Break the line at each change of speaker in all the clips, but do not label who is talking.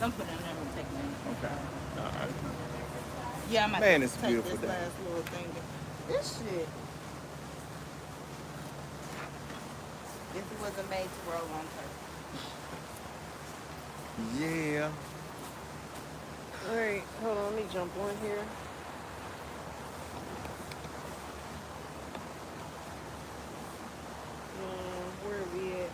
Don't put it in there. Don't take it.
Okay. All right.
Yeah, I'm about
Man,
to
it's a
take
beautiful
this
day.
last little thing. This shit. If it wasn't made to roll on turkey.
Yeah.
All right, hold on, let me jump on here. Where are we at?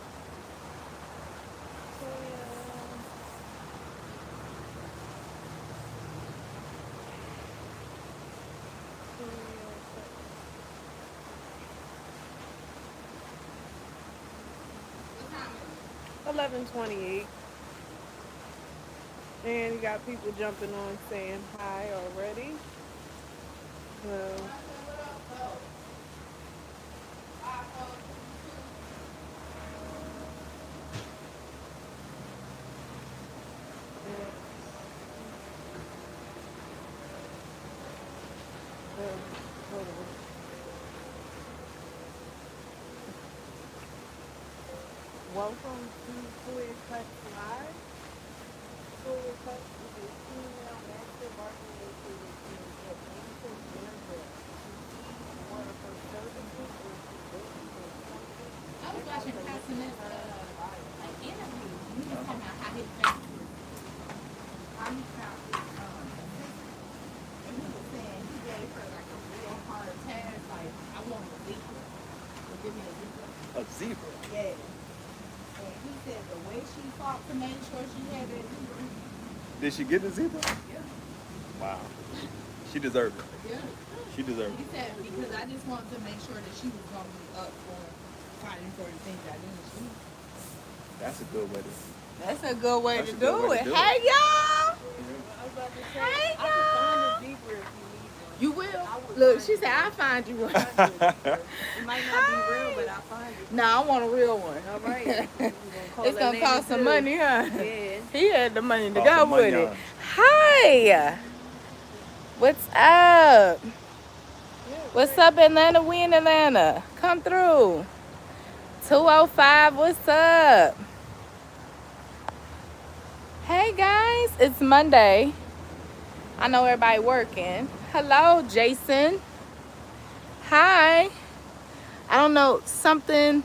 What time is it?
11:28. And you got people jumping on saying hi already. So, hold on. Welcome to Toya Cuts Live. Toya Cuts is a female master barber located in Atlanta, Georgia. One of her services is to work with
I was watching Patio an interview. He was talking about how his face was. How he found his and he was saying he gave her like a real hard task. Like, I want a zebra. Well, give me a zebra.
A zebra.
Yeah. And he said the way she fought to make sure she had that zebra.
Did she get the zebra?
Yeah.
Wow. She deserved it.
Yeah.
She deserved
He
it.
said because I just wanted to make sure that she was gonna be up for fighting for the things I didn't.
That's a good way to.
That's a good way
That's
to
a good
do
way
it.
to do
Hey y'all!
I was about to say,
Hey,
I can find a zebra if you need one.
You will?
I would
Look,
find
she
you
said I'll
one.
find you one.
It might not be real, but I'll find it.
No, I want a real one.
All right.
It's gonna cost some money, huh?
Yeah.
He had the money to
Cost
go
some money
with it.
on it.
Hi. What's up? What's up, Atlanta? We in Atlanta. Come through. 205, what's up? Hey guys, it's Monday. I know everybody working. Hello, Jason. Hi. I don't know, something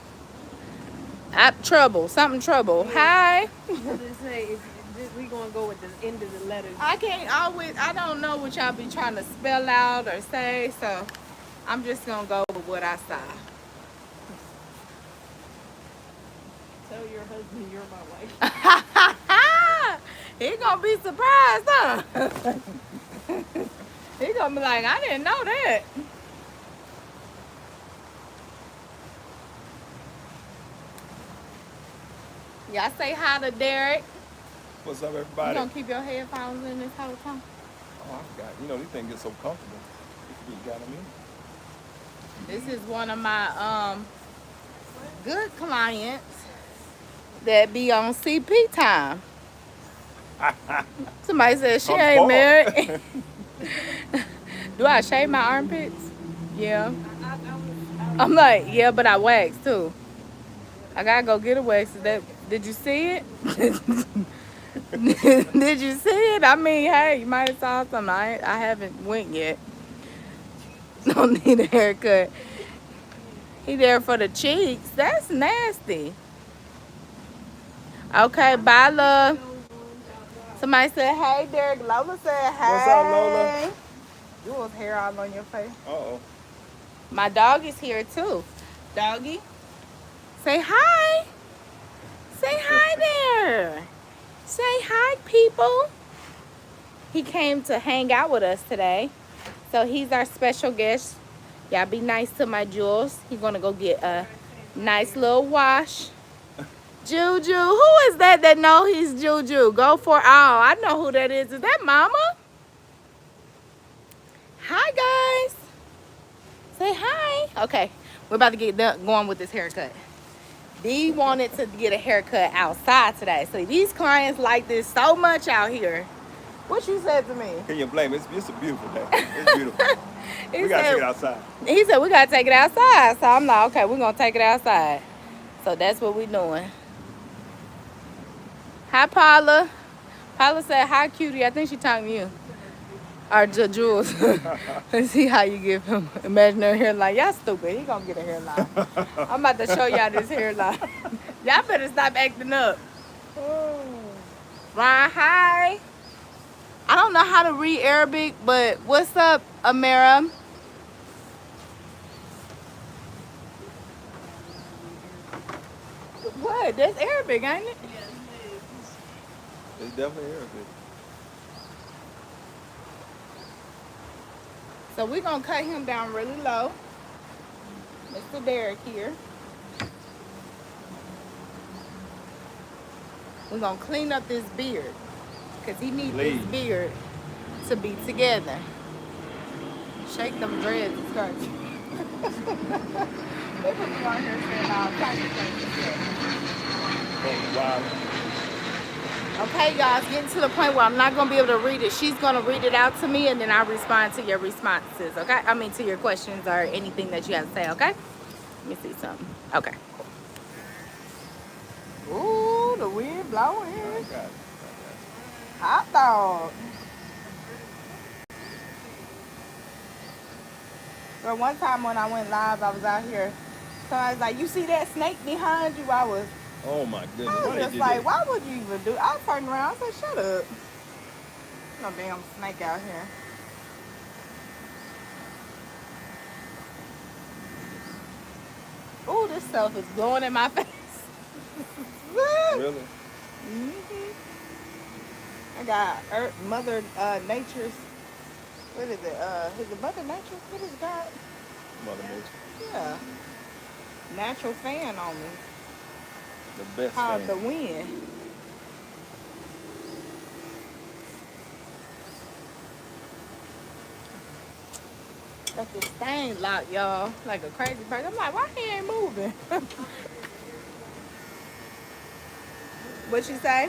something trouble. Hi.
We gonna go with the end of the letters.
I don't know what y'all be trying to spell out or say, so I'm just gonna go with what I saw.
Tell your husband you're my wife.
He gonna be surprised, huh? He gonna be like, I didn't know that. Y'all say hi to Derek.
What's up,
You
everybody?
gonna keep your headphones in this whole time?
Oh, I forgot. You know, these things get so comfortable. You got them in.
This is one of my good clients that be on CP time. Somebody said she
On
ain't
board.
married. Do I shave my armpits? Yeah. I'm like, yeah, but I wax too. I gotta go get a wax. Did you see it? Did you see it? I mean, hey, you might have saw something. I haven't went yet. Don't need a haircut. He there for the cheeks. That's nasty. Okay, bye, love. Somebody said, hey, Derek. Lola said, hey.
What's up, Lola?
Jules' hair all on your face.
Uh-oh.
My dog is here, too. Doggy, say hi. Say hi there. Say hi, people. He came to hang out with us today. So he's our special guest. Y'all be nice to my Jules. He's going to go get a nice little wash. Juju. Who is that know he's Juju? Go for it. Oh, I know who that is. Is that Mama? Hi, guys. Say hi. Okay. We're about to get going with this haircut. Dee wanted to get a haircut outside today. So these clients like this so much out here. What you said to me?
Can you blame it? It's a beautiful day. It's beautiful. We got to take it outside.
He said we got to take it outside. So I'm like, okay, we're going to take it outside. So that's what we're doing. Hi, Paula. Paula said, hi, cutie. I think she talking to you. Or Jules. Let's see how you give him imaginary hairline. Y'all stupid. He gonna get a hairline. I'm about to show y'all this hairline. Y'all better stop acting up. Ryan, hi. I don't know how to read Arabic, but what's up, Amara? What? That's Arabic, ain't it?
It's definitely Arabic.
So we're gonna cut him down really low. Mr. Derek here. We're gonna clean up this beard. Cause he needs this beard to be together. Shake them dreads, it's crazy. They put me on here saying all kinds of things.
Wow.
Okay, y'all, it's getting to the point where I'm not gonna be able to read it. She's gonna read it out to me, and then I respond to your responses. Okay, I mean to your questions or anything that you have to say. Okay. Let me see something. Okay. Cool. Ooh, the wind blowing. Hot dog. But one time when I went live, I was out here. So I was like, "You see that snake behind you?"
Oh my goodness.
I was just like, "Why would you even do?" I turned around. I said, "Shut up." No damn snake out here. Ooh, this stuff is blowing in my face.
Really?
I got Mother Nature's. What is it Mother Nature? What is God?
Mother Nature.
Yeah. Natural fan on me.
The best
Called
fan.
the wind. Got this thing locked, y'all, like a crazy person. I'm like, why he ain't moving? What you say?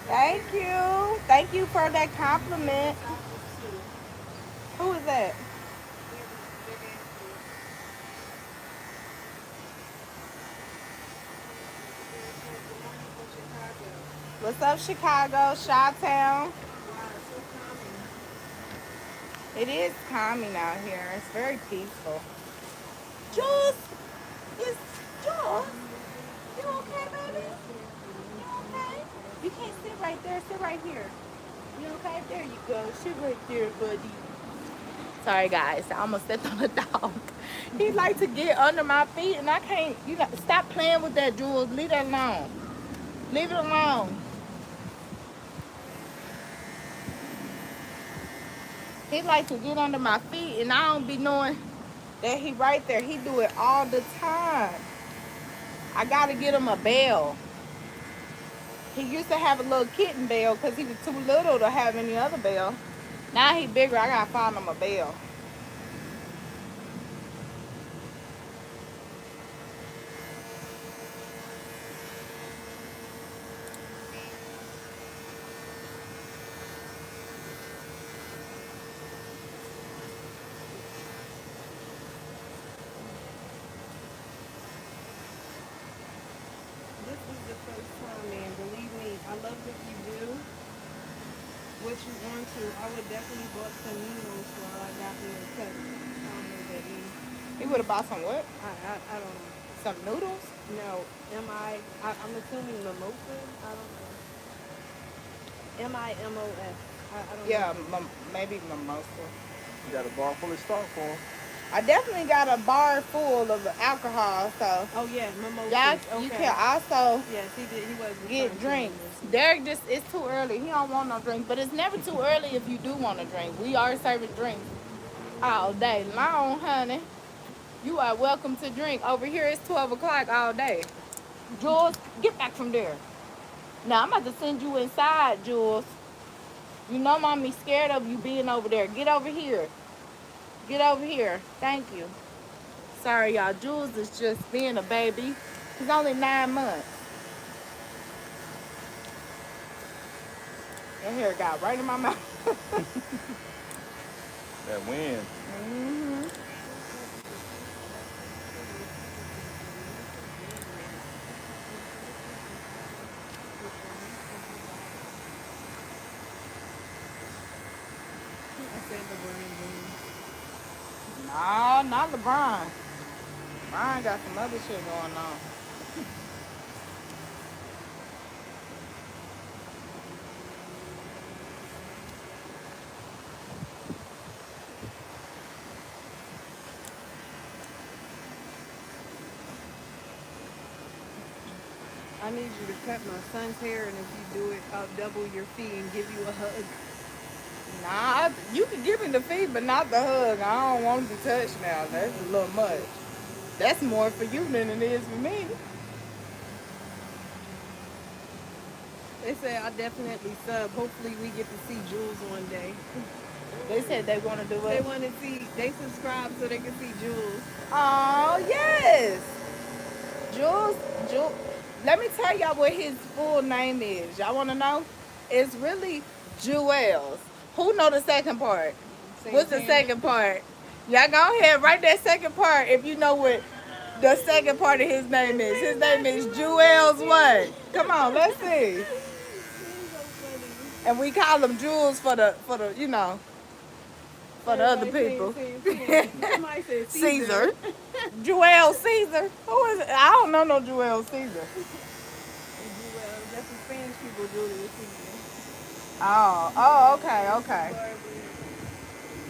Thank you. Thank you for that compliment. Who is that? What's up, Chicago, Chi-Town? It is calming out here. It's very peaceful. Jules, it's Jules. You okay, baby? You okay? You can't sit right there. Sit right here. You okay? There you go. Sit right there, buddy. Sorry, guys. I almost stepped on the dog. He like to get under my feet, and I can't. You got stop playing with that, Jules. Leave that alone. Leave it alone. He like to get under my feet, and I don't be knowing that he right there. He do it all the time. I gotta get him a bell. He used to have a little kitten bell because he was too little to have any other bell. Now he bigger. I gotta find him a bell.
This is the first time, man. Believe me, I love what you do. What you want to. I would definitely bought some noodles while I got me a cut. I don't know what that means.
He would have bought some what?
I don't know.
Some noodles?
No. I'm assuming mimosa? I don't know. MIMOS. I don't
Yeah,
know.
maybe mimosa.
You got a bar full of stock for him.
I definitely got a bar full of alcohol, so
Oh, yeah, mimosas.
y'all, you
Okay.
can also
Yes, he did. He was
get drinks. Derek, just it's too early. He don't want no drink, but it's never too early if you do want a drink. We are serving drinks all day long, honey. You are welcome to drink. Over here it's 12 o'clock all day. Jules, get back from there. Now I'm about to send you inside, Jules. You know mommy's scared of you being over there. Get over here. Get over here. Thank you. Sorry, y'all. Jules is just being a baby. He's only 9 months. Your hair got right in my mouth.
That wind.
Hmm.
I said LeBron James.
No, not LeBron. LeBron got some other shit going on.
I need you to cut my son's hair, and if you do it, I'll double your fee and give you a hug.
Nah, you can give me the feed, but not the hug. I don't want to be touched now. That's a little much. That's more for you than it is for me.
They say I definitely sub. Hopefully, we get to see Jules one day.
They said they want to do
They
it.
want to see. They subscribe so they can see Jules.
Oh, yes. Jules, Jules. Let me tell y'all what his full name is. Y'all want to know? It's really Jules. Who know the second part? What's the
Santana.
second part? Y'all go ahead, write that second part if you know what the second part of his name is. His name is Jules what? Come on, let's see.
He's so funny.
And we call him Jules for the you know, for the other people.
Somebody said
Caesar. Joel Caesar. Who is it? I don't know no Joel Caesar.
Well, that's the Spanish people, Julius Caesar.
Oh, okay.
Barbering.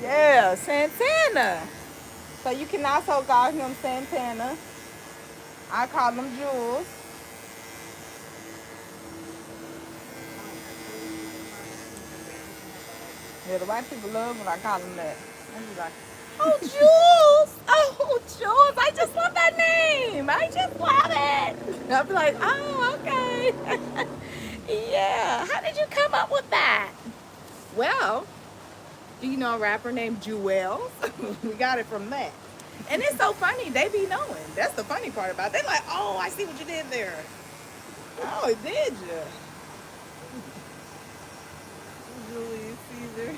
Yeah, Santana. So you can also call him Santana. I call him Jules. Yeah, the white people love when I call him that. They be like, oh, Jules! Oh, Jules! I just love that name! I just love it! I'll be like, oh, okay. Yeah, how did you come up with that? Well, do you know a rapper named Jules? We got it from that. And it's so funny, they be knowing. That's the funny part about it. They're like, oh, I see what you did there. Oh, did you?
Julius Caesar.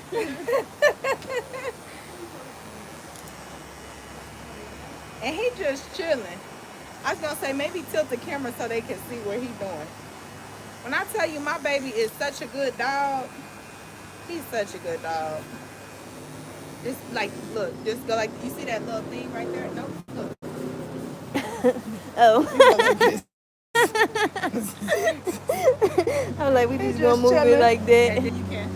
And he just chilling. I was gonna say maybe tilt the camera so they can see what he's doing. When I tell you my baby is such a good dog, he's such a good dog. Just like look, just go like you see that little thing right there? No, look.
Oh.
You go like this.
I'm like, we
He
just gonna move
chilling.
it like that.
And then you can.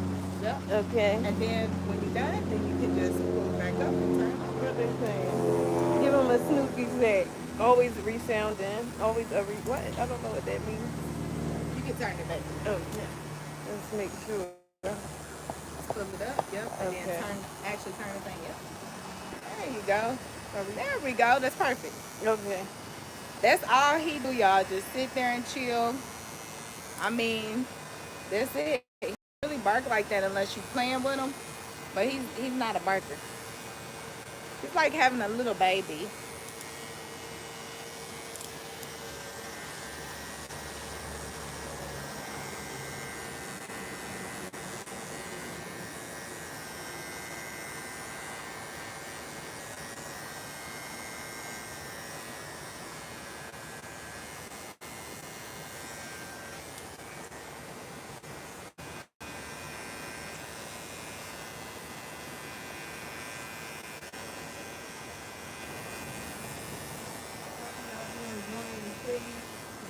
Yep.
Okay.
And then when you're done, then you can just pull it back up and turn it on.
What they saying? Give him a Snoopy sack. Always resounding. Always what? I don't know what that means.
You can turn it back.
Oh, yeah. Let's make sure.
Pull it up, yep. And
Okay.
then actually turn the thing up. There you go. There we go. That's perfect.
Okay.
That's all he do, y'all. Just sit there and chill. I mean, that's it. He don't really bark like that unless you playing with him. But he's not a barker. It's like having a little baby.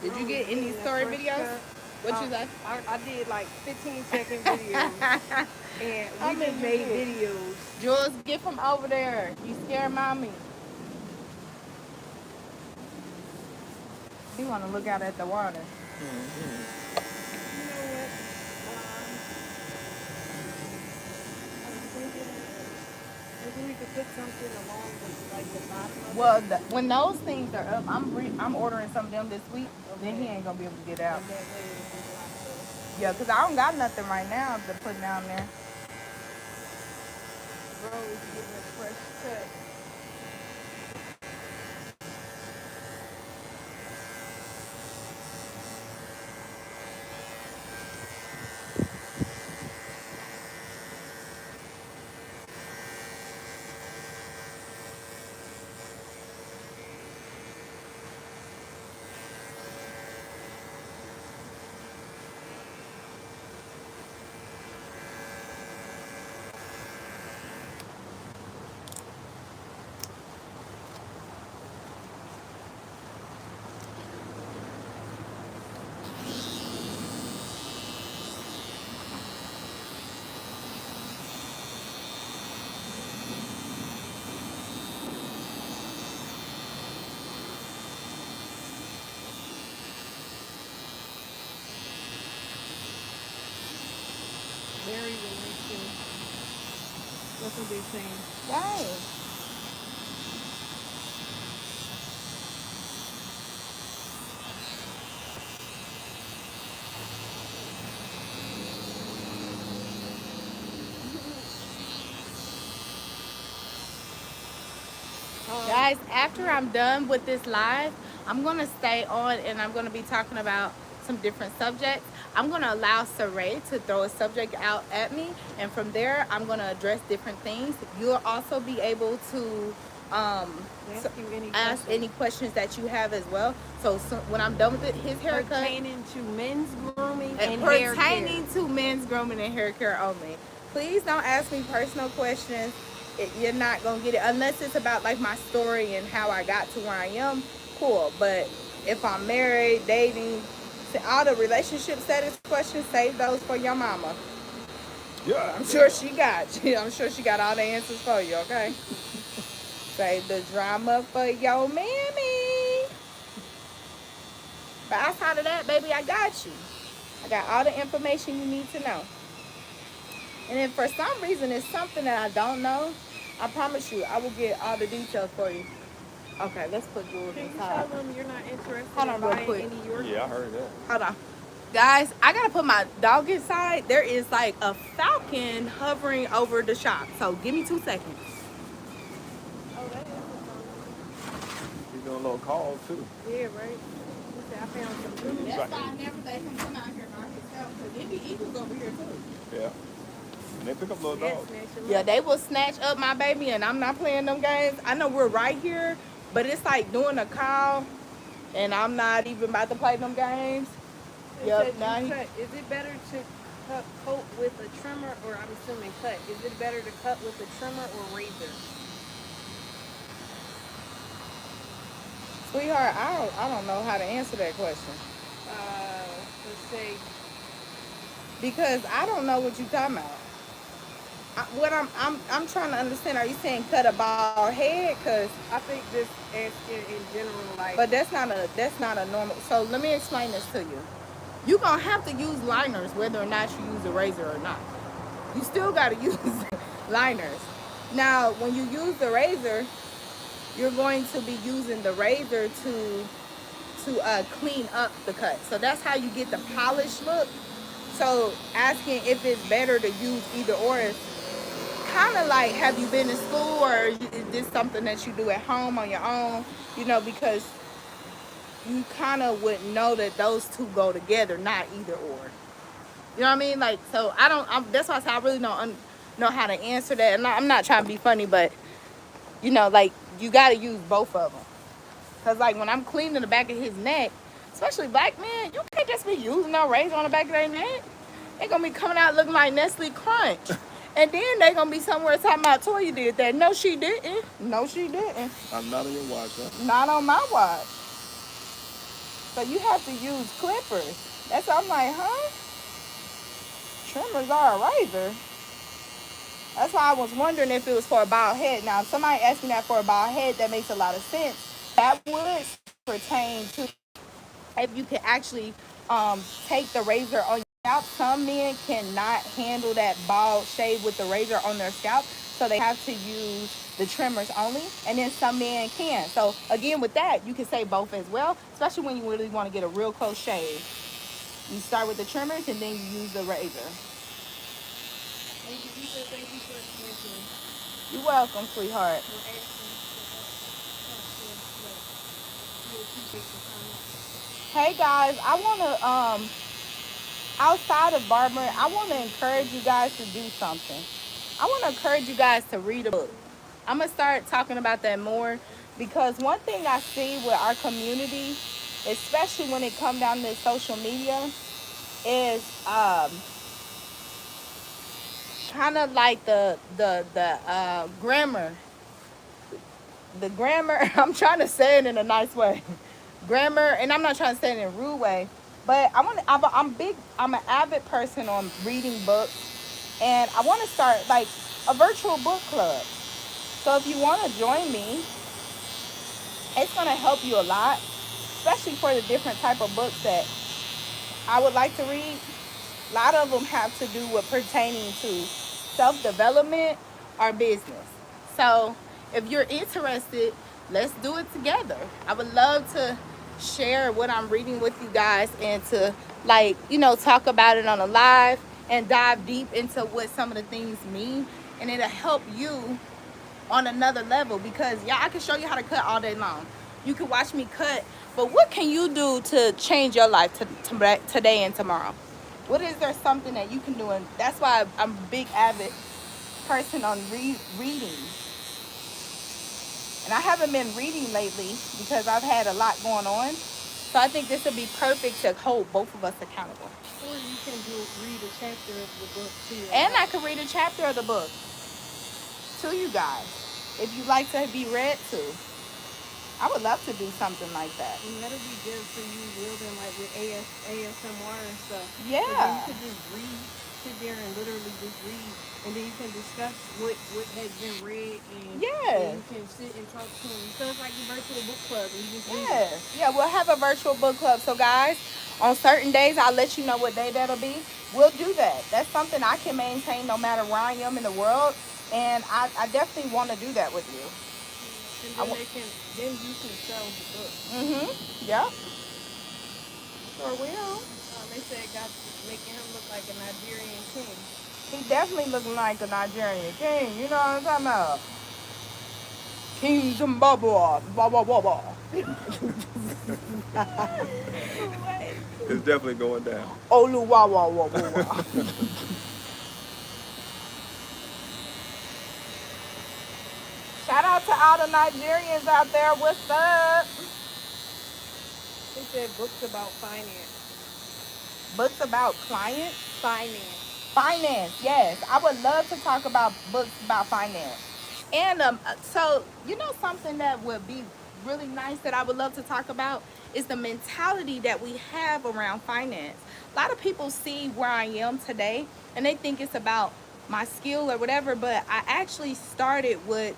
Did you get any story videos? What you like?
I did like 15-second videos. And
How
we
many
just
you
made
did?
videos.
Jules, get from over there. You scare mommy. He want to look out at the water.
You know what? I was thinking maybe we could put something along with like the bottom of
Well, when those things are up, I'm ordering some of them this week. Then he ain't gonna be able to get out.
it. That way it'll be a lot better.
Yeah, because I don't got nothing right now to put down there.
Bro is getting a fresh cut. Very releasing. That's what they're saying.
Dang. Guys, after I'm done with this live, I'm going to stay on and I'm going to be talking about some different subjects. I'm going to allow Saray to throw a subject out at me, and from there, I'm going to address different things. You'll also be able to ask any questions that you have as well. So when I'm done with his haircut,
pertaining to men's grooming and
pertaining to men's grooming and hair care only. Please don't ask me personal questions. You're not gonna get it unless it's about like my story and how I got to where I am. Cool, but if I'm married, dating, all the relationship status questions, save those for your mama.
Yeah.
I'm sure she got. I'm sure she got all the answers for you. Okay. Save the drama for your mammy. But outside of that, baby, I got you. I got all the information you need to know. And if for some reason it's something that I don't know, I promise you, I will get all the details for you. Okay, let's put Jules
Can you
inside.
tell them you're not interested
Hold on
in
real
buying
quick.
any York?
Yeah, I heard that.
Hold on. Guys, I gotta put my dog inside. There is like a falcon hovering over the shop. So give me 2 seconds.
Oh, that is a
He's doing a little call too.
yeah, right. He said, I found some good.
That's why I never let him come out here by himself. Because there be eagles over here too.
Yeah. And they pick up little
Yeah,
dogs.
snatch him
Yeah,
up.
they will snatch up my baby, and I'm not playing them games. I know we're right here, but it's like doing a call, and I'm not even about to play them games.
It
Yep,
said
now
you
he,
cut. Is it better to coat with a trimmer, or I'm assuming cut? Is it better to cut with a trimmer or razor?
sweetheart, I don't know how to answer that question
Let's say
because I don't know what you're talking about. What I'm trying to understand. Are you saying cut a bald head? Cause
I think just asking in general, like.
but that's not a normal. So let me explain this to you. You're gonna have to use liners whether or not you use a razor or not. You still gotta use liners. Now, when you use the razor, you're going to be using the razor to clean up the cut. So that's how you get the polished look. So asking if it's better to use either or is kind of like, have you been to school, or is this something that you do at home on your own? You know, because you kind of would know that those two go together, not either or. You know what I mean? Like, so that's why I say I really don't know how to answer that. And I'm not trying to be funny, but you know, like, you got to use both of them. Because, like, when I'm cleaning the back of his neck, especially black men, you can't just be using no razor on the back of their neck. They're going to be coming out looking like Nestle Crunch. And then they're going to be somewhere talking about Toya did that. No, she didn't. No, she didn't.
I'm not on your watch, huh?
Not on my watch. So you have to use clippers. That's what I'm like, huh? Trimmers are a razor. That's why I was wondering if it was for a bald head. Now, if somebody asked me that for a bald head, that makes a lot of sense. That would pertain to if you can actually take the razor on your scalp. Some men cannot handle that bald shave with the razor on their scalp, so they have to use the trimmers only. And then some men can. So again, with that, you can say both as well, especially when you really want to get a real close shave. You start with the trimmers and then you use the razor.
Thank you. You said thank you for mentioning
You're welcome, sweetheart.
or asking. You appreciate the comment.
Hey guys, I wanna outside of barbering, I wanna encourage you guys to do something. I wanna encourage you guys to read a book. I'm gonna start talking about that more because one thing I see with our community, especially when it comes down to social media, is kind of like the grammar. The grammar. I'm trying to say it in a nice way. Grammar, and I'm not trying to say it in a rude way, but I'm big. I'm an avid person on reading books, and I want to start like a virtual book club. So if you want to join me, it's going to help you a lot, especially for the different type of books that I would like to read. A lot of them have to do with pertaining to self-development or business. So if you're interested, let's do it together. I would love to share what I'm reading with you guys and to talk about it on a live and dive deep into what some of the things mean, and it'll help you on another level because I can show you how to cut all day long. You can watch me cut, but what can you do to change your life today and tomorrow? What is there something that you can do? And that's why I'm a big avid person on reading. And I haven't been reading lately because I've had a lot going on. So I think this would be perfect to hold both of us accountable.
Or you can read a chapter of the book too.
And I can read a chapter of the book to you guys if you like to be read to. I would love to do something like that.
And that'll be good for you building like with ASMR and stuff.
Yeah.
So then you can just read, sit there and literally just read, and then you can discuss what has been read, and then you can sit and talk to them. So it's like a virtual book club, and you just read.
Yeah, we'll have a virtual book club. So guys, on certain days, I'll let you know what day that'll be. We'll do that. That's something I can maintain no matter where I am in the world, and I definitely want to do that with you.
And then you can sell the book.
Yeah. Sure will.
They said making him look like a Nigerian king.
He definitely looking like a Nigerian king. You know what I'm talking about? King Zimbabwe. Blah, blah, blah, blah.
It's definitely going down.
Olu, wah, wah, wah, wah, wah. Shout out to all the Nigerians out there. What's up?
They said books about finance.
Books about clients?
Finance,
yes. I would love to talk about books about finance. And so, something that would be really nice that I would love to talk about is the mentality that we have around finance. A lot of people see where I am today and they think it's about my skill or whatever, but I actually started with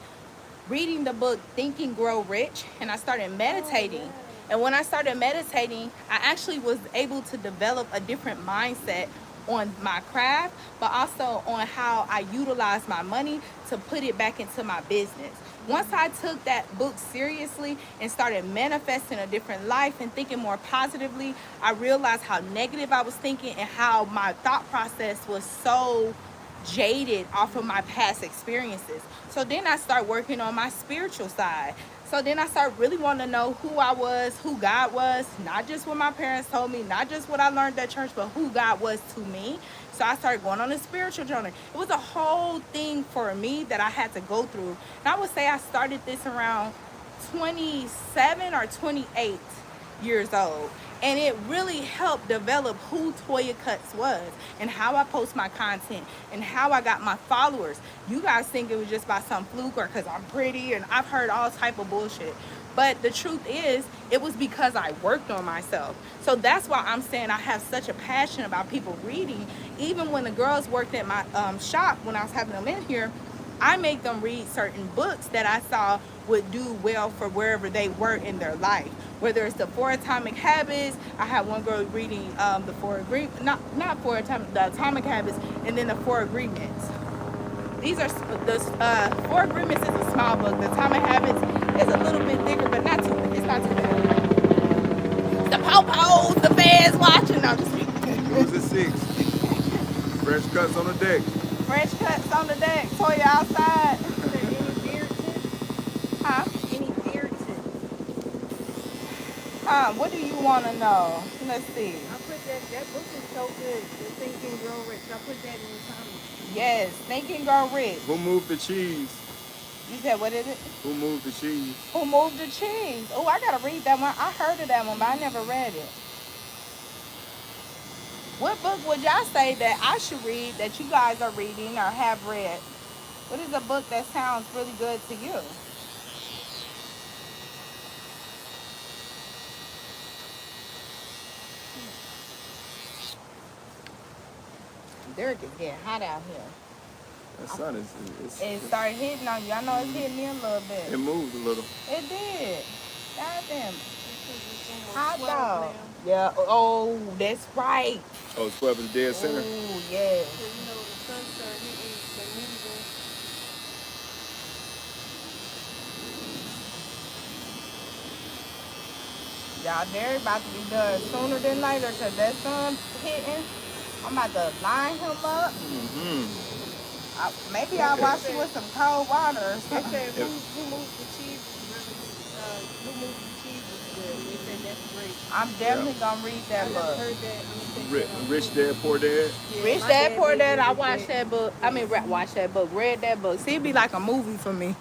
reading the book Think and Grow Rich, and I started meditating. And when I started meditating, I actually was able to develop a different mindset on my craft, but also on how I utilize my money to put it back into my business. Once I took that book seriously and started manifesting a different life and thinking more positively, I realized how negative I was thinking and how my thought process was so jaded off of my past experiences. So then I start working on my spiritual side. So then I started really wanting to know who I was, who God was, not just what my parents told me, not just what I learned at church, but who God was to me. So I started going on a spiritual journey. It was a whole thing for me that I had to go through. And I would say I started this around 27 or 28 years old. And it really helped develop who Toya Cuts was and how I post my content and how I got my followers. You guys think it was just by some fluke or because I'm pretty, and I've heard all type of bullshit. But the truth is, it was because I worked on myself. So that's why I'm saying I have such a passion about people reading. Even when the girls worked at my shop, when I was having them in here, I make them read certain books that I saw would do well for wherever they were in their life. Whether it's the 4 Atomic Habits, I had one girl reading the 4 Agreements, not 4 Atomic, the Atomic Habits, and then the 4 Agreements. These are the 4 Agreements is a small book. The Atomic Habits is a little bit thicker, but it's not too bad. The po-pos, the fans watching. No, just
6. Fresh cuts on the deck.
Fresh cuts on the deck. Toya outside.
Is there any beard tips?
Huh?
Any beard tips?
What do you want to know? Let's see.
I put that book is so good. The Think and Grow Rich. I put that in the comments.
Yes, Think and Grow Rich.
Who moved the cheese?
You said, what is it?
Who moved the cheese?
Who moved the cheese? Oh, I gotta read that one. I heard of that one, but I never read it. What book would y'all say that I should read that you guys are reading or have read? What is a book that sounds really good to you? Derek is getting hot out here.
That sun is.
It started hitting on you. I know it's hitting me a little bit.
It moved a little.
It did. Goddamn.
Hot
Hot dog. Yeah. Oh, that's right.
Oh, 12 is dead center.
Oh, yes.
So, you know, the sun started hitting the medium.
Y'all, they're about to be done sooner than later because that sun's hitting. I'm about to line him up. Maybe I'll wash you with some cold water or
They
something.
said, who moved the cheese? Who moved the cheese is good. They said that's great.
I'm definitely going to read
I
that
never
book.
heard that. I'm gonna check that out.
Rich Dad, Poor Dad.
Yeah,
Rich
my
Dad, Poor
read
Dad, I
it.
watched that book. I mean, watched that book, read that book. See, it'd be like a movie for me.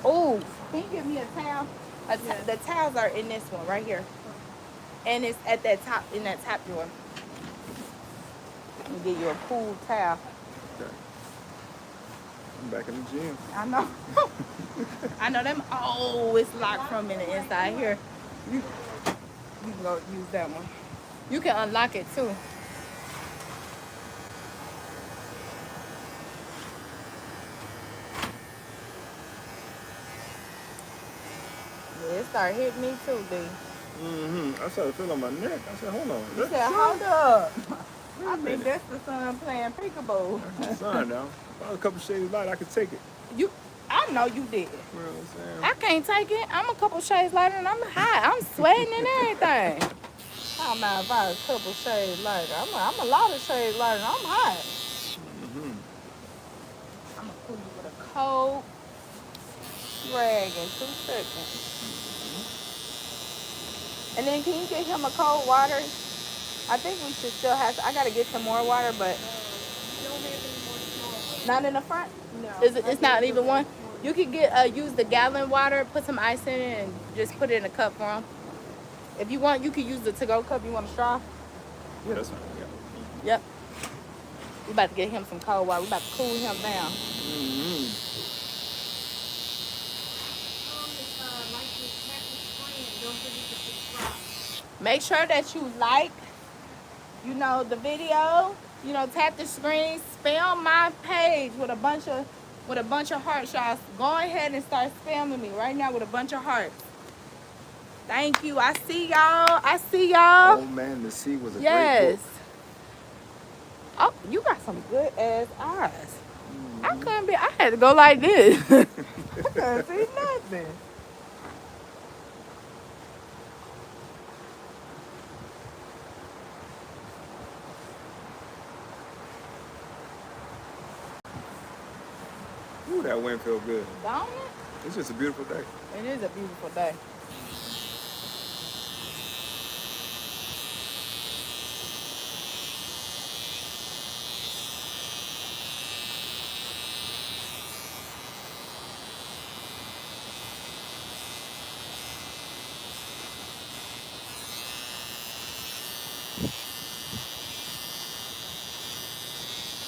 Oh, can you give me a towel? The towels are in this one right here. And it's at that top, in that top drawer. Let me get you a cool towel.
Okay. I'm back in the gym.
I know. I know them. Oh, it's locked from in the inside here. You can go use that one. You can unlock it too. Yeah, it started hitting me too, D.
I started feeling my neck. I said, hold on.
You said, hold up. I think that's the sun playing peekaboo.
That's the sun now. If I was a couple shades of light, I could take it.
I know you did.
You know what I'm saying?
I can't take it. I'm a couple shades lighter and I'm hot. I'm sweating and everything. I'm not if I was a couple shades lighter. I'm a lot of shades lighter and I'm hot. I'm gonna cool you with a cold rag in 2 seconds. And then can you get him a cold water? I think we should still have, I gotta get some more water, but not in the front?
No.
It's not even one? You could get use the gallon water, put some ice in it, and just put it in a cup for him. If you want, you could use the to-go cup. You want a straw?
Yeah, that's fine. Yeah.
Yep. We about to get him some cold water. We about to cool him down. Make sure that you like, the video. Tap the screen. Spam my page with a bunch of hearts, y'all. Go ahead and start spamming me right now with a bunch of hearts. Thank you. I see y'all.
Old Man to See was a great
Yes.
book.
Oh, you got some good ass eyes. I had to go like this. I couldn't see nothing.
Ooh, that wind feel good.
Don't it?
It's just a beautiful day.
It is a beautiful day.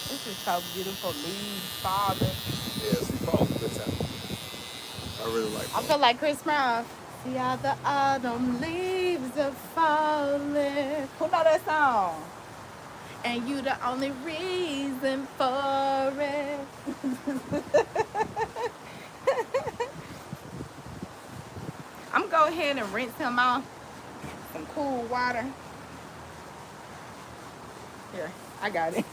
This is so beautiful. Leaves falling.
Yeah, see, fall's a good time. I really like
I
fall.
feel like Chris Brown. See how the autumn leaves are falling. Who know that song? And you the only reason for it. I'm gonna go ahead and rinse him off. Some cool water. Here, I got it.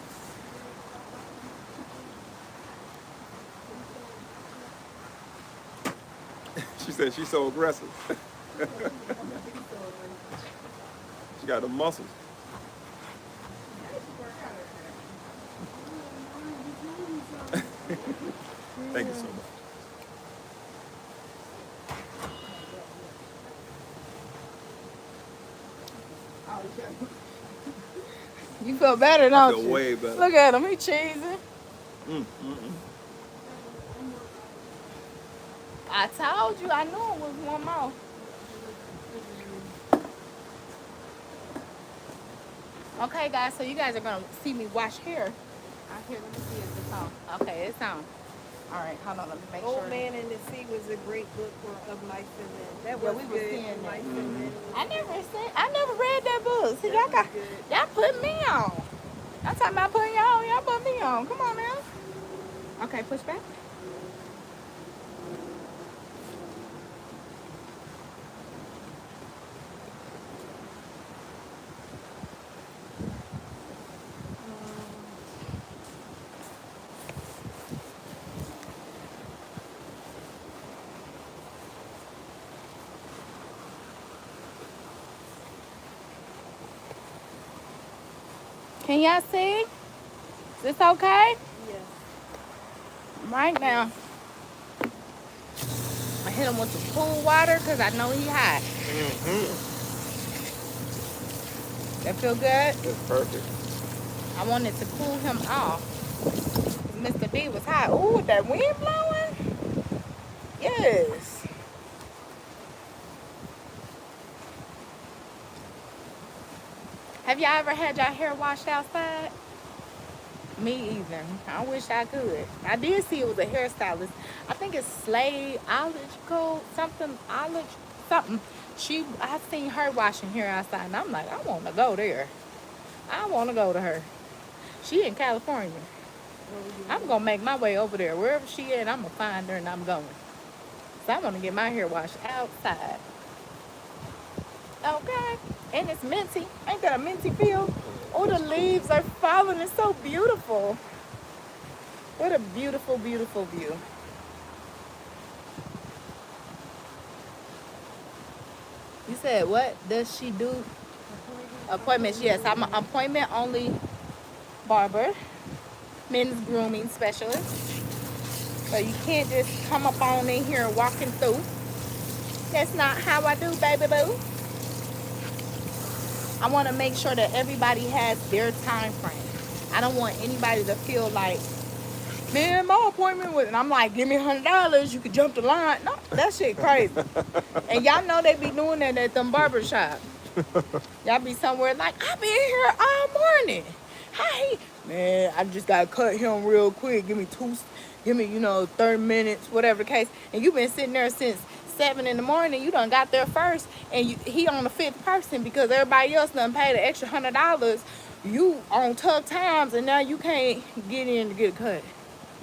She said she's so aggressive. She got the muscles. Thank you so much.
You feel better,
I
don't
feel
you?
way better.
Look at him, he cheesing. I told you, I knew it was one more. Okay, guys, so you guys are gonna see me wash hair. Out here, let me see if it's on. Okay, it's on. All right, hold on, let me make sure.
Old Man in the Sea was a great book of Mice and Men. That
Yeah,
was
we were
good.
seeing that.
Mice and Men.
I never read that book. See, y'all put me on. I'm talking about putting y'all on. Y'all put me on. Come on now. Okay, push back. Can y'all see? Is this okay?
Yes.
Right now. I hit him with the cool water because I know he hot. That feel good?
That's perfect.
I wanted to cool him off. Mr. B was hot. Ooh, that wind blowing? Yes. Have y'all ever had y'all hair washed outside? Me either. I wish I could. I did see it was a hairstylist. I think it's Slade Olive something. I seen her washing hair outside, and I'm like, I want to go there. I want to go to her. She in California. I'm gonna make my way over there. Wherever she at, I'm gonna find her and I'm going. So I want to get my hair washed outside. Okay. And it's minty. Ain't that a minty feel? Oh, the leaves are falling. It's so beautiful. What a beautiful, beautiful view. You said, what does she do? Appointments. Yes, I'm an appointment only barber, men's grooming specialist. So you can't just come up on in here and walking through. That's not how I do, baby boo. I want to make sure that everybody has their time frame. I don't want anybody to feel like, man, my appointment was, and I'm like, give me $100, you could jump the line. No, that shit crazy. And y'all know they be doing that at them barber shop. Y'all be somewhere like, I've been here all morning. Hi. Man, I just got to cut him real quick. Give me 30 minutes, whatever the case. And you been sitting there since 7 in the morning. You done got there first. And he on the 5th person because everybody else done paid an extra $100. You on tough times and now you can't get in to get a cut.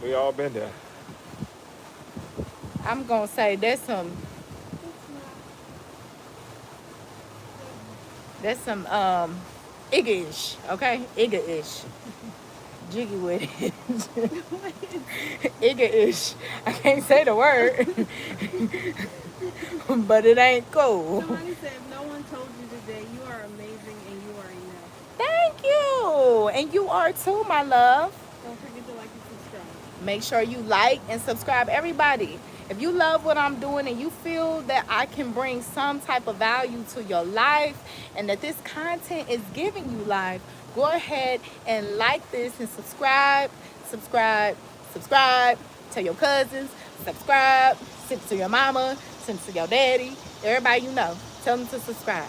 We all been there.
I'm going to say that's some Igga-ish, okay? Igga-ish. Jiggy with it. Igga-ish. I can't say the word. But it ain't cool.
Somebody said, if no one told you today, you are amazing and you are enough.
Thank you. And you are too, my love.
Don't forget to like and subscribe.
Make sure you like and subscribe, everybody. If you love what I'm doing and you feel that I can bring some type of value to your life and that this content is giving you life, go ahead and like this and subscribe. Tell your cousins, subscribe, send it to your mama, send it to your daddy, everybody you know. Tell them to subscribe.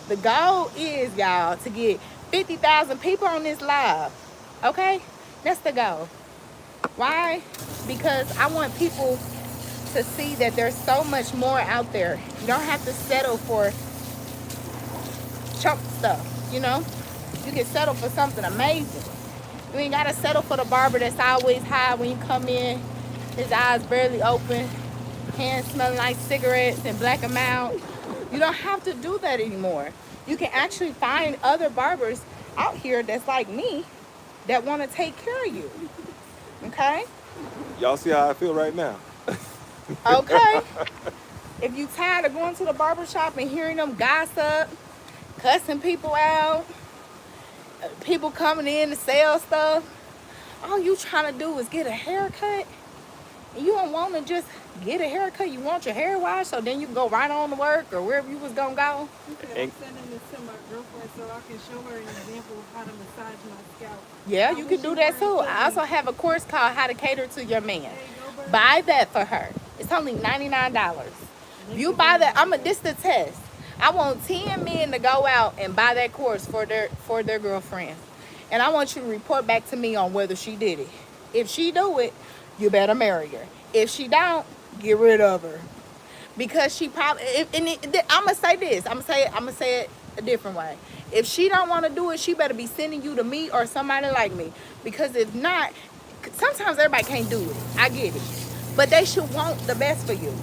The goal is, y'all, to get 50,000 people on this live. Okay? That's the goal. Why? Because I want people to see that there's so much more out there. You don't have to settle for chump stuff, you know? You can settle for something amazing. You ain't gotta settle for the barber that's always high when you come in. His eyes barely open, hands smelling like cigarettes and black him out. You don't have to do that anymore. You can actually find other barbers out here that's like me that want to take care of you. Okay?
Y'all see how I feel right now?
Okay? If you tired of going to the barber shop and hearing them gossip, cussing people out, people coming in to sell stuff, all you trying to do is get a haircut, and you don't want to just get a haircut. You want your hair washed so then you can go right on to work or wherever you was gonna go.
He said, I'm sending this to my girlfriend so I can show her an example of how to massage my scalp.
Yeah, you can do that too. I also have a course called How to Cater to Your Man. Buy that for her. It's only $99. If you buy that, this the test. I want 10 men to go out and buy that course for their girlfriend. And I want you to report back to me on whether she did it. If she do it, you better marry her. If she don't, get rid of her. Because she probably, I'm going to say this. I'm going to say it a different way. If she don't want to do it, she better be sending you to me or somebody like me. Because if not, sometimes everybody can't do it. I get it. But they should want the best for you.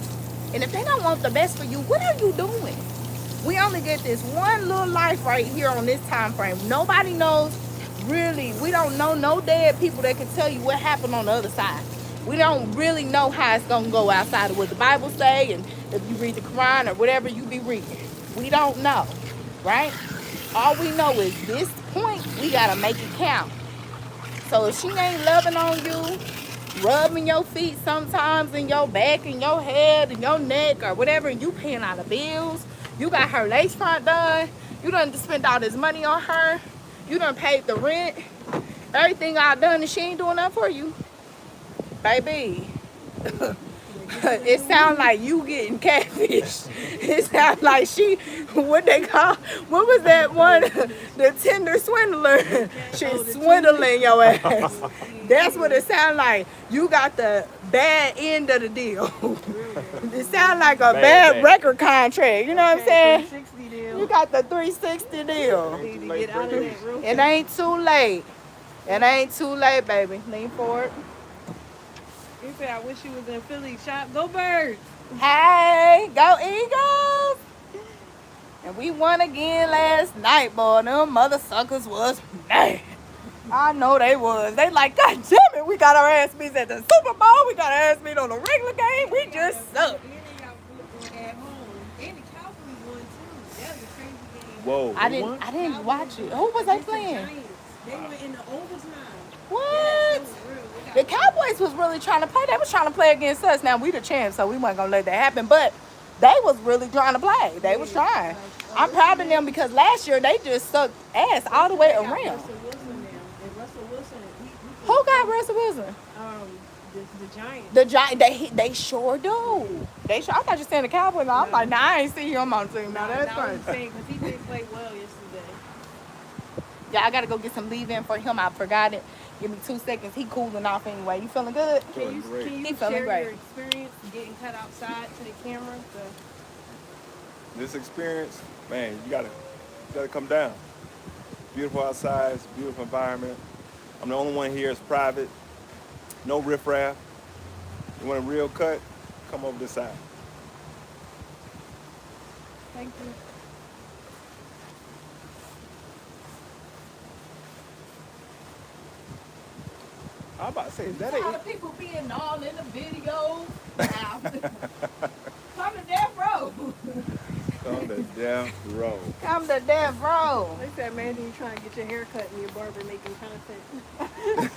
And if they don't want the best for you, what are you doing? We only get this one little life right here on this time frame. Nobody knows, really. We don't know no dead people that can tell you what happened on the other side. We don't really know how it's going to go outside of what the Bible say, and if you read the Quran or whatever you be reading. We don't know, right? All we know is this point, we got to make it count. So if she ain't loving on you, rubbing your feet sometimes in your back and your head and your neck or whatever, and you paying out of bills, you got her lace front done, you done spent all this money on her, you done paid the rent, everything all done, and she ain't doing nothing for you, baby. It sounds like you getting catfish. It sounds like what was that one? The Tinder swindler. She's swindling your ass. That's what it sounds like. You got the bad end of the deal. It sounds like a bad record contract. You know what I'm saying?
360 deal.
You got the 360 deal.
Need to get out of that real
It ain't too late. It ain't too late, baby. Lean forward.
He said, I wish you was in Philly. Shop, go Birds.
Hey, go Eagles! And we won again last night, boy. Them mother suckers was mad. I know they was. They like, God damn it, we got our ass beat at the Super Bowl. We got our ass beat on the regular game. We just suck.
Whoa.
I didn't watch it. Who was they playing?
They went into overtime.
What? The Cowboys was really trying to play. They was trying to play against us. Now we the champs, so we wasn't gonna let that happen. But they was really trying to play. They was trying. I'm proud of them because last year they just sucked ass all the way around.
Russell Wilson,
Who got Russell Wilson?
the Giants.
The Giants. They sure do. They sure. I thought you saying the Cowboys. No. I'm like, nah, I ain't see him on the team. Now that's
crazy.
crazy.
Because he did play well yesterday.
Yeah, I gotta go get some leave in for him. I forgot it. Give me 2 seconds. He cooling off anyway. You feeling good?
Can you
He
share
feeling great.
your experience getting cut outside to the camera?
This experience, man, you gotta come down. Beautiful outside, it's a beautiful environment. I'm the only one here. It's private. No riffraff. You want a real cut? Come over this side.
Thank you.
I'm about to say, is that
All the people being all in the video. Come to death row.
Come to death row.
Come to death row.
They said, imagine you trying to get your hair cut and your barber making content.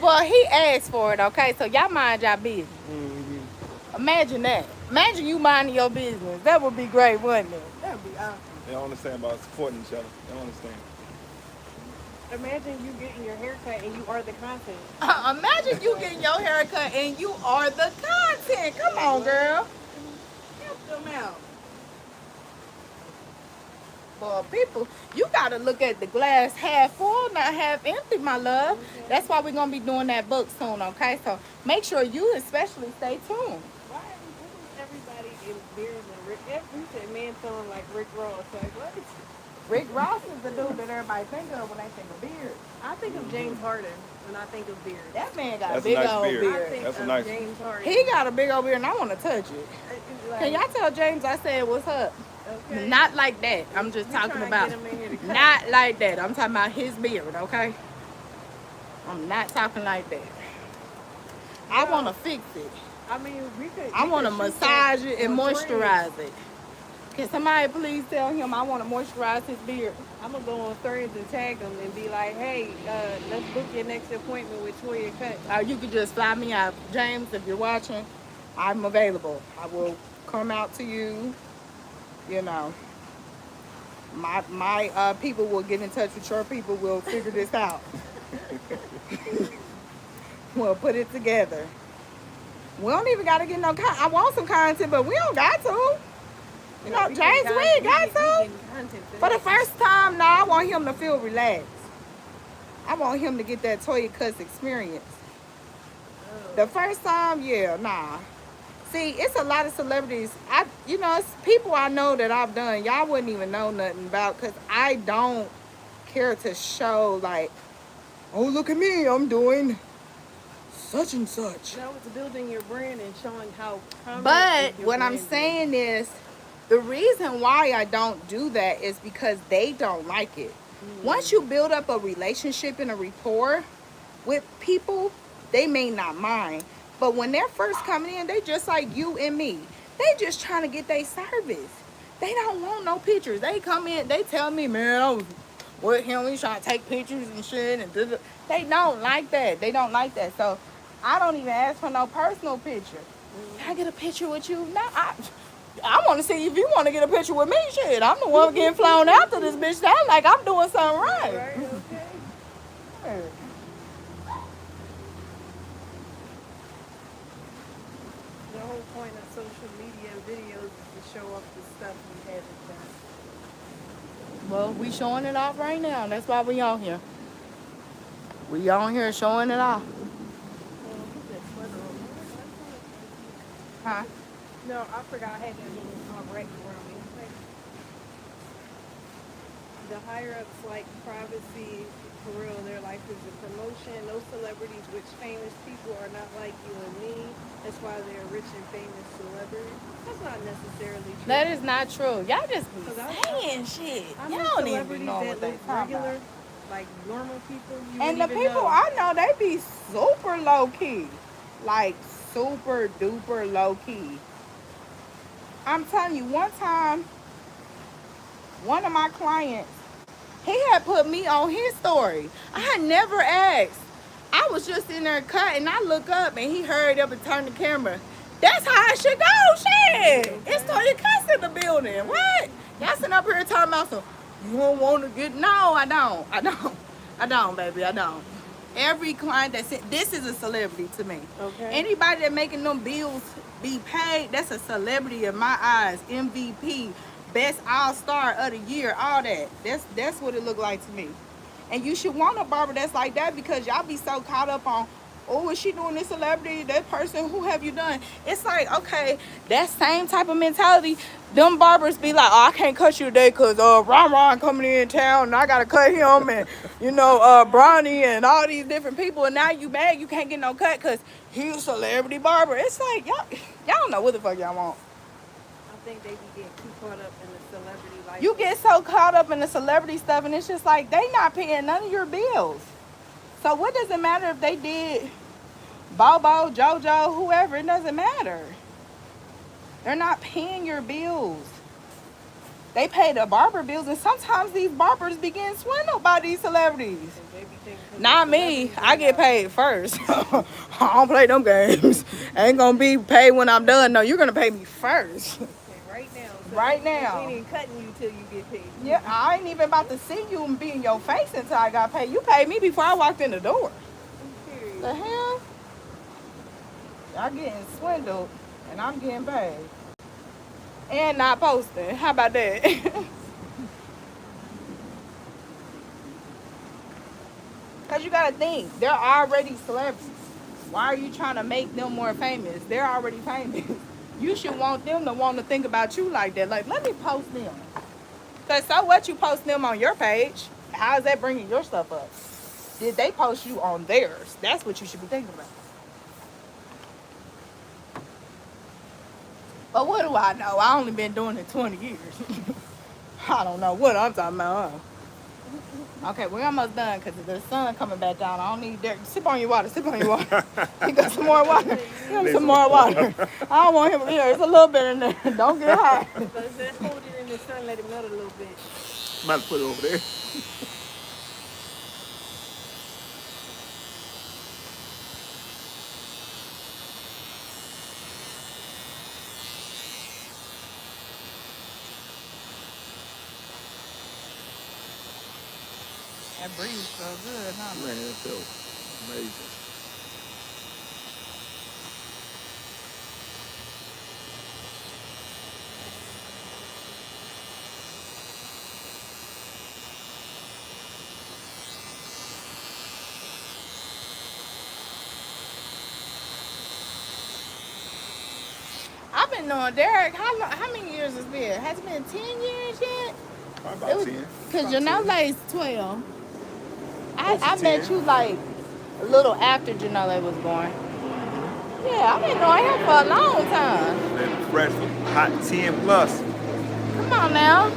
Well, he asked for it, okay? So y'all mind y'all business.
Mm-hmm.
Imagine that. Imagine you minding your business. That would be great, wouldn't it?
That would be awesome.
They don't understand about supporting each other. They don't understand.
Imagine you getting your hair cut and you are the content.
Imagine you getting your haircut and you are the content. Come on, girl.
Help them out.
Well, people, you got to look at the glass half full, not half empty, my love.
Okay.
That's why we're going to be doing that book soon, okay? So make sure you especially stay tuned.
Why is everybody in beards and Rick? You said man feeling like Rick Ross. Like, what?
Rick Ross is the dude that everybody think of when they think of beard.
I think of James Harden when I think of beard.
That man got
That's
a big
a nice
old
beard.
beard.
I think
That's a
of
nice-
James Harden.
He got a big old beard and I want to touch it.
Like,
Can y'all tell James I said what's up?
okay.
Not like that. I'm just
We
talking
trying to
about,
get him in here to cut.
not like that. I'm talking about his beard, okay? I'm not talking like that. I want to fix it.
I mean, we could.
I want to
shoot
massage
that
it and
on Threads.
moisturize it. Can somebody please tell him I want to moisturize his beard?
I'm gonna go on Threads and tag them and be like, hey, let's book your next appointment with Toya Cut.
You could just fly me out. James, if you're watching, I'm available. I will come out to you. You know, my people will get in touch with your people. We'll figure this out. We'll put it together. We don't even got to get no content. I want some content, but we don't got to. You know, James, we ain't got to. For the first time, I want him to feel relaxed. I want him to get that Toya Cuts experience. The first time, See, it's a lot of celebrities. It's people I know that I've done. Y'all wouldn't even know nothing about because I don't care to show like, oh, look at me, I'm doing such and such.
No, it's building your brand and showing how.
But what I'm saying is, the reason why I don't do that is because they don't like it. Once you build up a relationship and a rapport with people, they may not mind. But when they're first coming in, they just like you and me. They just trying to get their service. They don't want no pictures. They come in, they tell me, man, I was with him, he's trying to take pictures and shit. And they don't like that. They don't like that. So I don't even ask for no personal picture. Can I get a picture with you? No, I want to see if you want to get a picture with me. Shit, I'm the one getting flown out to this bitch. Sound like I'm doing something right.
Right, okay.
Hey.
The whole point of social media and videos is to show off the stuff we haven't done.
Well, we showing it off right now. That's why we on here. We on here showing it off. Huh?
No, I forgot I had that little wreck around me. The higher ups like privacy, for real, their life is a promotion. No celebrities, which famous people are not like you and me. That's why they're rich and famous celebrities. That's not necessarily true.
That is not true. Y'all just be
'Cause
saying shit.
I
Y'all
know
don't even
celebrities
know
that
what they
look
talking
regular,
about.
like normal people. You
And the
wouldn't even
people
know.
I know, they be super low key. Like super duper low key. I'm telling you, one time, one of my clients, he had put me on his story. I had never asked. I was just in there cutting. I look up and he hurried up and turned the camera. That's how it should go. Shit. It's Toya Cuts in the building. What? Y'all sitting up here talking about some, you don't want to get, no, I don't, baby, I don't. Every client that said, this is a celebrity to me.
Okay.
Anybody that making them bills be paid, that's a celebrity in my eyes. MVP, best all-star of the year, all that. That's what it look like to me. And you should want a barber that's like that because y'all be so caught up on, oh, is she doing this celebrity, that person, who have you done? It's like, okay, that same type of mentality, them barbers be like, oh, I can't cut you today because Ron coming in town and I got to cut him and, Bronny and all these different people. And now you mad you can't get no cut because he's a celebrity barber. It's like, y'all don't know what the fuck y'all want.
I think they be getting too caught up in the celebrity life.
You get so caught up in the celebrity stuff and it's just like, they not paying none of your bills. So what does it matter if they did Bobo, JoJo, whoever? It doesn't matter. They're not paying your bills. They pay the barber bills, and sometimes these barbers be getting swindled by these celebrities. Not me. I get paid first. I don't play them games. I ain't gonna be paid when I'm done. No, you're gonna pay me first.
Okay, right now. So
Right now.
We ain't cutting you till you get paid.
Yeah, I ain't even about to see you and be in your face until I got paid. You paid me before I walked in the door.
Period.
The hell? Y'all getting swindled and I'm getting paid. And not posting. How about that? Because you got to think, they're already celebrities. Why are you trying to make them more famous? They're already famous. You should want them to want to think about you like that. Like, let me post them. Because so what, you post them on your page? How is that bringing your stuff up? Did they post you on theirs? That's what you should be thinking about. But what do I know? I only been doing it 20 years. I don't know what I'm talking about. Huh? Okay, we're almost done because the sun coming back down. I don't need that. Sip on your water. Sip on your water. You got some more water? Give him some more water. I don't want him here. There's a little bit in there. Don't get hot.
Let's hold it the sun, let it melt a little bit.
I'm about to put it over there.
That breeze so good, huh?
Man, it feels amazing.
I've been knowing Derek. How many years it's been? Has it been 10 years yet?
Probably about 10.
Because
About 10.
Janelle is 12.
Close to
I met
10.
you like a little after Janelle was born. Yeah, I've been knowing him for a long time.
Been fresh for hot 10 plus.
Come on now.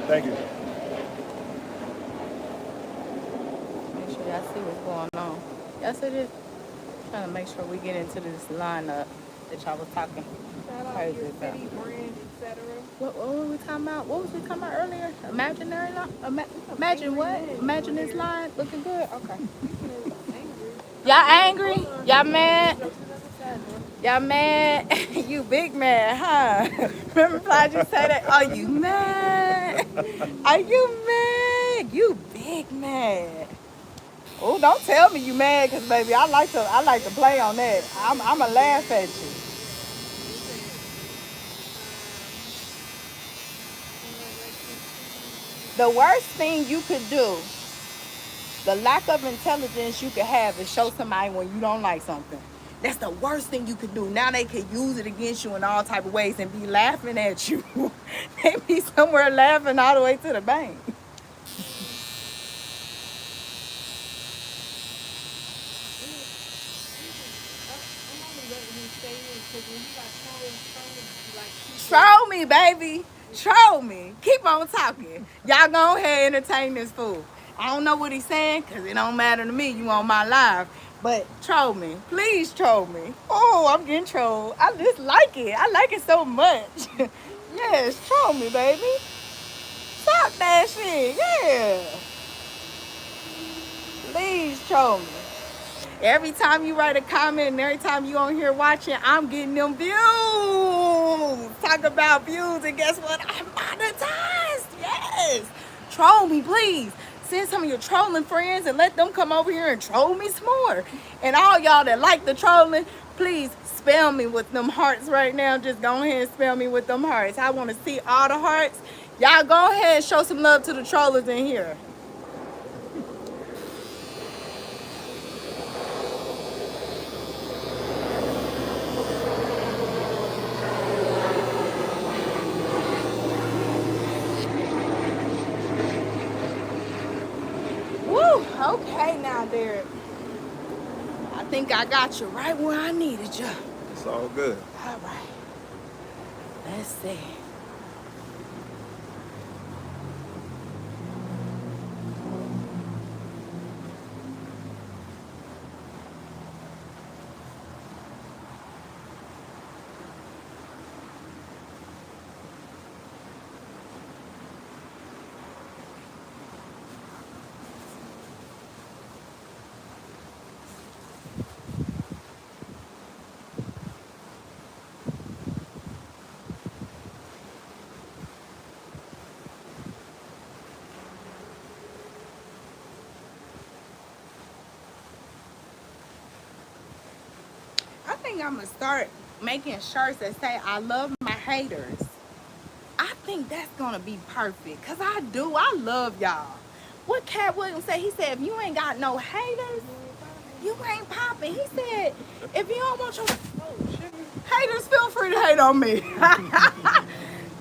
Thank you.
Make sure y'all see what's going on. Yes, it is. Trying to make sure we get into this lineup that y'all was talking.
Shout out
Crazy
your
about.
city, brand, etc.
What were we talking about? What was we talking about earlier? Imaginary line? Imagine what? Imagine this line looking good? Okay. Y'all angry? Y'all mad? Y'all mad? You big mad, huh? Remember Fly just say that? Are you mad? Are you mad? You big mad. Oh, don't tell me you mad, cause baby, I like to play on that. I'ma laugh at you. The worst thing you could do, the lack of intelligence you could have, is show somebody when you don't like something. That's the worst thing you could do. Now they could use it against you in all type of ways and be laughing at you. They be somewhere laughing all the way to the bank. Troll me, baby. Troll me. Keep on talking. Y'all go ahead and entertain this fool. I don't know what he's saying, because it don't matter to me. You on my live. But troll me. Please troll me. Oh, I'm getting trolled. I just like it. I like it so much. Yes, troll me, baby. Stop that shit. Yeah. Please troll me. Every time you write a comment and every time you on here watching, I'm getting them views. Talk about views, and guess what? I'm monetized. Yes. Troll me, please. Send some of your trolling friends and let them come over here and troll me some more. And all y'all that like the trolling, please spell me with them hearts right now. Just go ahead and spell me with them hearts. I want to see all the hearts. Y'all go ahead and show some love to the trollers in here. Woo, okay now, Derek. I think I got you right where I needed you.
It's all good.
All right. Let's see. I think I'm gonna start making shirts that say I love my haters. I think that's gonna be perfect, cause I do. I love y'all. What Cat Williams said? He said, if you ain't got no haters, you ain't popping. He said, if you don't want your haters, feel free to hate on me.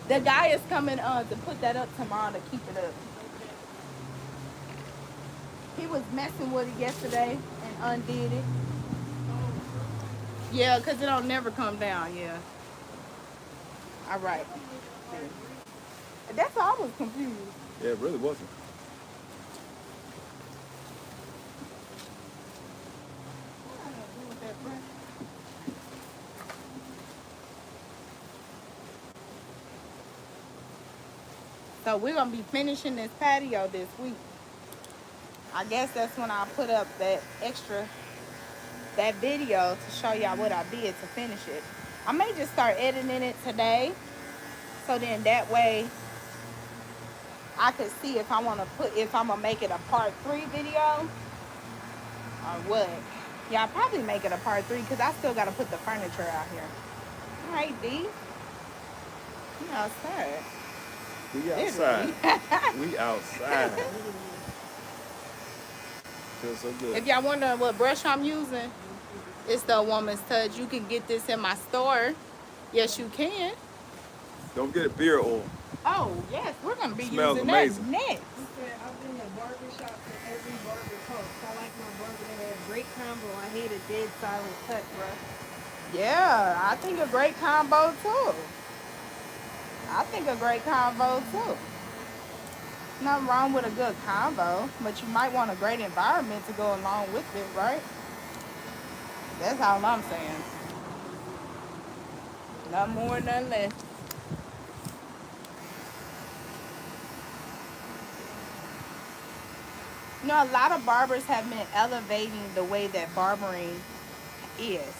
The guy is coming to put that up tomorrow to keep it up. He was messing with it yesterday and undid it. Yeah, because it don't never come down, yeah. All right. That's all. I was confused.
Yeah, it really wasn't.
So we're gonna be finishing this patio this week. I guess that's when I put up that video to show y'all what I did to finish it. I may just start editing it today, so then that way I could see if I'm gonna make it a part 3 video or what. Yeah, I'll probably make it a part 3 because I still gotta put the furniture out here. All right, D. You outside.
We outside. We outside. Feels so good.
If y'all wondering what brush I'm using, it's the Woman's Touch. You can get this in my store. Yes, you can.
Don't get beer oil.
Oh, yes, we're going to be
Smells
using
amazing.
that next.
He said, I've been to barbershops and every barber talks. I like my barber to have great combo. I hate a dead silent cut, bro.
Yeah, I think a great combo, too. Nothing wrong with a good combo, but you might want a great environment to go along with it, right? That's all I'm saying. Nothing more, nothing less. You know, a lot of barbers have been elevating the way that barbering is.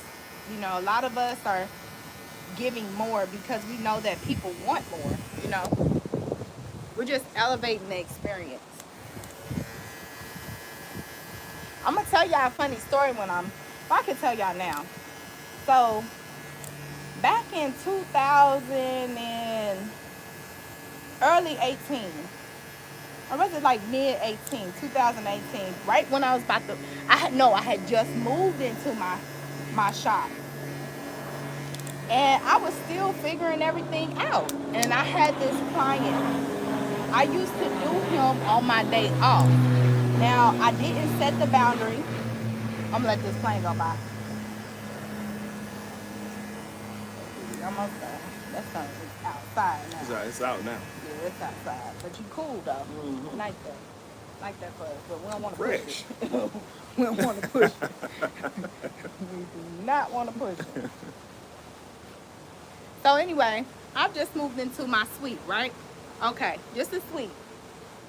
You know, a lot of us are giving more because we know that people want more, you know. We're just elevating the experience. I'm going to tell y'all a funny story I can tell y'all now. So, back in 2000 and early 18, or was it like mid 18, 2018, right when I was I had just moved into my shop. And I was still figuring everything out. And I had this client. I used to do him on my day off. Now, I didn't set the boundary. I'm gonna let this plane go by. Almost there. That's not, it's outside now.
It's out now.
Yeah, it's outside. But you cool though.
Mm-hmm.
Like that for us. But we don't want to
Fresh.
push it. We don't want to push it. We do not want to push it. So anyway, I've just moved into my suite, right? Okay, just a suite.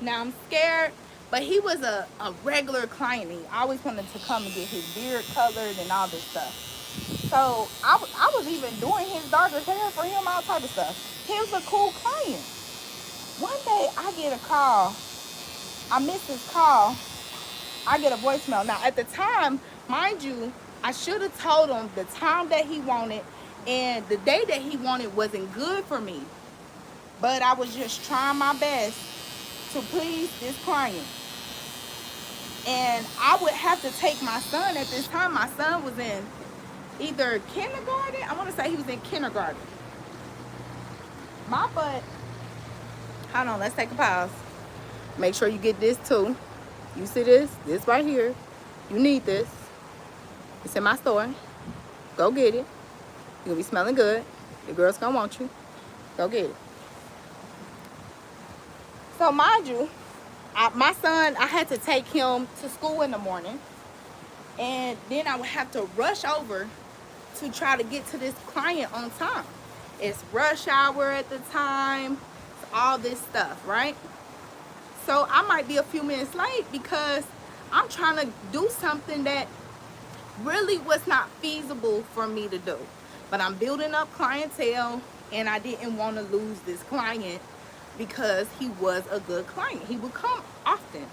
Now I'm scared, but he was a regular client. He always wanted to come and get his beard colored and all this stuff. So I was even doing his darker hair for him, all type of stuff. He was a cool client. One day I get a call. I missed his call. I get a voicemail. Now at the time, mind you, I should have told him the time that he wanted and the day that he wanted wasn't good for me. But I was just trying my best to please this client. And I would have to take my son at this time. My son was in either kindergarten. I want to say he was in kindergarten. My butt. Hold on, let's take a pause. Make sure you get this too. You see this? This right here. You need this. It's in my store. Go get it. You're going to be smelling good. The girl's going to want you. Go get it. So mind you, my son, I had to take him to school in the morning. And then I would have to rush over to try to get to this client on time. It's rush hour at the time. It's all this stuff, right? So I might be a few minutes late because I'm trying to do something that really was not feasible for me to do. But I'm building up clientele and I didn't want to lose this client because he was a good client. He would come often.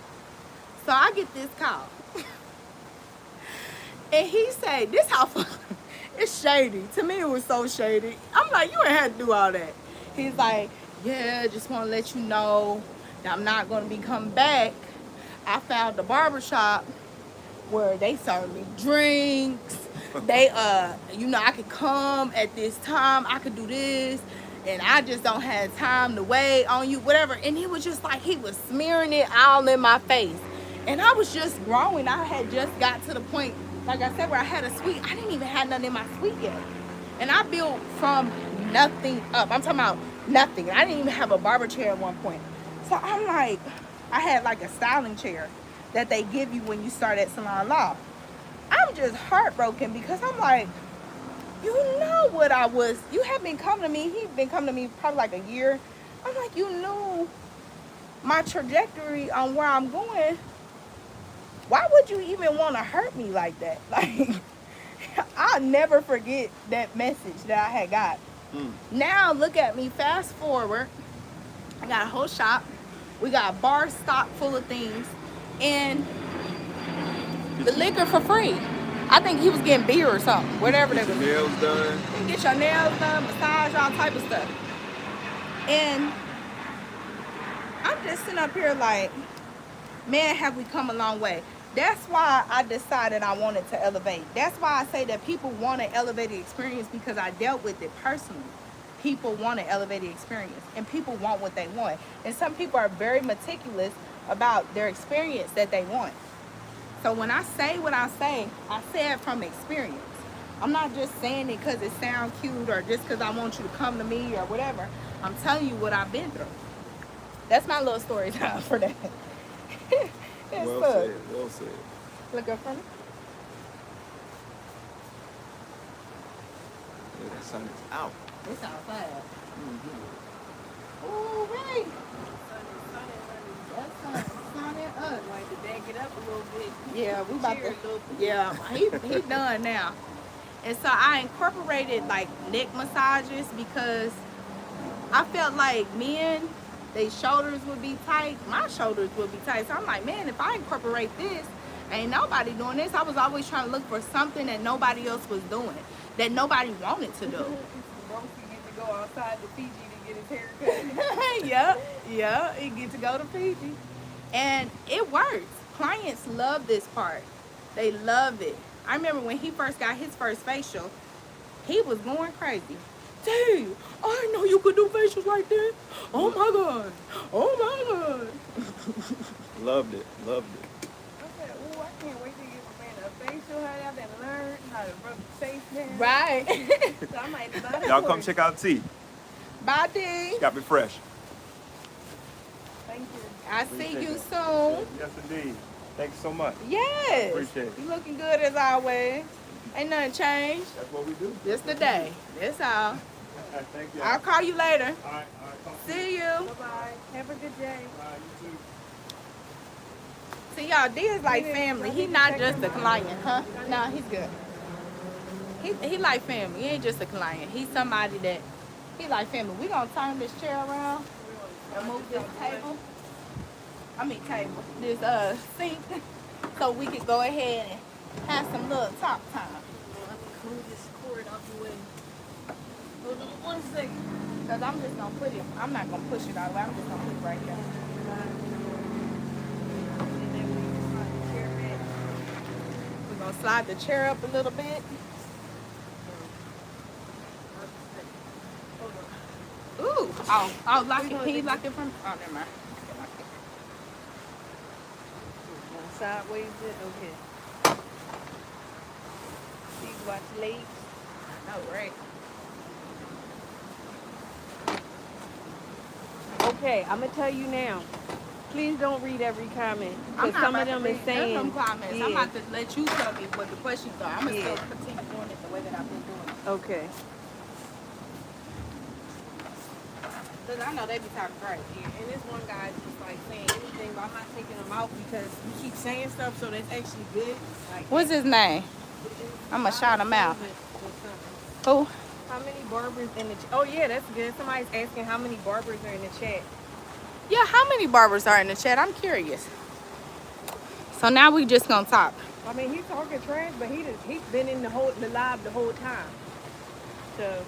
So I get this call. And he said, this how it's shady. To me, it was so shady. I'm like, you ain't had to do all that. He's like, yeah, just want to let you know that I'm not going to be coming back. I found the barbershop where they serve me drinks. They, I could come at this time. I could do this. And I just don't have time to wait on you, whatever. And he was just like, he was smearing it all in my face. And I was just growing. I had just got to the point, like I said, where I had a suite. I didn't even have nothing in my suite yet. And I built from nothing up. I'm talking about nothing. I didn't even have a barber chair at one point. So I'm like, I had like a styling chair that they give you when you start at Salon Law. I'm just heartbroken because I'm like, you know what I was. You have been coming to me. He's been coming to me probably like a year. I'm like, you knew my trajectory on where I'm going, why would you even want to hurt me like that? Like, I'll never forget that message that I had got. Now look at me, fast forward. I got a whole shop. We got a bar stock full of things. And the liquor for free. I think he was getting beer or something. Whatever they
Get
was.
your nails done.
You can get your nails done, massage, all type of stuff. And I'm just sitting up here like, man, have we come a long way. That's why I decided I wanted to elevate. That's why I say that people want to elevate the experience, because I dealt with it personally. People want to elevate the experience, and people want what they want. And some people are very meticulous about their experience that they want. So when I say what I say it from experience. I'm not just saying it because it sounds cute or just because I want you to come to me or whatever. I'm telling you what I've been through. That's my little story time for that.
Well said. Well said.
Look up front.
Yeah, that sun is out.
It's outside. Ooh, right. That's sunny up.
Like to back it up a little bit.
Yeah, we about
Cheer
to.
a little bit.
Yeah, he done now. And so I incorporated like neck massages because I felt like men, their shoulders would be tight. My shoulders would be tight. So I'm like, man, if I incorporate this, ain't nobody doing this. I was always trying to look for something that nobody else was doing, that nobody wanted to do.
Rosie get to go outside to Fiji to get his hair cut.
yeah, he get to go to Fiji. And it works. Clients love this part. They love it. I remember when he first got his first facial, he was going crazy. Dude, I didn't know you could do facials like that. Oh my God. Oh my God.
Loved it. Loved it.
I said, ooh, I can't wait to get my man a facial. How y'all done learned how to rub the face down.
Right.
So I might buy that
Y'all
for
come
you.
check out T.
Bye, D.
Got me fresh.
Thank you.
I see
Appreciate
you
it.
soon.
Yes, indeed. Thank you so much.
Yes.
Appreciate it.
You looking good as always. Ain't nothing changed.
That's what we do.
Just the day. That's all.
Thank you.
I'll call you later.
All right. Talk to you.
See you.
Bye-bye. Have a good day.
All right, you too.
See, y'all, D is like family. He not just a client, huh? No, he's good. He like family. He ain't just a client. He's somebody that, he like family. We gonna turn this chair around and move this table. This sink, so we can go ahead and have some little talk time.
Move this cord out the way. Hold on 1 second.
Cause I'm just gonna put it, I'm not gonna push it all the way. I'm just gonna put it right here.
And then we can slide the chair back.
We're gonna slide the chair up a little bit.
Hold on.
Ooh, oh, lock it. Can you lock it from? Oh, never mind.
Sideways it? Okay. Please watch legs.
I know, right?
Okay, I'm gonna tell you now. Please don't read every comment.
I'm
Because
not
some
about
of them
to
is
read
saying.
none of them comments.
Yeah.
I'm about to let you tell me what the questions are. I'm gonna
Yeah.
still continue doing it the way that I've been doing it.
Okay.
Cause I know they be talking great.
Yeah, and this one guy just like saying anything, but I'm not taking him out because you keep saying stuff, so that's actually good. Like,
What's his name? I'ma shout him out. Who?
How many barbers in the Oh yeah, that's good. Somebody's asking how many barbers are in the chat.
Yeah, how many barbers are in the chat? I'm curious. So now we just gonna talk.
I mean, he's talking trash, but he's been in the live the whole time. So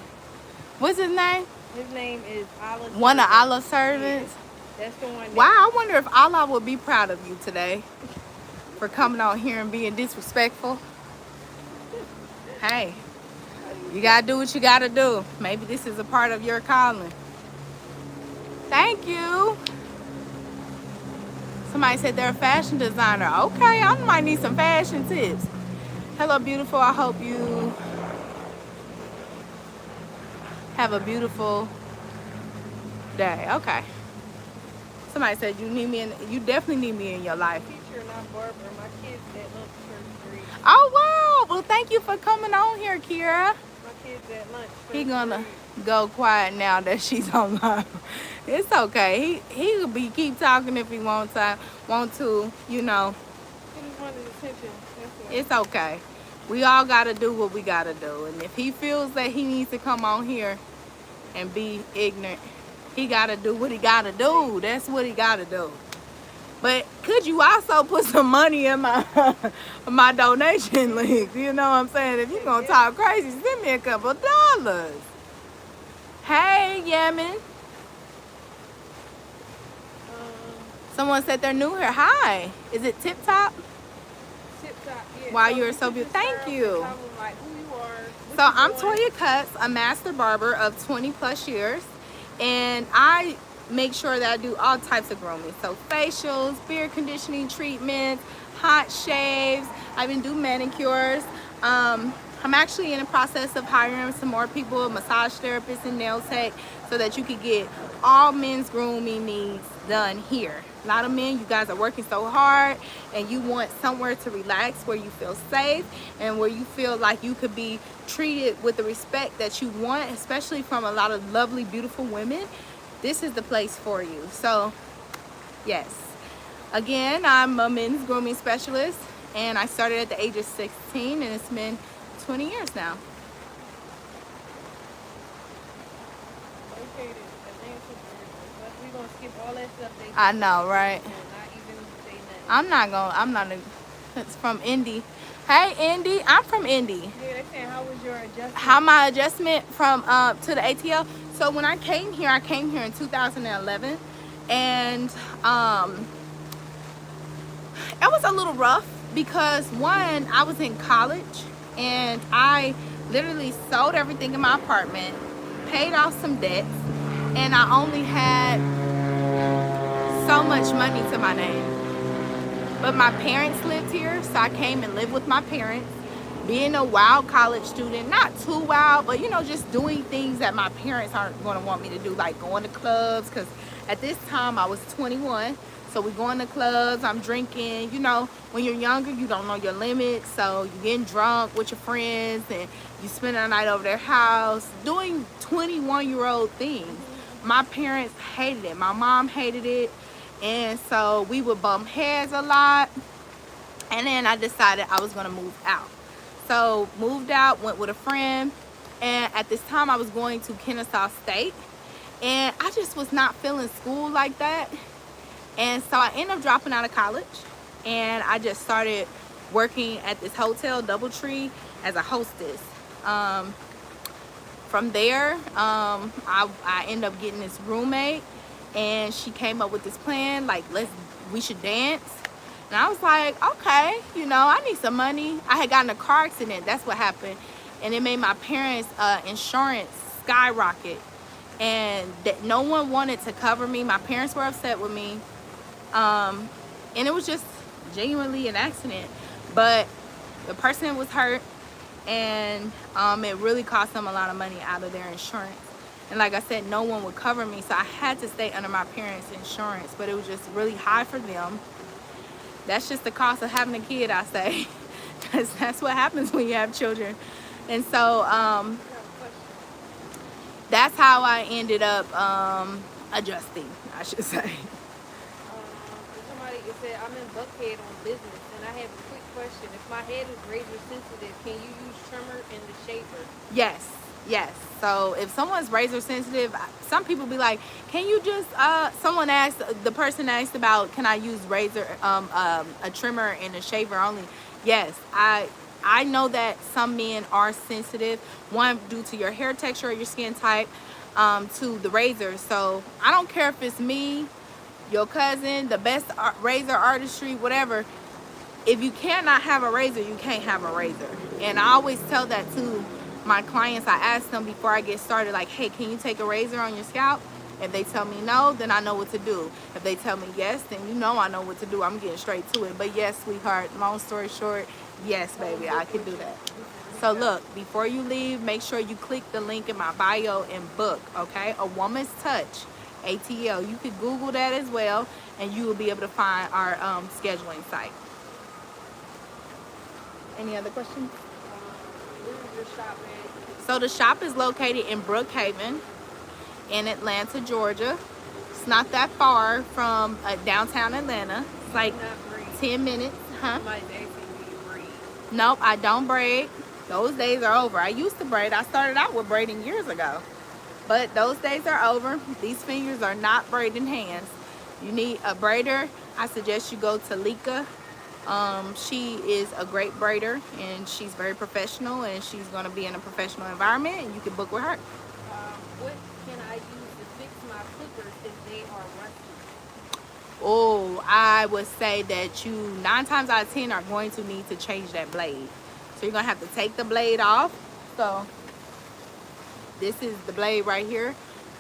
What's his name?
his name is Allah.
One of
Servant.
Allah's servants.
Yeah, that's the one. That,
Wow, I wonder if Allah would be proud of you today for coming on here and being disrespectful. Hey, you gotta do what you gotta do. Maybe this is a part of your calling. Thank you. Somebody said they're a fashion designer. Okay, I might need some fashion tips. Hello, beautiful. I hope you have a beautiful day. Okay. Somebody said you need me in. You definitely need me in your life.
Teacher, not barber. My kids that love church.
Oh wow! Well, thank you for coming on here, Kira.
My kids at lunch.
He gonna go quiet now that she's on live. It's okay. He could be keep talking if he wants to. You know.
He just wanted attention. That's it.
It's okay. We all gotta do what we gotta do, and if he feels that he needs to come on here and be ignorant, he gotta do what he gotta do. That's what he gotta do. But could you also put some money in my my donation link? You know what I'm saying? If you're gonna talk crazy, send me a couple dollars. Hey, Yemen. Someone said they're new here. Hi. Is it Tip Top?
Tip Top, yeah.
Wow,
So
you're
you
so
can
beautiful.
just
Thank
start
you.
off and tell them, like, who you are, what
So
you
I'm
doing.
Toya Cuts, a master barber of 20 plus years, and I make sure that I do all types of grooming. So facials, beard conditioning treatments, hot shaves. I even do manicures. I'm actually in the process of hiring some more people, massage therapists and nail tech, so that you could get all men's grooming needs done here. A lot of men, you guys are working so hard and you want somewhere to relax where you feel safe and where you feel like you could be treated with the respect that you want, especially from a lot of lovely, beautiful women. This is the place for you. So, yes. Again, I'm a men's grooming specialist and I started at the age of 16 and it's been 20 years now.
Located Atlanta, Georgia. But we're going to skip all that stuff.
I know, right?
And not even say nothing.
I'm not it's from Indy. Hey, Indy, I'm from Indy.
Yeah, they saying, how was your adjustment?
How my adjustment from to the ATL. So when I came here in 2011, and it was a little rough because one, I was in college and I literally sold everything in my apartment, paid off some debts, and I only had so much money to my name. But my parents lived here, so I came and lived with my parents. Being a wild college student, not too wild, but you know, just doing things that my parents aren't going to want me to do, like going to clubs, because at this time I was 21. So we going to clubs, I'm drinking. You know, when you're younger, you don't know your limits, so you're getting drunk with your friends and you spend the night over their house doing 21-year-old things. My parents hated it. My mom hated it. And so we would bump heads a lot. And then I decided I was going to move out. So moved out, went with a friend. And at this time I was going to Kennesaw State. And I just was not feeling school like that. And so I ended up dropping out of college. And I just started working at this hotel, Doubletree, as a hostess. From there, I ended up getting this roommate. And she came up with this plan, like, we should dance. And I was like, okay, you know, I need some money. I had gotten a car accident. That's what happened. And it made my parents' insurance skyrocket. And that no one wanted to cover me. My parents were upset with me. And it was just genuinely an accident. But the person was hurt. And it really cost them a lot of money out of their insurance. And like I said, no one would cover me. So I had to stay under my parents' insurance. But it was just really high for them. That's just the cost of having a kid, I say. That's what happens when you have children. And so that's how I ended up adjusting, I should say.
Somebody said, I'm in Buckhead on business, and I have a quick question. If my head is razor sensitive, can you use trimmer in the shaver?
Yes. So if someone's razor sensitive, some people be like, can you just, the person asked about, can I use razor, a trimmer and a shaver only? Yes, I know that some men are sensitive, one, due to your hair texture or your skin type, to the razor. So I don't care if it's me, your cousin, the best razor artistry, whatever. If you cannot have a razor, you can't have a razor. And I always tell that to my clients. I ask them before I get started, like, hey, can you take a razor on your scalp? If they tell me no, then I know what to do. If they tell me yes, then you know I know what to do. I'm getting straight to it. But yes, sweetheart, long story short, yes, baby, I can do that. So look, before you leave, make sure you click the link in my bio and book, okay? A Woman's Touch, ATL. You can Google that as well, and you will be able to find our scheduling site. Any other questions?
Where is your shop at?
So the shop is located in Brookhaven in Atlanta, Georgia. It's not that far from downtown Atlanta. It's like
Not breed.
10 minutes, huh?
Somebody's asking me to breed.
Nope, I don't braid. Those days are over. I used to braid. I started out with braiding years ago. But those days are over. These fingers are not braiding hands. You need a braider. I suggest you go to Lika. She is a great braider and she's very professional and she's going to be in a professional environment and you can book with her.
What can I use to fix my clippers if they are rusty?
Oh, I would say that you 9 times out of 10 are going to need to change that blade. So you're going to have to take the blade off. So this is the blade right here.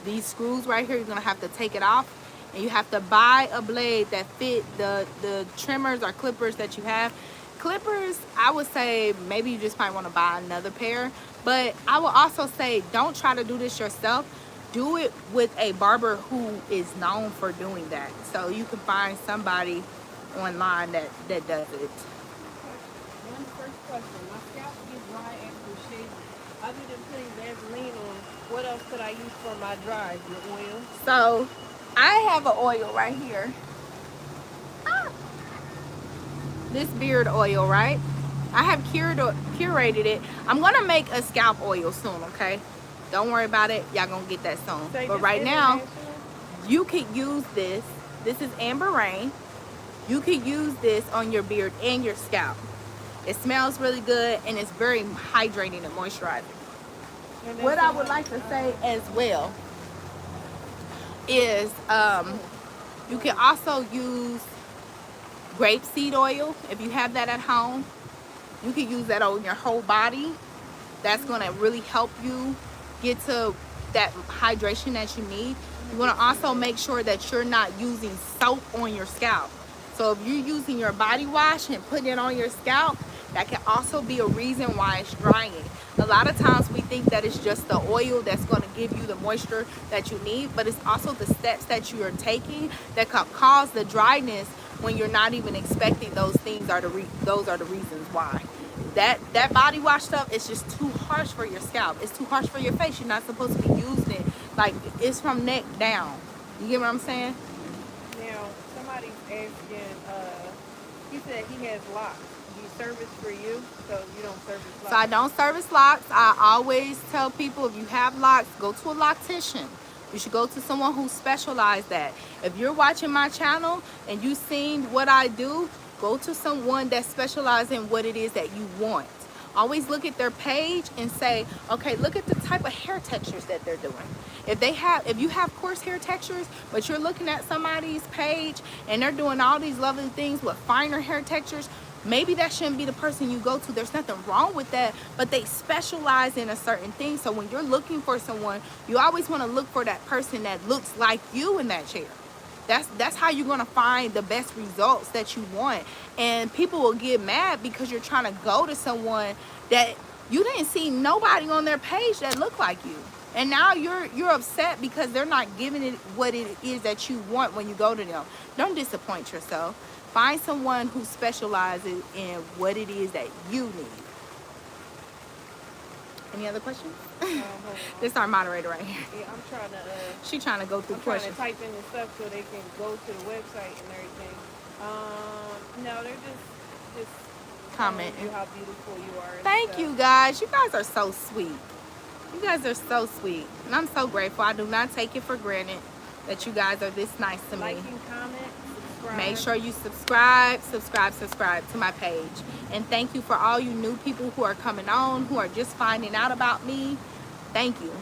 These screws right here, you're going to have to take it off. And you have to buy a blade that fit the trimmers or clippers that you have. Clippers, I would say maybe you just might want to buy another pair. But I would also say don't try to do this yourself. Do it with a barber who is known for doing that. So you can find somebody online that does it.
One first question. My scalp gets dry after shaving. Other than putting Vaseline on, what else could I use for my dry? Your oil?
So I have an oil right here. This beard oil, right? I have curated it. I'm gonna make a scalp oil soon, okay? Don't worry about it. Y'all gonna get that soon.
Say
But
this
right now,
international?
you could use this. This is Amber Rain. You could use this on your beard and your scalp. It smells really good and it's very hydrating and moisturizing.
And then
What I
some
would like to say as well is you can also use grapeseed oil if you have that at home. You can use that on your whole body. That's going to really help you get to that hydration that you need. You want to also make sure that you're not using soap on your scalp. So if you're using your body wash and putting it on your scalp, that can also be a reason why it's drying. A lot of times we think that it's just the oil that's going to give you the moisture that you need, but it's also the steps that you are taking that can cause the dryness when you're not even expecting those things. Those are the reasons why. That body wash stuff is just too harsh for your scalp. It's too harsh for your face. You're not supposed to be using it. Like, it's from neck down. You get what I'm saying?
Now, somebody's asking, he said he has locks. Do you service for you? So you don't service locks?
So I don't service locks. I always tell people if you have locks, go to a loctician. You should go to someone who specializes that. If you're watching my channel and you've seen what I do, go to someone that specializes in what it is that you want. Always look at their page and say, okay, look at the type of hair textures that they're doing. If you have coarse hair textures, but you're looking at somebody's page and they're doing all these lovely things with finer hair textures, maybe that shouldn't be the person you go to. There's nothing wrong with that, but they specialize in a certain thing. So when you're looking for someone, you always want to look for that person that looks like you in that chair. That's how you're going to find the best results that you want. And people will get mad because you're trying to go to someone that you didn't see nobody on their page that looked like you. And now you're upset because they're not giving it what it is that you want when you go to them. Don't disappoint yourself. Find someone who specializes in what it is that you need. Any other questions?
Hold on.
This is our moderator right here.
Yeah, I'm trying to.
She's trying to go through
I'm trying
questions.
to type in the stuff so they can go to the website and everything. No, they're just
Comment.
telling you how beautiful you are. And
Thank
stuff.
you guys. You guys are so sweet. You guys are so sweet. And I'm so grateful. I do not take it for granted that you guys are this nice to me.
Like and comment, subscribe.
Make sure you subscribe to my page. And thank you for all you new people who are coming on, who are just finding out about me. Thank you.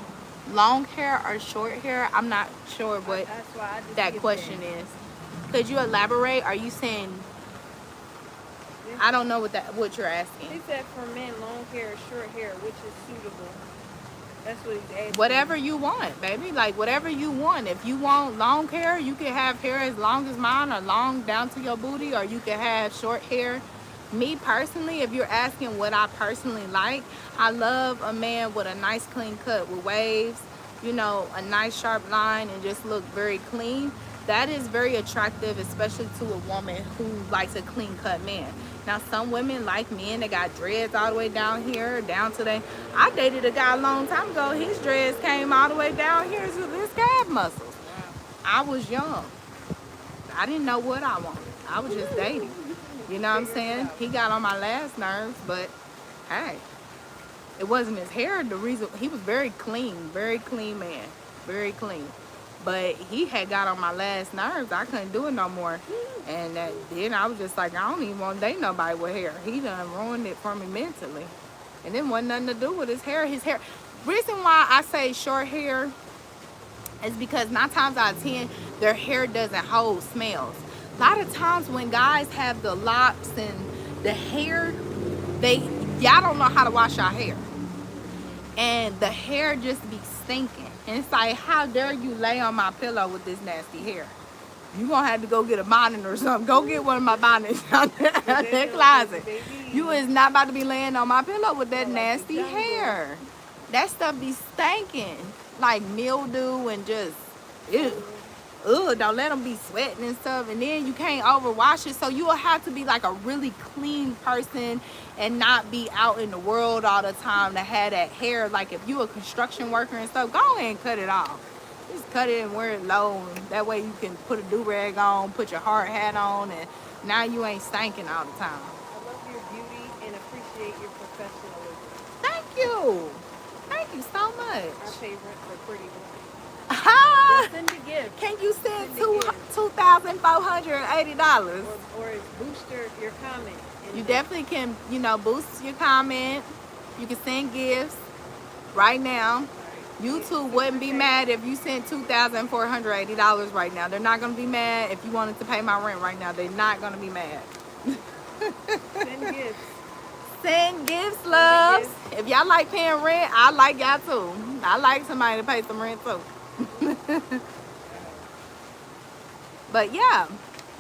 Long hair or short hair? I'm not sure what
That's why I just
that
skipped
question
it.
is. Could you elaborate? Are you saying, I don't know what you're asking.
He said for men, long hair or short hair, which is suitable. That's what he's asking.
Whatever you want, baby. Like, whatever you want. If you want long hair, you can have hair as long as mine or long down to your booty, or you can have short hair. Me personally, if you're asking what I personally like, I love a man with a nice clean cut with waves, you know, a nice sharp line and just look very clean. That is very attractive, especially to a woman who likes a clean cut man. Now, some women like men that got dreads all the way down here, down to the. I dated a guy a long time ago. His dreads came all the way down here to his calf muscles. I was young. I didn't know what I wanted. I was just dating. You know what I'm saying? He got on my last nerves, but hey, it wasn't his hair. The reason he was very clean man, very clean. But he had got on my last nerves. I couldn't do it no more. And then I was just like, I don't even want to date nobody with hair. He done ruined it for me mentally. And then wasn't nothing to do with his hair. His hair. Reason why I say short hair is because 9 times out of 10, their hair doesn't hold smells. A lot of times when guys have the locks and the hair, y'all don't know how to wash your hair. And the hair just be stinking. And it's like, how dare you lay on my pillow with this nasty hair? You gonna have to go get a bonnet or something. Go get one of my bonnets out that closet. You is not about to be laying on my pillow with that nasty hair. That stuff be stinking. Like mildew and just, ew. Ugh, don't let them be sweating and stuff. And then you can't overwash it. So you will have to be like a really clean person and not be out in the world all the time to have that hair. Like if you a construction worker and stuff, go ahead and cut it off. Just cut it and wear it low. And that way you can put a do-rag on, put your hard hat on, and now you ain't stinking all the time.
I love your beauty and appreciate your professionalism.
Thank you. Thank you so much.
Our favorite for pretty women. Send a gift.
Can you send $2,480?
Or boost your comment.
You definitely can, boost your comment. You can send gifts right now. YouTube wouldn't be mad if you sent $2,480 right now. They're not going to be mad if you wanted to pay my rent right now. They're not going to be mad.
Send gifts.
Send gifts, loves. If y'all like paying rent, I like y'all too. I like somebody to pay some rent too. But yeah,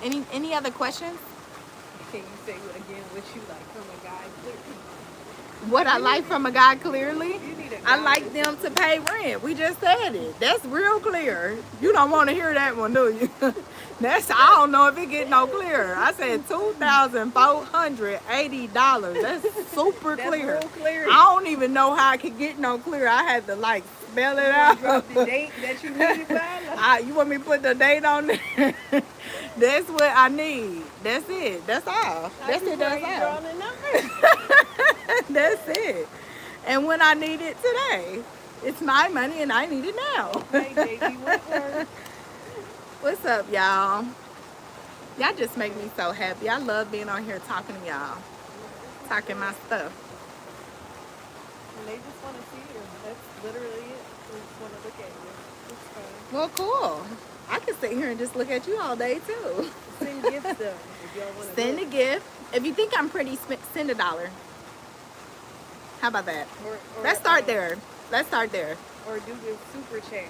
any other questions?
Can you say again what you like from a guy clearly?
What I like from a guy clearly?
You need a guy
I like them to pay rent. We just said it. That's real clear. You don't want to hear that one, do you? I don't know if it get no clearer. I said $2,480. That's super clear.
Real clear.
I don't even know how I could get no clearer. I had to like spell it out.
Drop the date that you need by.
You want me to put the date on there? That's what I need. That's it. That's all. That's it. That's all. That's it. And when I need it today, it's my money and I need it now.
Hey, baby,
What's up, y'all? Y'all just make me so happy. I love being on here talking to y'all. Talking my stuff.
And they just want to see you. That's literally it. They just want to look at you. It's fine.
Well, cool. I can sit here and just look at you all day, too.
Send gifts, though, if y'all want to.
Send a gift. If you think I'm pretty, send $1. How about that?
Or
Let's start there. Let's start there.
Or do the super chat.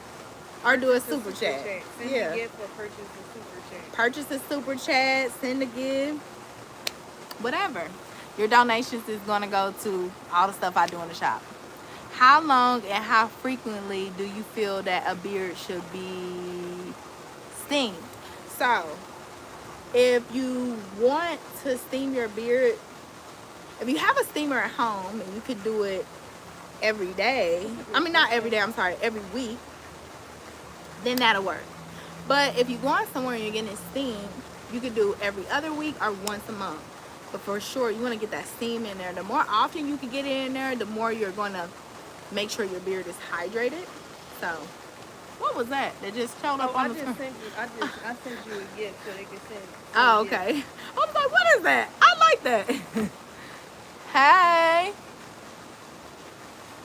Or do a
The
super chat.
Send
Yeah.
a gift or purchase a super chat.
Purchase a super chat, send a gift, whatever. Your donations is going to go to all the stuff I do in the shop. How long and how frequently do you feel that a beard should be steamed? So, if you want to steam your beard, if you have a steamer at home and you could do it every day, not every day, every week, then that'll work. But if you're going somewhere and you're getting it steamed, you could do every other week or once a month. But for sure, you want to get that steam in there. The more often you can get it in there, the more you're going to make sure your beard is hydrated. So, what was that? That just showed up on the screen?
I sent you a gift so they can send.
Oh, okay. I was like, what is that? I like that. Hey.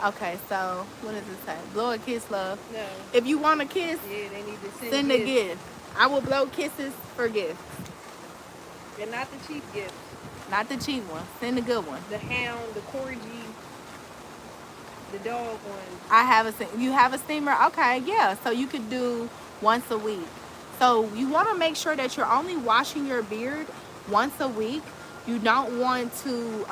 Okay, so what does it say? Blow a kiss, love.
No.
If you want a kiss,
Yeah, they need to
send a gift. I will blow kisses for gifts.
And not the cheap gifts.
Not the cheap one. Send a good one.
The hound, the corgi, the dog one.
You have a steamer? Okay, yeah. So you could do once a week. So you want to make sure that you're only washing your beard once a week. You don't want to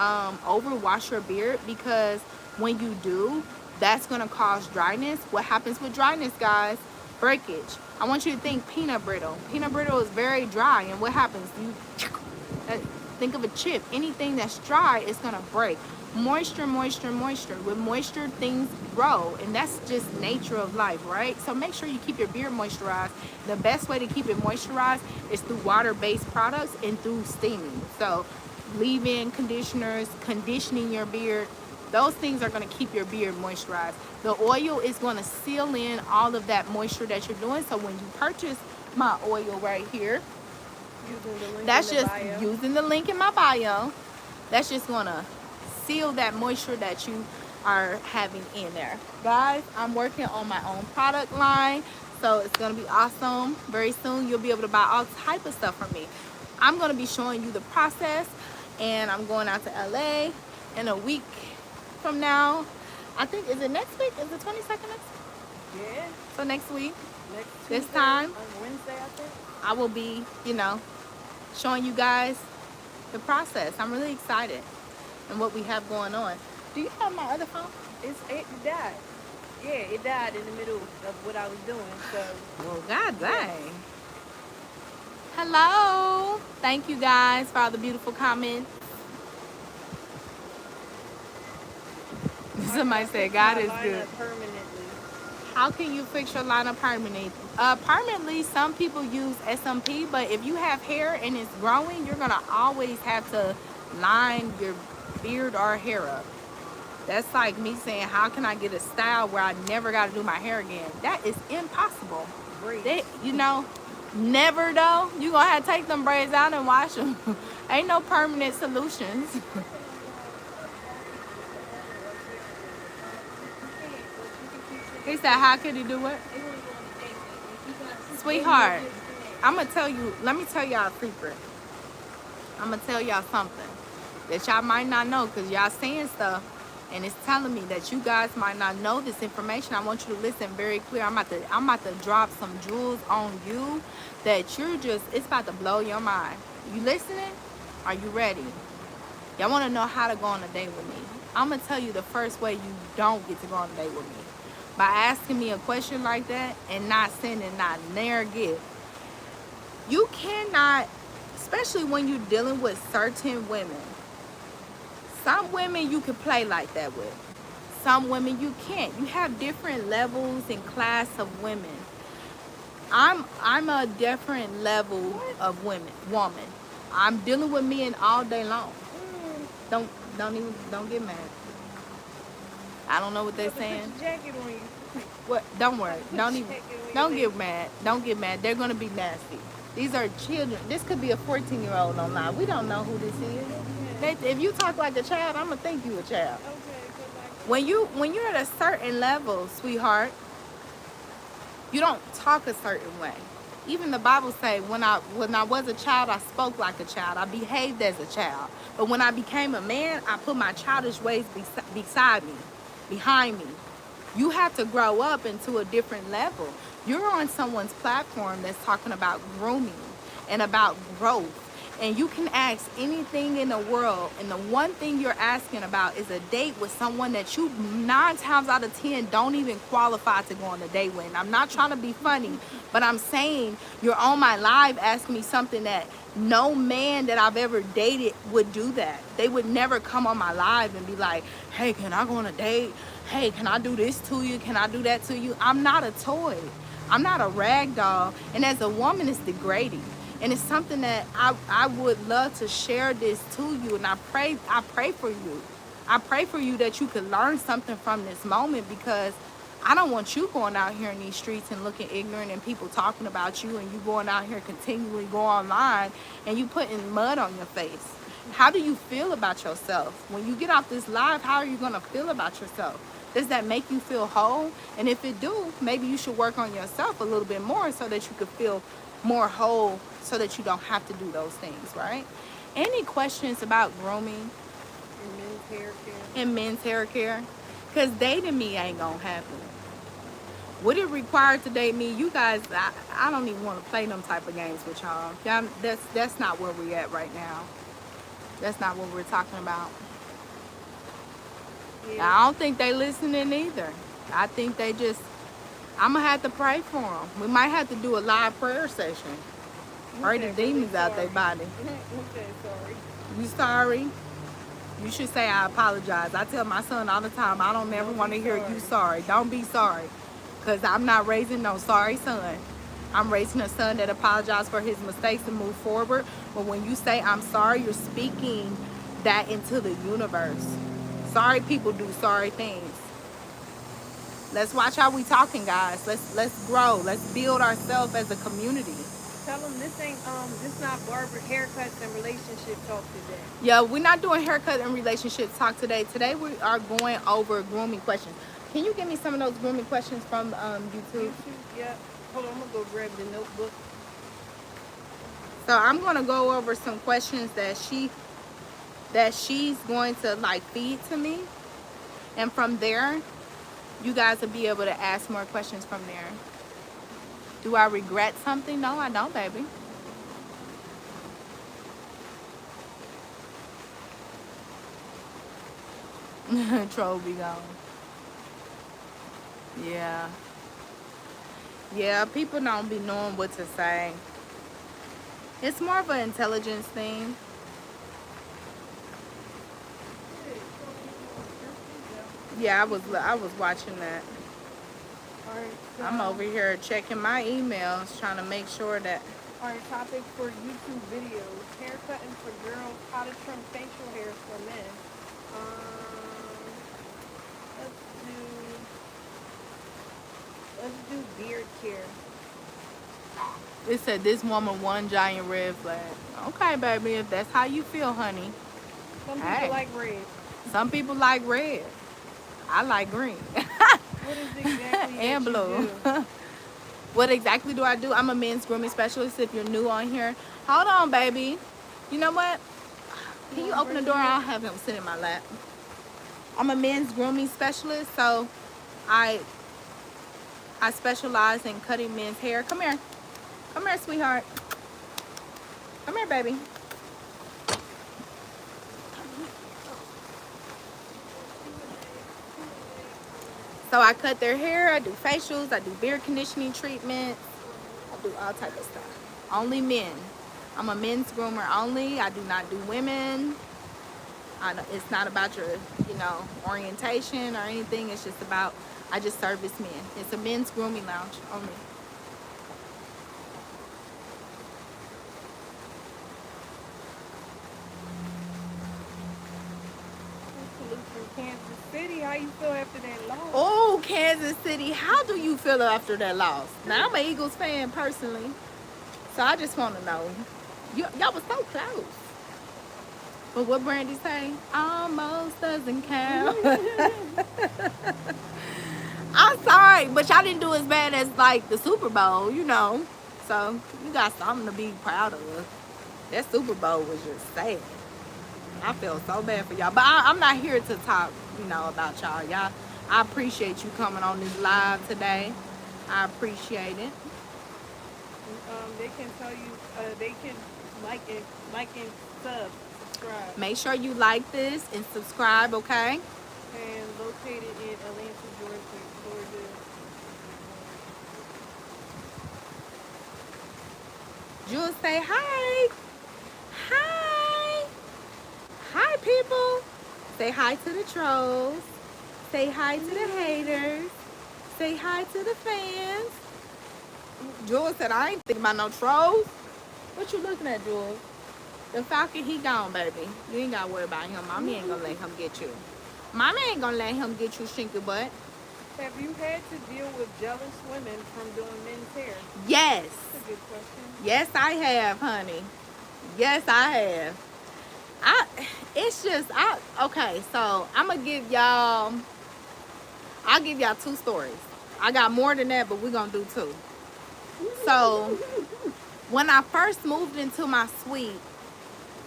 overwash your beard, because when you do, that's going to cause dryness. What happens with dryness, guys? breakage. I want you to think peanut brittle. Peanut brittle is very dry, and what happens? You think of a chip. Anything that's dry is gonna break. Moisture, moisture, moisture. With moisture, things grow, and that's just nature of life, right? So make sure you keep your beard moisturized. The best way to keep it moisturized is through water-based products and through steaming. So leave-in conditioners, conditioning your beard, those things are going to keep your beard moisturized. The oil is going to seal in all of that moisture that you're doing. So when you purchase my oil right here, that's just using the link in my bio. That's just going to seal that moisture that you are having in there. Guys, I'm working on my own product line, so it's going to be awesome. Very soon you'll be able to buy all type of stuff from me. I'm going to be showing you the process, and I'm going out to LA in a week from now. I think, is it next week? Is it 22nd next week?
Yeah.
So next week,
Next
this
Tuesday,
time,
on Wednesday, I think.
I will be, showing you guys the process. I'm really excited and what we have going on. Do you have my other phone?
It died. Yeah, it died in the middle of what I was doing. So.
Well, God dang. Hello. Thank you guys for all the beautiful comments. Somebody said God is good.
Permanently.
How can you fix your lineup permanently? Permanently, some people use SMP, but if you have hair and it's growing, you're gonna always have to line your beard or hair up. That's like me saying, how can I get a style where I never got to do my hair again? That is impossible. Never though. You gonna have to take them braids out and wash them. Ain't no permanent solutions. He said, how could he do it? Sweetheart, I'm going to tell you, let me tell y'all a secret. I'm going to tell y'all something that y'all might not know, because y'all saying stuff and it's telling me that you guys might not know this information. I want you to listen very clear. I'm about to drop some jewels on you that it's about to blow your mind. You listening? Are you ready? Y'all want to know how to go on a date with me? I'm going to tell you the first way you don't get to go on a date with me. By asking me a question like that and not sending not near gift. You cannot, especially when you're dealing with certain women. Some women you can play like that with. Some women you can't. You have different levels and class of women. I'm a different level of woman. I'm dealing with men all day long. Don't get mad. I don't know what they're saying.
Put your jacket on you.
What? Don't worry. Don't get mad. Don't get mad. They're gonna be nasty. These are children. This could be a 14-year-old online. We don't know who this is. If you talk like a child, I'm gonna think you a child. When you're at a certain level, sweetheart, you don't talk a certain way. Even the Bible say, when I was a child, I spoke like a child. I behaved as a child. But when I became a man, I put my childish ways beside me, behind me. You have to grow up into a different level. You're on someone's platform that's talking about grooming and about growth. And you can ask anything in the world, and the one thing you're asking about is a date with someone that you 9 times out of 10 don't even qualify to go on a date with. And I'm not trying to be funny, but I'm saying you're on my live asking me something that no man that I've ever dated would do that. They would never come on my live and be like, hey, can I go on a date? Hey, can I do this to you? Can I do that to you? I'm not a toy. I'm not a rag doll. And as a woman, it's degrading. And it's something that I would love to share this to you. And I pray for you. I pray for you that you could learn something from this moment, because I don't want you going out here in these streets and looking ignorant and people talking about you, and you going out here continually go online and you putting mud on your face. How do you feel about yourself? When you get off this live, how are you going to feel about yourself? Does that make you feel whole? And if it do, maybe you should work on yourself a little bit more so that you could feel more whole, so that you don't have to do those things, right? Any questions about grooming and men's hair care? Because dating me ain't gonna happen. Would it require to date me? You guys, I don't even want to play them type of games with y'all. That's not where we're at right now. That's not what we're talking about.
Yeah.
I don't think they listening either. I think they just I'm gonna have to pray for them. We might have to do a live prayer session. Pray the demons out their body.
Who said sorry?
You sorry? You should say I apologize. I tell my son all the time, I don't never
Don't
want to
be
hear
sorry.
you sorry. Don't be sorry. Because I'm not raising no sorry son. I'm raising a son that apologizes for his mistakes and move forward. But when you say I'm sorry, you're speaking that into the universe. Sorry people do sorry things. Let's watch how we talking, guys. Let's grow. Let's build ourselves as a community.
Tell them this ain't this not barber haircuts and relationship talk today.
Yeah, we're not doing haircut and relationship talk today. Today we are going over grooming questions. Can you give me some of those grooming questions from YouTube?
Yep. Hold on, I'm gonna go grab the notebook.
So I'm gonna go over some questions that she's going to like feed to me, and from there, you guys will be able to ask more questions from there. Do I regret something? No, I don't, baby. Troll be gone. Yeah. Yeah, people don't be knowing what to say. It's more of an intelligence thing. Yeah, I was watching that.
Alright, so,
I'm over here checking my emails, trying to make sure that.
Alright, topic for YouTube videos. Haircutting for girls, how to trim facial hairs for men. Let's do beard care.
It said this woman one giant red flag. Okay, baby, if that's how you feel, honey.
Some people
Hey.
like red.
Some people like red. I like green.
What is exactly
And
that
blue.
you do?
What exactly do I do? I'm a men's grooming specialist. If you're new on here, hold on, baby. You know what? Can you open the door? I'll have him sit in my lap. I'm a men's grooming specialist, so I specialize in cutting men's hair. Come here. Come here, sweetheart. Come here, baby. So I cut their hair, I do facials, I do beard conditioning treatments, I do all type of stuff. Only men. I'm a men's groomer only. I do not do women. It's not about your, orientation or anything. It's just about, I just service men. It's a men's grooming lounge only.
Kansas City, how you feel after that loss?
Oh, Kansas City. How do you feel after that loss? Now, I'm an Eagles fan personally, so I just want to know. Y'all was so close. But what Brandy say? Almost doesn't count. I'm sorry, but y'all didn't do as bad as, like, the Super Bowl, So, you got something to be proud of. That Super Bowl was just sad. I feel so bad for y'all. But I'm not here to talk, about y'all. I appreciate you coming on this live today. I appreciate it.
They can tell you, they can like and subscribe.
Make sure you like this and subscribe, okay?
And located in Atlanta, Georgia.
Jules, say hi. Hi. Hi, people. Say hi to the trolls. Say hi to the haters. Say hi to the fans. Jules said, I ain't thinking about no trolls. What you looking at, Jules? The Falcon, he gone, baby. You ain't got to worry about him. Mommy ain't going to let him get you. Mommy ain't going to let him get you, shinky butt.
Have you had to deal with jealous women from doing men's hair?
Yes.
That's a good question.
Yes, I have, honey. Yes, I have. Okay, so I'm going to give y'all, I'll give y'all 2 stories. I got more than that, but we're going to do 2. So, when I first moved into my suite,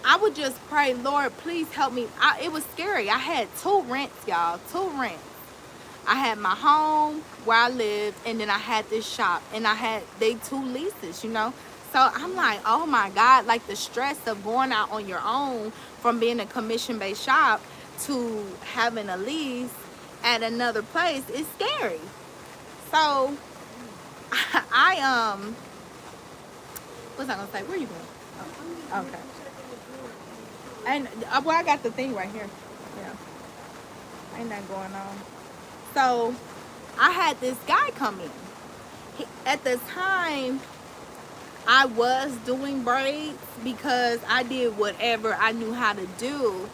I would just pray, Lord, please help me. It was scary. I had 2 rents, y'all. 2 rents. I had my home where I lived, and then I had this shop, and I had 2 leases, So I'm like, oh my God, like the stress of going out on your own from being a commission-based shop to having a lease at another place is scary. So I what's I gonna say? Where you going? Oh, okay. And well, I got the thing right here. Yeah, ain't that going on? So I had this guy come in. At the time, I was doing braids because I did whatever I knew how to do,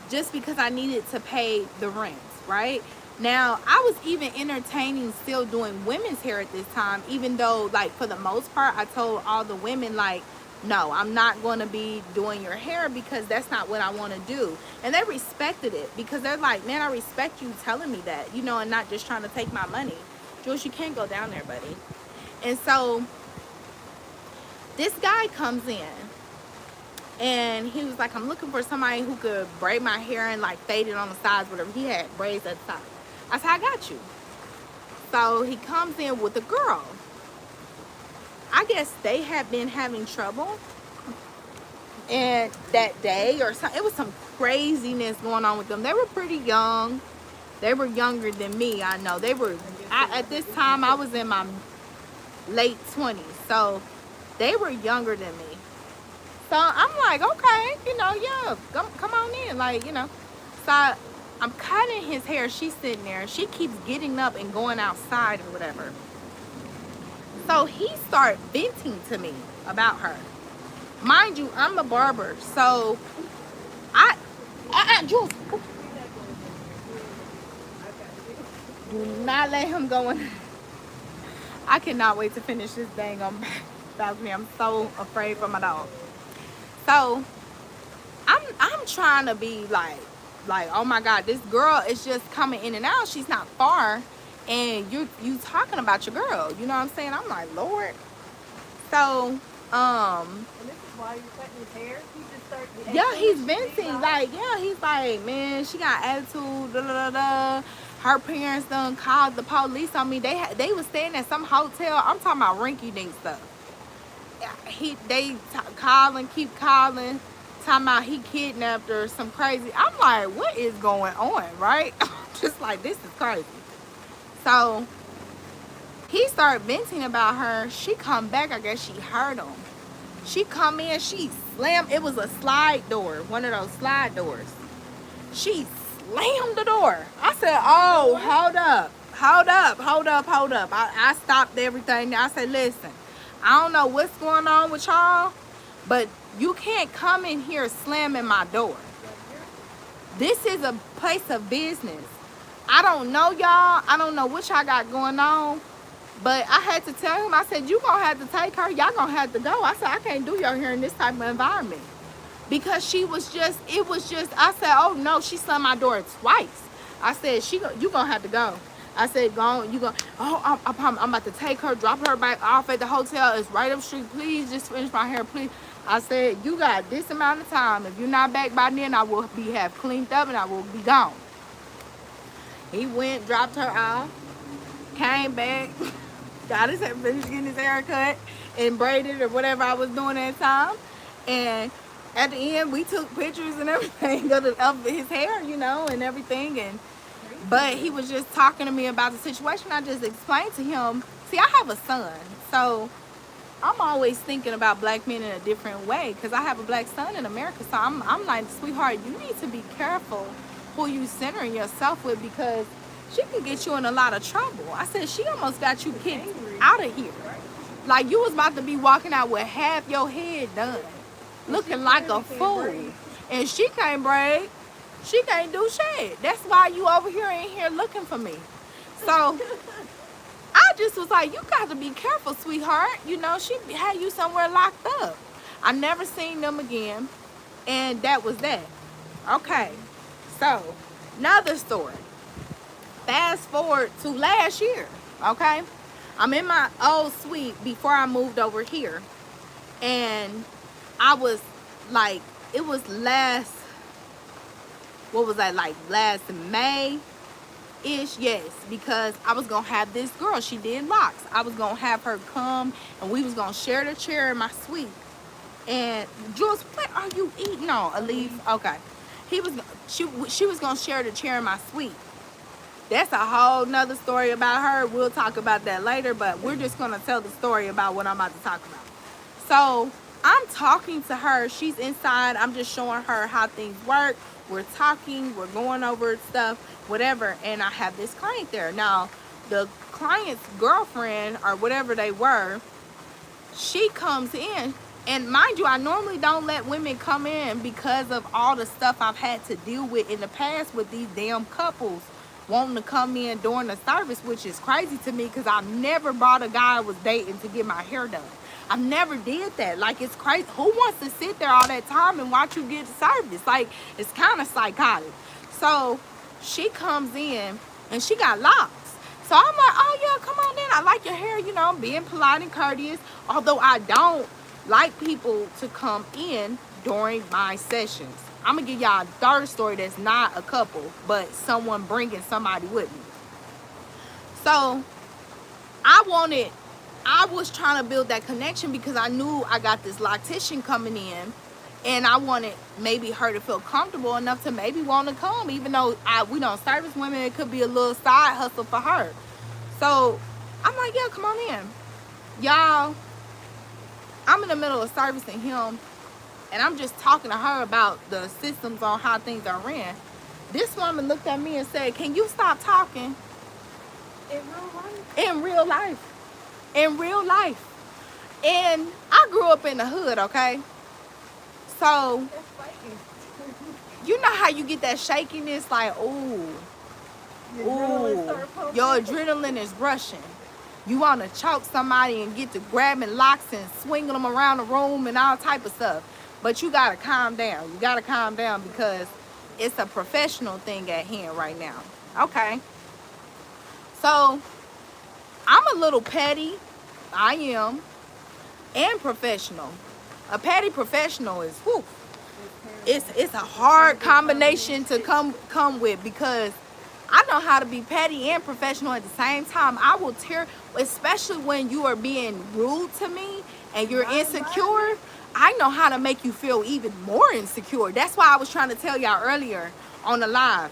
just because I needed to pay the rent, right? Now, I was even entertaining still doing women's hair at this time, even though, like, for the most part, I told all the women, like, no, I'm not going to be doing your hair because that's not what I want to do. And they respected it because they're like, man, I respect you telling me that, you know, and not just trying to take my money. Jules, you can't go down there, buddy. And so this guy comes in and he was like, I'm looking for somebody who could braid my hair and like fade it on the sides, whatever. He had braids at the side. I said, I got you. So he comes in with a girl. I guess they had been having trouble. And that day or something, it was some craziness going on with them. They were pretty young. They were younger than me, I know. At this time, I was in my late 20s. So they were younger than me. So I'm like, okay, you know, yeah, come on in, like, you know. So I'm cutting his hair. She's sitting there. She keeps getting up and going outside or whatever. So he started venting to me about her. Mind you, I'm a barber, so Jules, do not let him go in. I cannot wait to finish this dang on balcony. I'm so afraid for my dog. So I'm trying to be like, oh my God, this girl is just coming in and out. She's not far, and you talking about your girl. You know what I'm saying? I'm like, Lord. So
And this is why you're cutting his hair? He just started.
yeah, he's venting. Like, yeah, he's like, man, she got attitude. Da, da, da, da. Her parents done called the police on me. They was staying at some hotel. I'm talking about rinky dink stuff. Calling, keep calling, talking about he kidnapped her, some crazy. I'm like, what is going on, right? Just like, this is crazy. So he started venting about her. She come back, I guess she heard him. She come in, she slammed. It was a slide door, one of those slide doors. She slammed the door. I said, oh, hold up. I stopped everything. I said, listen, I don't know what's going on with y'all, but you can't come in here slamming my door. This is a place of business. I don't know y'all. I don't know what y'all got going on. But I had to tell him, I said, you gonna have to take her. Y'all gonna have to go. I said, I can't do your hair in this type of environment. Because it was just, I said, oh no, she slammed my door twice. I said, you gonna have to go. I said, I'm about to take her, drop her back off at the hotel. It's right up the street. Please just finish my hair, please. I said, you got this amount of time. If you're not back by then, I will have cleaned up and I will be gone. He went, dropped her off, came back, got his hair, finished getting his hair cut and braided or whatever I was doing at the time. And at the end, we took pictures and everything of his hair, you know, and everything. But he was just talking to me about the situation. I just explained to him, see, I have a son. So I'm always thinking about black men in a different way because I have a black son in America. So I'm like, sweetheart, you need to be careful who you centering yourself with because she can get you in a lot of trouble. I said, she almost got you kicked out of here. Like you was about to be walking out with half your head done, looking like a fool. And she can't braid. She can't do shit. That's why you over here in here looking for me. So I just was like, you got to be careful, sweetheart. You know, she had you somewhere locked up. I never seen them again. And that was that. Okay. So, another story. Fast forward to last year. Okay. I'm in my old suite before I moved over here. And I was like, it was last May-ish, yes, because I was going to have this girl, she did locks. I was going to have her come, and we was going to share the chair in my suite. And, Jules, what are you eating on? A leaf? Okay. She was going to share the chair in my suite. That's a whole nother story about her. We'll talk about that later, but we're just gonna tell the story about what I'm about to talk about. So I'm talking to her. She's inside. I'm just showing her how things work. We're talking. We're going over stuff, whatever. And I have this client there. Now, the client's girlfriend or whatever they were, she comes in. And mind you, I normally don't let women come in because of all the stuff I've had to deal with in the past with these damn couples wanting to come in during the service, which is crazy to me because I've never brought a guy I was dating to get my hair done. I've never did that. Like, it's crazy. Who wants to sit there all that time and watch you get service? Like, it's kind of psychotic. So she comes in and she got locks. So I'm like, oh yeah, come on in. I like your hair, you know, I'm being polite and courteous. Although I don't like people to come in during my sessions. I'm gonna give y'all a third story that's not a couple, but someone bringing somebody with me. So I was trying to build that connection because I knew I got this loctician coming in, and I wanted maybe her to feel comfortable enough to maybe want to come, even though we don't service women. It could be a little side hustle for her. So I'm like, yeah, come on in. Y'all, I'm in the middle of servicing him, and I'm just talking to her about the systems on how things are ran. This woman looked at me and said, can you stop talking?
In real life?
In real life. In real life. And I grew up in the hood, okay? So,
That's fighting.
you know how you get that shakiness, like, ooh, your adrenaline is rushing. You want to choke somebody and get to grabbing locks and swinging them around the room and all type of stuff. But you got to calm down. You got to calm down because it's a professional thing at hand right now. Okay. So, I'm a little petty. I am. And professional. A petty professional is, whew, it's a hard combination to come with because I know how to be petty and professional at the same time. I will tear, especially when you are being rude to me and you're insecure. I know how to make you feel even more insecure. That's why I was trying to tell y'all earlier on the live.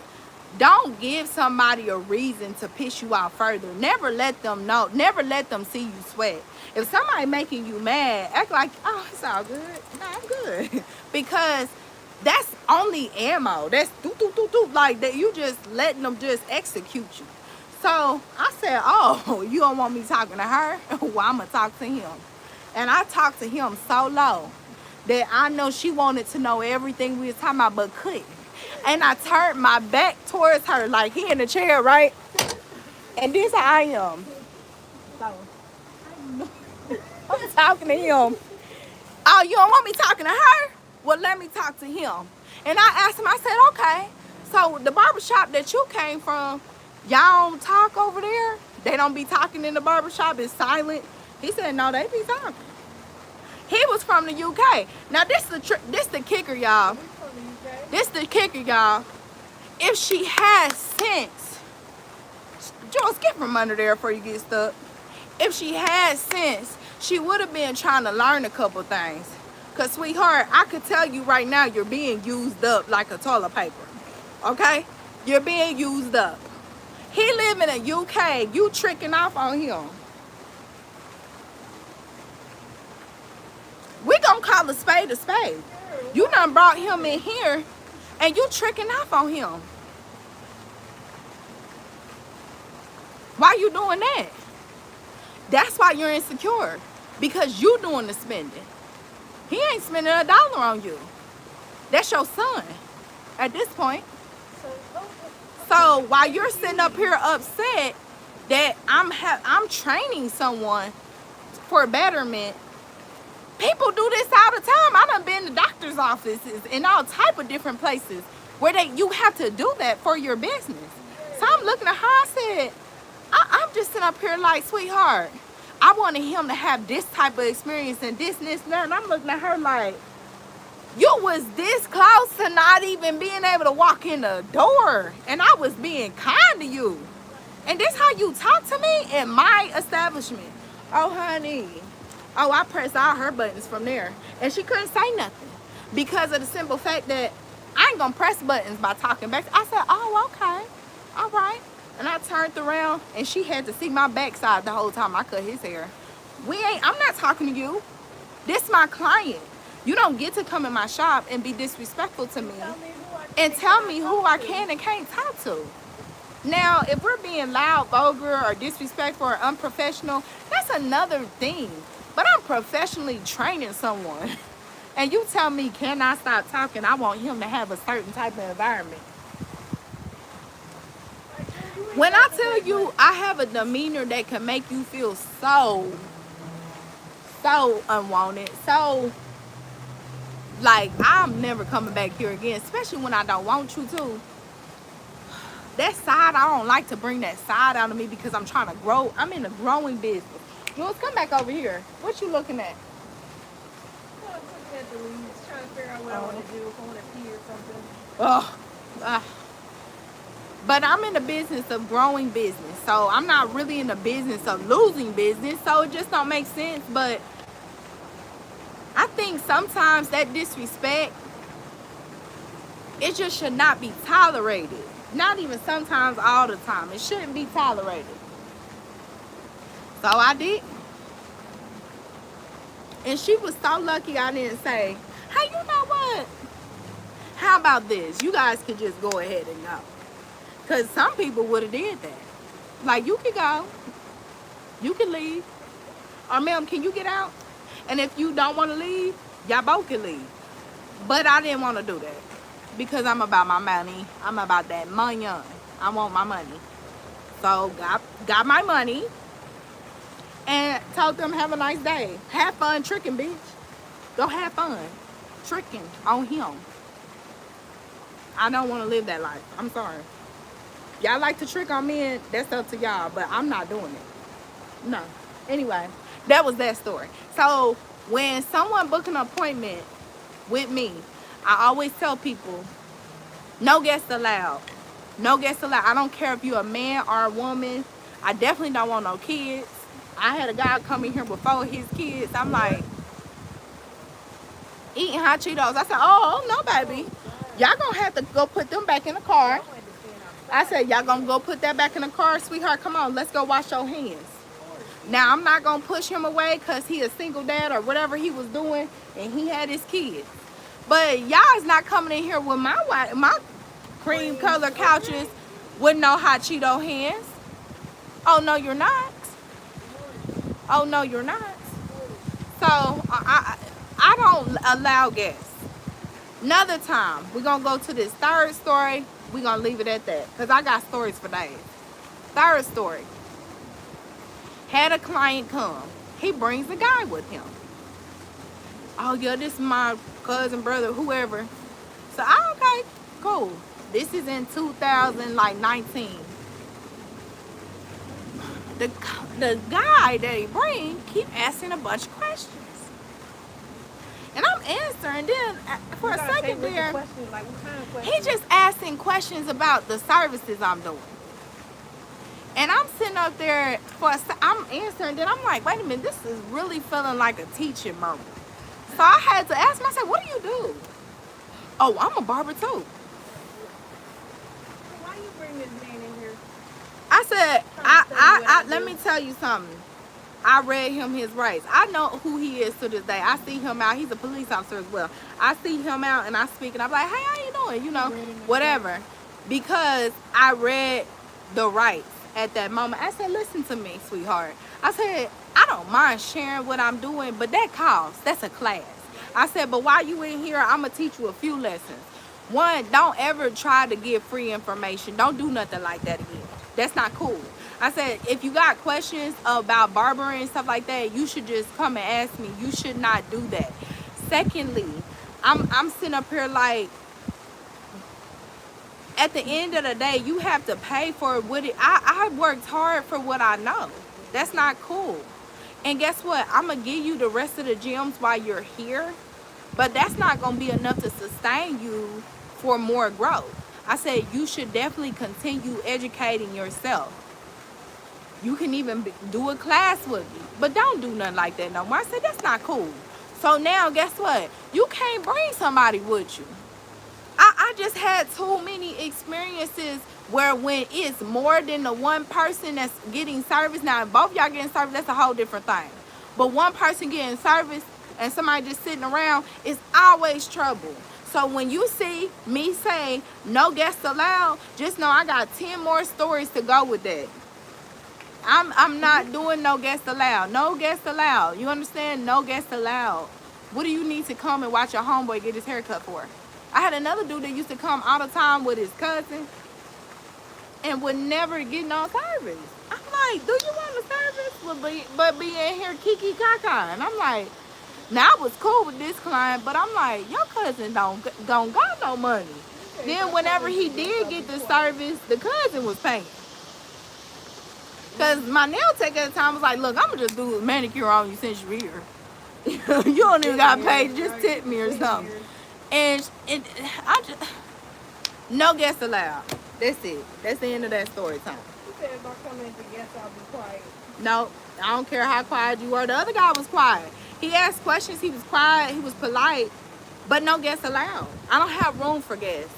Don't give somebody a reason to piss you out further. Never let them know. Never let them see you sweat. If somebody making you mad, act like, oh, it's all good. No, I'm good. Because that's only ammo. That's like that. You just letting them just execute you. So I said, oh, you don't want me talking to her? Well, I'm going to talk to him. And I talked to him so low that I know she wanted to know everything we was talking about, but couldn't. And I turned my back towards her, like he in the chair, right? And this how I am. So, I'm talking to him. Oh, you don't want me talking to her? Well, let me talk to him. And I asked him, I said, okay, so the barbershop that you came from, y'all don't talk over there? They don't be talking in the barbershop? It's silent? He said, no, they be talking. He was from the UK. Now, this the kicker, y'all. This the kicker, y'all. If she has sense, Jules, get from under there before you get stuck. If she had sense, she would have been trying to learn a couple things. Because, sweetheart, I could tell you right now you're being used up like a toilet paper. Okay? You're being used up. He live in the UK. You tricking off on him. We gonna call a spade a spade. You done brought him in here and you tricking off on him. Why you doing that? That's why you're insecure. Because you doing the spending. He ain't spending $1 on you. That's your son at this point. So while you're sitting up here upset that I'm training someone for betterment, people do this all the time. I done been to doctor's offices and all type of different places where you have to do that for your business. So I'm looking at her, I said, I'm just sitting up here like, sweetheart, I wanted him to have this type of experience and this, and that. And I'm looking at her like, you was this close to not even being able to walk in the door. And I was being kind to you. And this how you talk to me in my establishment. Oh, honey. Oh, I pressed all her buttons from there. And she couldn't say nothing. Because of the simple fact that I ain't going to press buttons by talking back. I said, oh, okay. All right. And I turned around and she had to see my backside the whole time I cut his hair. I'm not talking to you. This my client. You don't get to come in my shop and be disrespectful to me and tell me who I can and can't talk to. Now, if we're being loud, vulgar, or disrespectful or unprofessional, that's another thing. But I'm professionally training someone. And you tell me, can I stop talking? I want him to have a certain type of environment. When I tell you I have a demeanor that can make you feel so unwanted, so like I'm never coming back here again, especially when I don't want you to. That side, I don't like to bring that side out of me because I'm trying to grow. I'm in a growing business. Jules, come back over here. What you looking at?
I'm looking at the leaves, trying to figure out what I want to do, if I want to pee or something.
Oh, but I'm in the business of growing business, so I'm not really in the business of losing business, so it just don't make sense. But I think sometimes that disrespect, it just should not be tolerated. Not even sometimes, all the time. It shouldn't be tolerated. So I did. And she was so lucky I didn't say, hey, you know what? How about this? You guys could just go ahead and go. Because some people would have did that. Like, you can go. You can leave. Or, ma'am, can you get out? And if you don't want to leave, y'all both can leave. But I didn't want to do that. Because I'm about my money. I'm about that money. I want my money. So, got my money. And told them, have a nice day. Have fun tricking, bitch. Go have fun tricking on him. I don't want to live that life. I'm sorry. Y'all like to trick on men, that's up to y'all, but I'm not doing it. No. Anyway, that was that story. So when someone book an appointment with me, I always tell people, no guests allowed. No guests allowed. I don't care if you're a man or a woman. I definitely don't want no kids. I had a guy come in here before his kids. I'm like, eating hot Cheetos. I said, oh, no, baby. Y'all gonna have to go put them back in the car. I said, y'all gonna go put that back in the car? Sweetheart, come on, let's go wash your hands. Now, I'm not gonna push him away because he a single dad or whatever he was doing and he had his kids. But y'all is not coming in here with my cream color couches with no hot Cheeto hands. Oh, no, you're not. Oh, no, you're not. So, I don't allow guests. Another time, we're going to go to this third story. We're going to leave it at that because I got stories for days. Third story. Had a client come. He brings a guy with him. Oh, yeah, this is my cousin, brother, whoever. So, okay, cool. This is in 2019. The guy that he bring keep asking a bunch of questions. And I'm answering. Then for a second there, he just asking questions about the services I'm doing. And I'm sitting up there I'm answering. Then I'm like, wait a minute, this is really feeling like a teaching moment. So I had to ask him. I said, what do you do? Oh, I'm a barber too.
Why you bring this man in here?
I said, let me tell you something. I read him his rights. I know who he is to this day. I see him out. He's a police officer as well. I see him out and I speak and I'm like, hey, how you doing? You know, whatever. Because I read the rights at that moment. I said, listen to me, sweetheart. I said, I don't mind sharing what I'm doing, but that costs. That's a class. I said, but while you in here, I'm going to teach you a few lessons. One, don't ever try to give free information. Don't do nothing like that again. That's not cool. I said, if you got questions about barbering and stuff like that, you should just come and ask me. You should not do that. Secondly, I'm sitting up here like, at the end of the day, you have to pay for what I worked hard for what I know. That's not cool. And guess what? I'm going to give you the rest of the gems while you're here. But that's not going to be enough to sustain you for more growth. I said, you should definitely continue educating yourself. You can even do a class with me. But don't do nothing like that no more. I said, that's not cool. So now, guess what? You can't bring somebody with you. I just had too many experiences where when it's more than the one person that's getting service. Now, if both y'all getting service, that's a whole different thing. But one person getting service and somebody just sitting around, it's always trouble. So when you see me say no guests allowed, just know I got 10 more stories to go with that. I'm not doing no guests allowed. No guests allowed. You understand? No guests allowed. What do you need to come and watch your homeboy get his hair cut for? I had another dude that used to come all the time with his cousin and would never get no service. I'm like, do you want a service? But be in here kiki kaka. And I'm like, now I was cool with this client, but I'm like, your cousin don't got no money. Then whenever he did get the service, the cousin was paying. Because my nail tech at the time was like, look, I'm going to just do a manicure on you since you're here. You don't even got paid, just tip me or something. And I just, no guests allowed. That's it. That's the end of that story time.
You said if I come in as a guest, I'll be quiet.
No, I don't care how quiet you were. The other guy was quiet. He asked questions. He was quiet. He was polite. But no guests allowed. I don't have room for guests.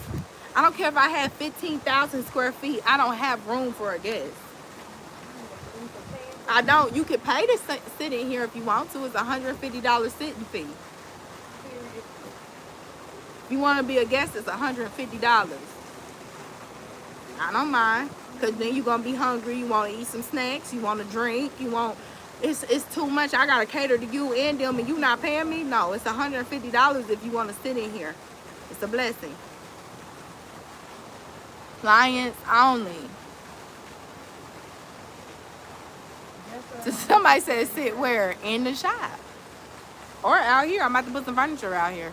I don't care if I have 15,000 square feet. I don't have room for a guest. I don't. You could pay to sit in here if you want to. It's $150 sitting fee. If you want to be a guest, it's $150. I don't mind. Because then you're going to be hungry. You want to eat some snacks. You want to drink. You want... It's too much. I got to cater to you and them and you not paying me? No, it's $150 if you want to sit in here. It's a blessing. Clients only. Somebody said sit where? In the shop. Or out here. I'm about to put some furniture out here.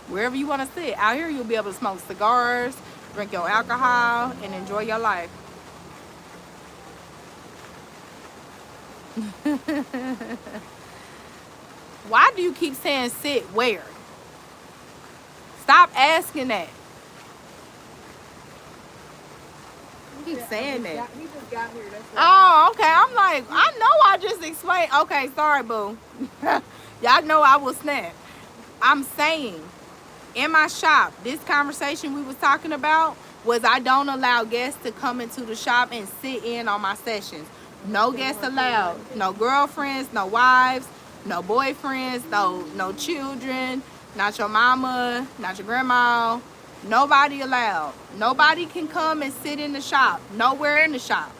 Wherever you want to sit. Out here you'll be able to smoke cigars, drink your alcohol, and enjoy your life. Why do you keep saying sit where? Stop asking that. You keep saying that.
He just got here. That's why.
Oh, okay. I'm like, I know I just explained. Okay, sorry, boo. Y'all know I will snap. I'm saying, in my shop, this conversation we was talking about was I don't allow guests to come into the shop and sit in on my sessions. No guests allowed. No girlfriends, no wives, no boyfriends, no children, not your mama, not your grandma. Nobody allowed. Nobody can come and sit in the shop. Nowhere in the shop.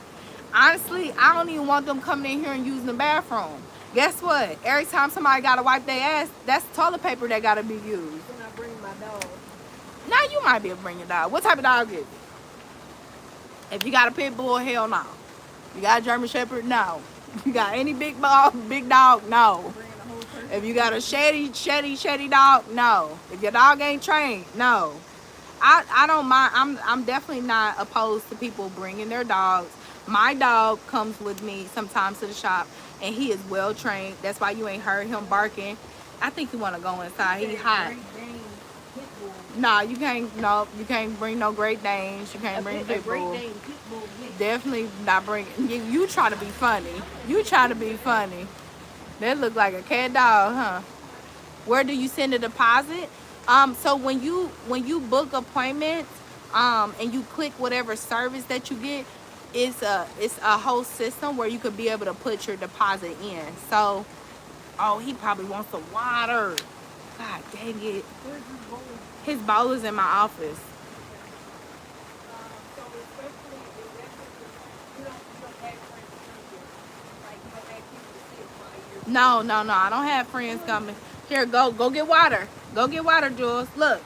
Honestly, I don't even want them coming in here and using the bathroom. Guess what? Every time somebody got to wipe their ass, that's toilet paper that got to be used.
When I bring my dog.
Now you might be able to bring your dog. What type of dog is it? If you got a pit bull, hell no. You got a German Shepherd? No. You got any big dog? No. If you got a shady dog? No. If your dog ain't trained? No. I don't mind. I'm definitely not opposed to people bringing their dogs. My dog comes with me sometimes to the shop, and he is well trained. That's why you ain't heard him barking. I think you want to go inside. He hot. Nah, you can't. No, you can't bring no Great Danes. You can't bring pit bull. Definitely not bring. You try to be funny. You try to be funny. That look like a cat dog, huh? Where do you send a deposit? So when you book appointments, and you click whatever service that you get, it's a whole system where you could be able to put your deposit in. So, oh, he probably wants some water. God dang it.
Where's his bowl?
His bowl is in my office.
So especially if that's you don't ask friends to come here. Like you don't ask people to sit while you're
No. I don't have friends coming. Here, go get water. Go get water, Jules. Look,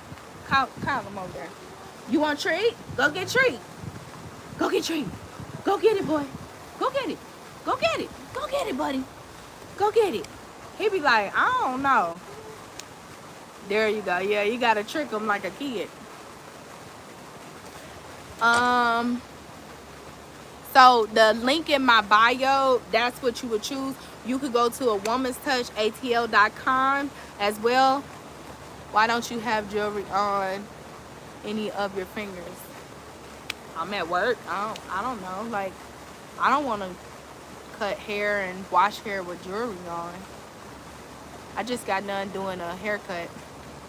call him over there. You want a treat? Go get treat. Go get treat. Go get it, boy. Go get it. Go get it. Go get it, buddy. Go get it. He be like, I don't know. There you go. Yeah, you gotta trick him like a kid. So the link in my bio, that's what you would choose. You could go to a womanstouchatl.com as well. Why don't you have jewelry on any of your fingers? I'm at work. I don't know. Like, I don't want to cut hair and wash hair with jewelry on. I just got done doing a haircut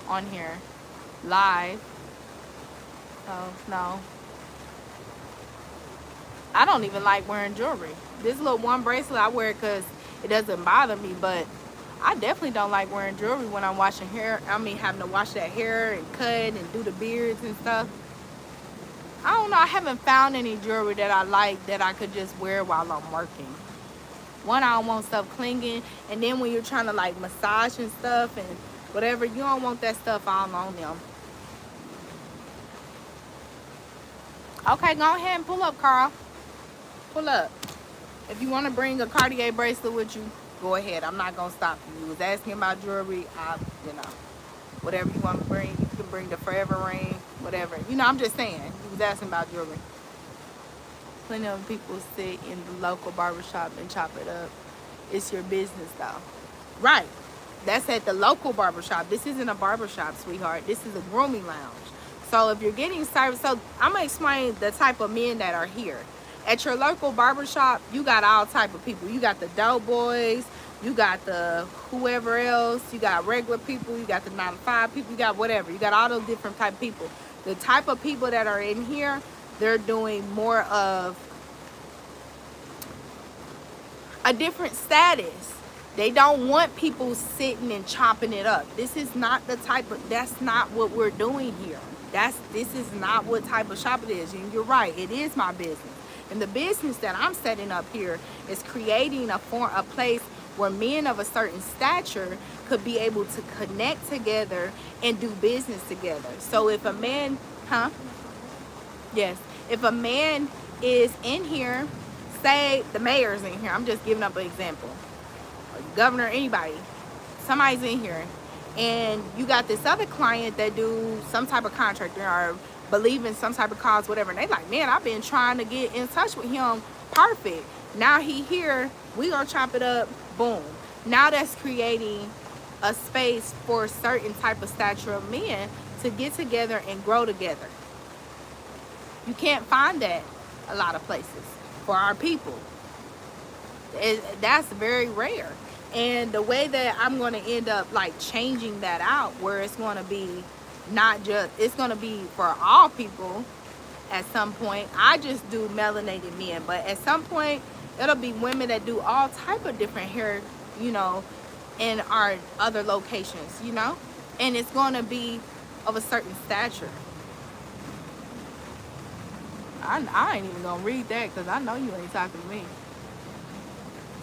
on here live. So, no. I don't even like wearing jewelry. This little one bracelet, I wear it because it doesn't bother me, but I definitely don't like wearing jewelry when I'm washing hair. I mean, having to wash that hair and cut and do the beards and stuff. I don't know. I haven't found any jewelry that I like that I could just wear while I'm working. One, I don't want stuff clinging, and then when you're trying to like massage and stuff and whatever, you don't want that stuff all on them. Okay, go ahead and pull up, Carl. Pull up. If you want to bring a Cartier bracelet with you, go ahead. I'm not gonna stop you. You was asking about jewelry. You know, whatever you want to bring, you can bring the forever ring, whatever. You know, I'm just saying. You was asking about jewelry. Plenty of people sit in the local barbershop and chop it up. It's your business, though. Right. That's at the local barbershop. This isn't a barbershop, sweetheart. This is a grooming lounge. So if you're getting service, so I'm gonna explain the type of men that are here. At your local barbershop, you got all type of people. You got the dope boys, you got the whoever else, you got regular people, you got the 9 to 5 people, you got whatever. You got all those different type of people. The type of people that are in here, they're doing more of a different status. They don't want people sitting and chopping it up. This is not the type of, that's not what we're doing here. This is not what type of shop it is. And you're right, it is my business. And the business that I'm setting up here is creating a place where men of a certain stature could be able to connect together and do business together. So if a man, yes, if a man is in here, say the mayor's in here, I'm just giving up an example, or the governor, anybody, somebody's in here, and you got this other client that do some type of contractor or believe in some type of cause, whatever, and they like, man, I've been trying to get in touch with him. Perfect. Now he here, we gonna chop it up. Boom. Now that's creating a space for a certain type of stature of men to get together and grow together. You can't find that a lot of places for our people. That's very rare. And the way that I'm going to end up like changing that out, where it's going to be not just, it's going to be for all people at some point. I just do melanated men, but at some point it'll be women that do all type of different hair, you know, in our other locations, you know, and it's going to be of a certain stature. I ain't even gonna read that because I know you ain't talking to me.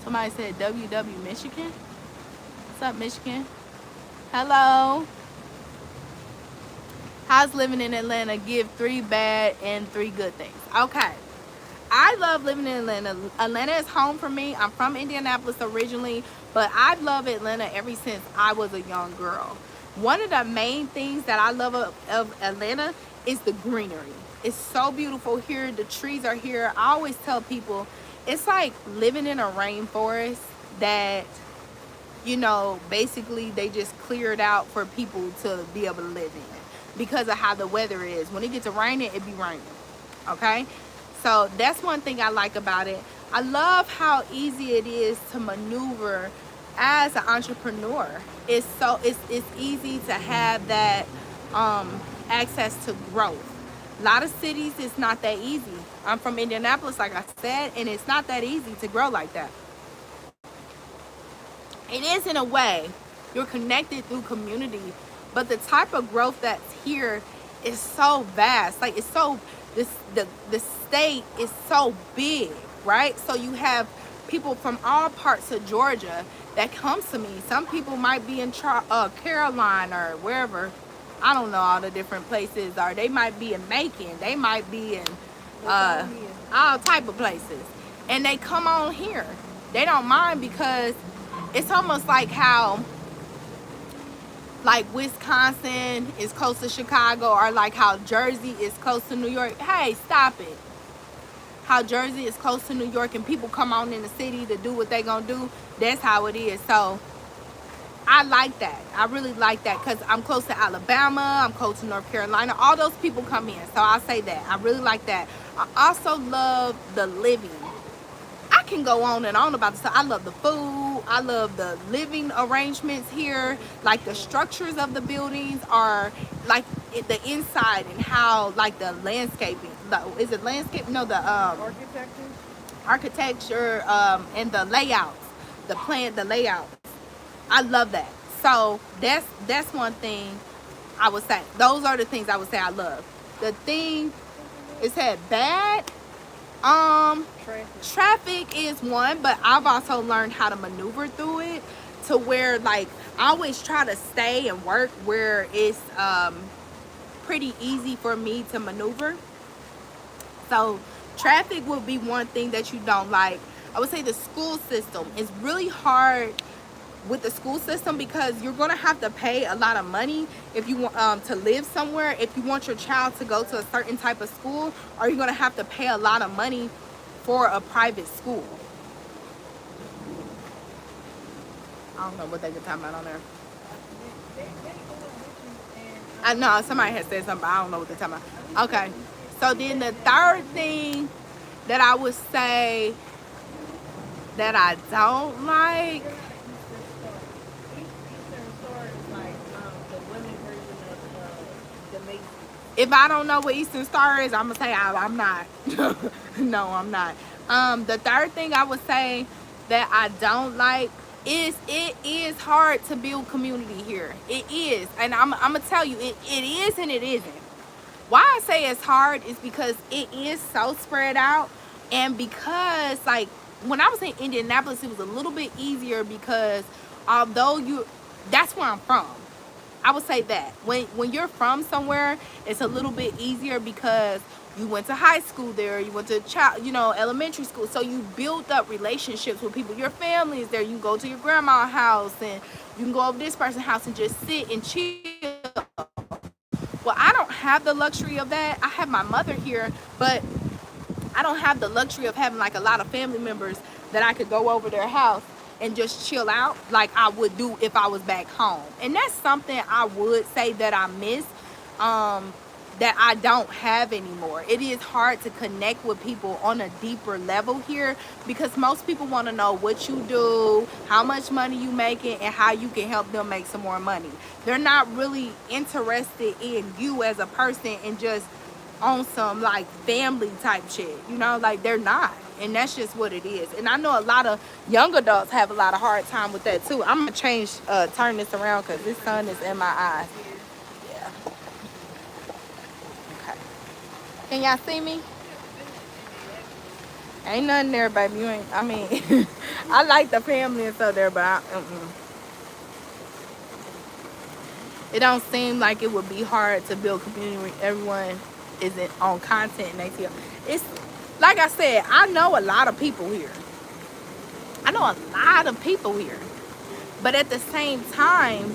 Somebody said WW Michigan. What's up, Michigan? Hello. How's living in Atlanta? Give 3 bad and 3 good things. Okay. I love living in Atlanta. Atlanta is home for me. I'm from Indianapolis originally, but I've loved Atlanta ever since I was a young girl. One of the main things that I love of Atlanta is the greenery. It's so beautiful here. The trees are here. I always tell people it's like living in a rainforest that, you know, basically they just cleared out for people to be able to live in because of how the weather is. When it gets to raining, it be raining. Okay? So that's one thing I like about it. I love how easy it is to maneuver as an entrepreneur. It's easy to have that access to growth. A lot of cities, it's not that easy. I'm from Indianapolis, like I said, and it's not that easy to grow like that. It is in a way. You're connected through community, but the type of growth that's here is so vast. Like it's so, the state is so big, right? So you have people from all parts of Georgia that comes to me. Some people might be in Caroline or wherever. I don't know all the different places, or they might be in Macon, they might be in all type of places, and they come on here. They don't mind because it's almost like how like Wisconsin is close to Chicago, or like how Jersey is close to New York. Hey, stop it. How Jersey is close to New York and people come on in the city to do what they gonna do. That's how it is. So I like that. I really like that because I'm close to Alabama. I'm close to North Carolina. All those people come in. So I'll say that. I really like that. I also love the living. I can go on and on about this. I love the food. I love the living arrangements here. Like the structures of the buildings are like the inside and how like the landscaping. Is it landscape? No, the architecture and the layouts, the layouts. I love that. So that's one thing I would say. Those are the things I would say I love. The thing is had bad. Traffic is one, but I've also learned how to maneuver through it to where like I always try to stay and work where it's pretty easy for me to maneuver. So traffic will be one thing that you don't like. I would say the school system is really hard with the school system because you're going to have to pay a lot of money if you want to live somewhere. If you want your child to go to a certain type of school, or you're going to have to pay a lot of money for a private school. I don't know what they were talking about on there. I know somebody had said something, but I don't know what they're talking about. Okay, so then the third thing that I would say that I don't like. If I don't know what Eastern Star is, I'm gonna say I'm not. No, I'm not. The third thing I would say that I don't like is it is hard to build community here. It is, and I'm gonna tell you, it is and it isn't. Why I say it's hard is because it is so spread out, and because like when I was in Indianapolis, it was a little bit easier because although that's where I'm from. I would say that when you're from somewhere, it's a little bit easier because you went to high school there, you went to elementary school, so you build up relationships with people. Your family is there. You can go to your grandma's house and you can go over this person's house and just sit and chill. Well, I don't have the luxury of that. I have my mother here, but I don't have the luxury of having like a lot of family members that I could go over their house and just chill out like I would do if I was back home. And that's something I would say that I miss, that I don't have anymore. It is hard to connect with people on a deeper level here because most people want to know what you do, how much money you making, and how you can help them make some more money. They're not really interested in you as a person and just on some like family type shit, like they're not. And that's just what it is. And I know a lot of young adults have a lot of hard time with that too. I'm gonna turn this around because this sun is in my eyes. Yeah. Okay. Can y'all see me? Ain't nothing there, baby. I like the family and stuff there, but it don't seem like it would be hard to build community when everyone isn't on content and they feel it's. Like I said, I know a lot of people here. But at the same time,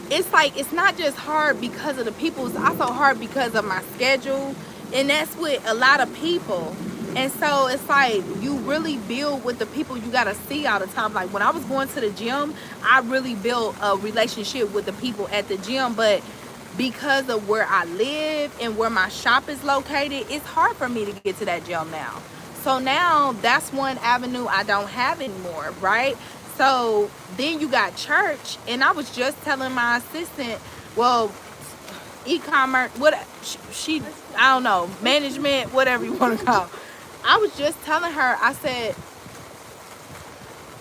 it's like it's not just hard because of the people. It's also hard because of my schedule. And that's with a lot of people. And so it's like you really build with the people you got to see all the time. Like when I was going to the gym, I really built a relationship with the people at the gym. But because of where I live and where my shop is located, it's hard for me to get to that gym now. So now that's one avenue I don't have anymore, right? So then you got church, and I was just telling my assistant, well, e-commerce, I don't know, management, whatever you want to call it. I was just telling her, I said,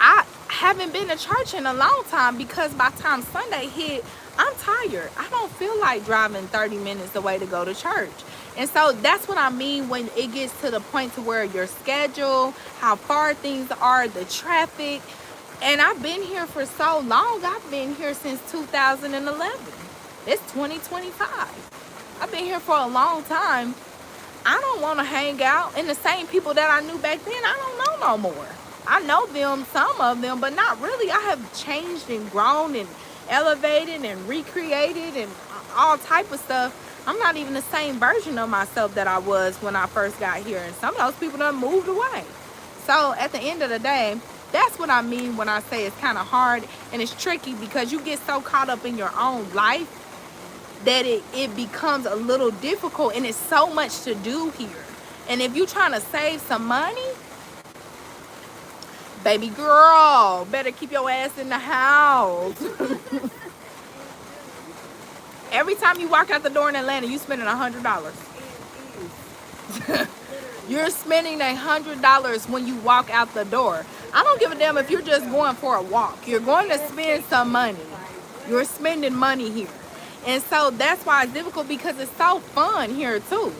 I haven't been to church in a long time because by the time Sunday hit, I'm tired. I don't feel like driving 30 minutes away to go to church. And so that's what I mean when it gets to the point to where your schedule, how far things are, the traffic. And I've been here for so long. I've been here since 2011. It's 2025. I've been here for a long time. I don't want to hang out. And the same people that I knew back then, I don't know no more. I know them, some of them, but not really. I have changed and grown and elevated and recreated and all type of stuff. I'm not even the same version of myself that I was when I first got here, and some of those people done moved away. So at the end of the day, that's what I mean when I say it's kind of hard and it's tricky because you get so caught up in your own life that it becomes a little difficult, and it's so much to do here. And if you're trying to save some money, Baby girl, better keep your ass in the house. Every time you walk out the door in Atlanta, you spending $100. You're spending $100 when you walk out the door. I don't give a damn if you're just going for a walk. You're going to spend some money. You're spending money here. And so that's why it's difficult, because it's so fun here too.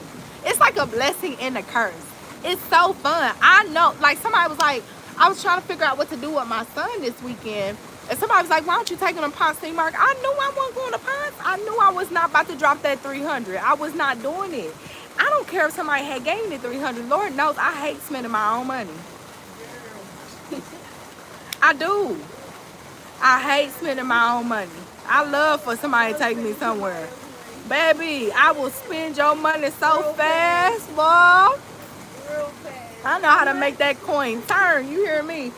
It's like a blessing and a curse. It's so fun. I know, like somebody was like, I was trying to figure out what to do with my son this weekend. And somebody was like, why don't you take him to Ponce City Market? I knew I wasn't going to Ponce. I knew I was not about to drop that 300. I was not doing it. I don't care if somebody had gave me 300. Lord knows I hate spending my own money. I do. I hate spending my own money. I love for somebody to take me somewhere. Baby, I will spend your money so fast, boy. I know how to make that coin turn. You hear me?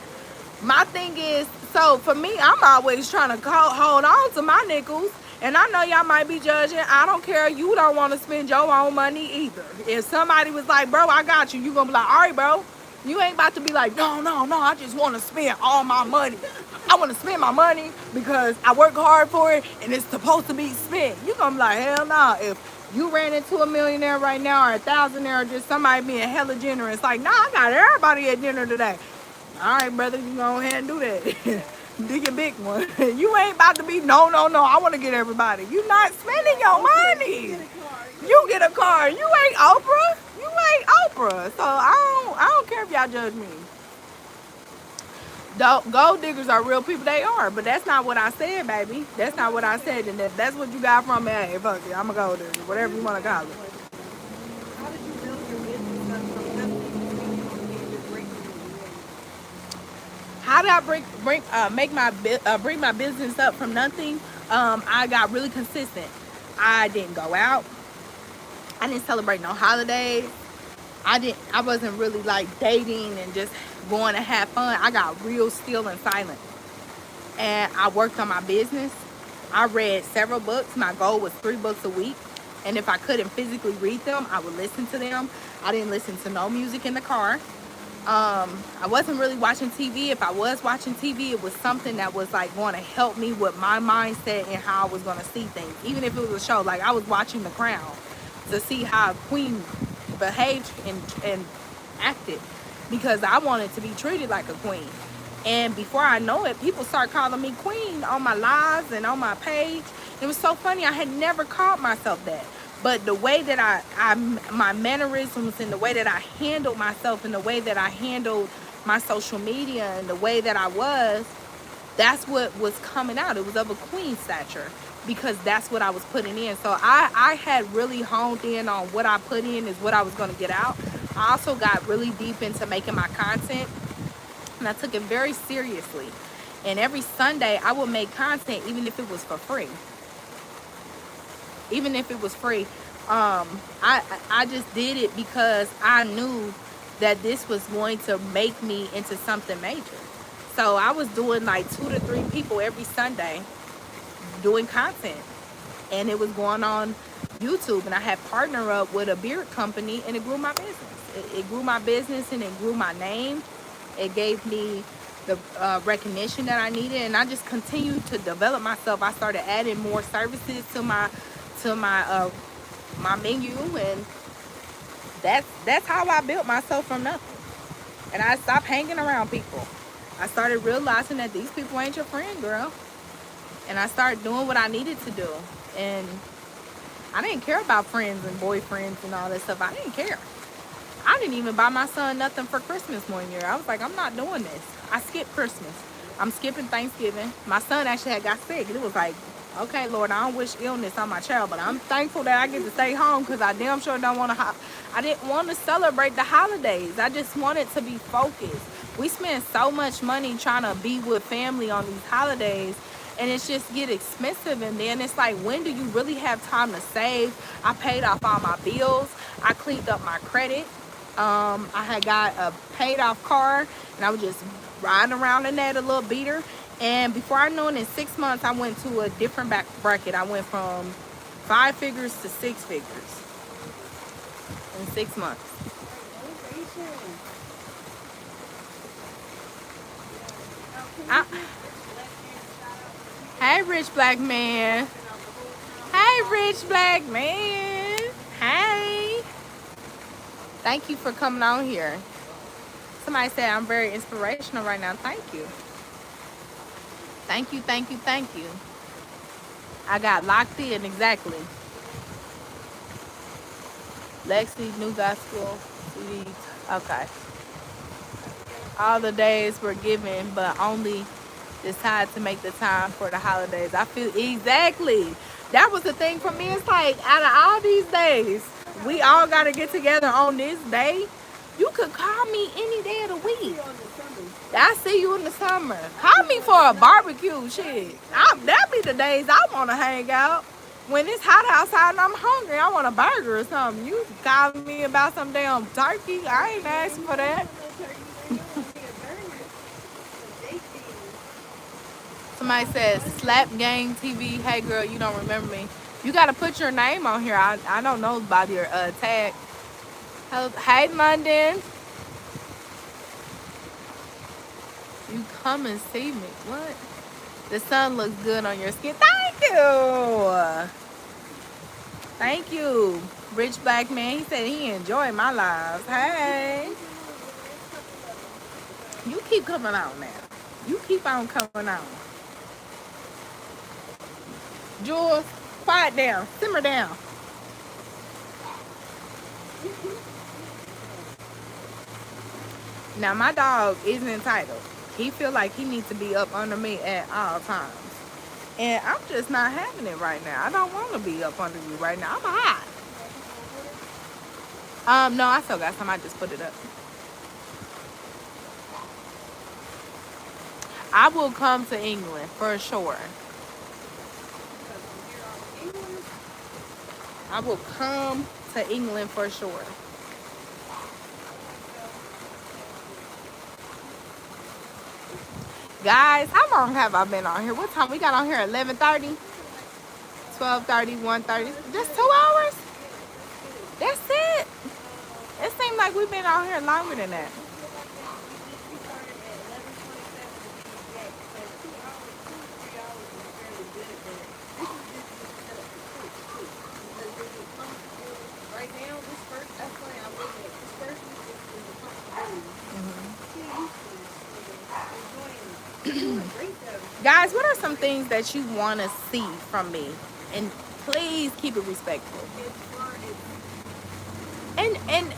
My thing is, so for me, I'm always trying to hold on to my nickels. And I know y'all might be judging. I don't care. You don't want to spend your own money either. If somebody was like, bro, I got you, you going to be like, all right, bro. You ain't about to be like, no, I just want to spend all my money. I want to spend my money because I work hard for it and it's supposed to be spent. You going to be like, hell no. If you ran into a millionaire right now or a thousandaire or just somebody being hella generous, like, nah, I got everybody at dinner today. All right, brother, you go ahead and do that. Do your big one. You ain't about to be, no, I want to get everybody. You not spending your money. You get a car. You ain't Oprah. You ain't Oprah. So I don't care if y'all judge me. Gold diggers are real people. They are. But that's not what I said, baby. That's not what I said. And if that's what you got from me, hey, fuck it. I'm a gold digger. Whatever you want to call it.
How did you build your business up from nothing to break even?
How did I bring my business up from nothing? I got really consistent. I didn't go out. I didn't celebrate no holidays. I wasn't really like dating and just going to have fun. I got real still and silent. And I worked on my business. I read several books. My goal was 3 books a week. And if I couldn't physically read them, I would listen to them. I didn't listen to no music in the car. I wasn't really watching TV. If I was watching TV, it was something that was like going to help me with my mindset and how I was going to see things. Even if it was a show, like I was watching The Crown to see how a queen behaved and acted, because I wanted to be treated like a queen. And before I know it, people start calling me queen on my lives and on my page. It was so funny. I had never called myself that. But the way that my mannerisms and the way that I handled myself and the way that I handled my social media and the way that I was, that's what was coming out. It was of a queen stature, because that's what I was putting in. So I had really honed in on what I put in is what I was going to get out. I also got really deep into making my content, and I took it very seriously. And every Sunday I would make content, even if it was for free. Even if it was free. I just did it because I knew that this was going to make me into something major. So I was doing like 2 to 3 people every Sunday doing content, and it was going on YouTube. And I had partnered up with a beard company, and it grew my business. It grew my business, and it grew my name. It gave me the recognition that I needed, and I just continued to develop myself. I started adding more services to my menu, and that's how I built myself from nothing. And I stopped hanging around people. I started realizing that these people ain't your friend, girl. And I started doing what I needed to do. And I didn't care about friends and boyfriends and all that stuff. I didn't care. I didn't even buy my son nothing for Christmas one year. I was like, I'm not doing this. I skipped Christmas. I'm skipping Thanksgiving. My son actually had got sick, and it was like, okay, Lord, I don't wish illness on my child, but I'm thankful that I get to stay home, because I damn sure don't want to. I didn't want to celebrate the holidays. I just wanted to be focused. We spend so much money trying to be with family on these holidays, and it's just get expensive. And then it's like, when do you really have time to save? I paid off all my bills. I cleaned up my credit. I had got a paid off car, and I was just riding around in that, a little beater. And before I knew it, in 6 months, I went to a different bracket. I went from 5 figures to 6 figures in 6 months. I, hey, rich black man. Hey, rich black man. Hey. Thank you for coming on here. Somebody said I'm very inspirational right now. Thank you. Thank you, thank you, thank you. I got locked in, exactly. Lexi, New Gospel, CD. Okay. All the days were given, but only decide to make the time for the holidays. I feel exactly. That was the thing for me. It's like, out of all these days, we all got to get together on this day. You could call me any day of the week. I see you in the summer. Call me for a barbecue, shit. That be the days I want to hang out. When it's hot outside and I'm hungry, I want a burger or something. You call me about some damn turkey. I ain't asking for that. Somebody says, Slap Gang TV. Hey, girl, you don't remember me. You got to put your name on here. I don't know about your tag. Hey, London. You come and see me. What? The sun looks good on your skin. Thank you. Thank you. Rich black man. He said he enjoyed my lives. Hey. You keep coming on now. You keep on coming on. Jules, quiet down. Simmer down. Now, my dog isn't entitled. He feel like he needs to be up under me at all times. And I'm just not having it right now. I don't want to be up under you right now. I'm hot. No, I still got some. I just put it up. I will come to England for sure. I will come to England for sure. Guys, how long have I been on here? What time we got on here? 11:30, 12:30, 1:30. Just 2 hours? That's it. It seems like we've been on here longer than that. Guys, what are some things that you want to see from me? And please keep it respectful. And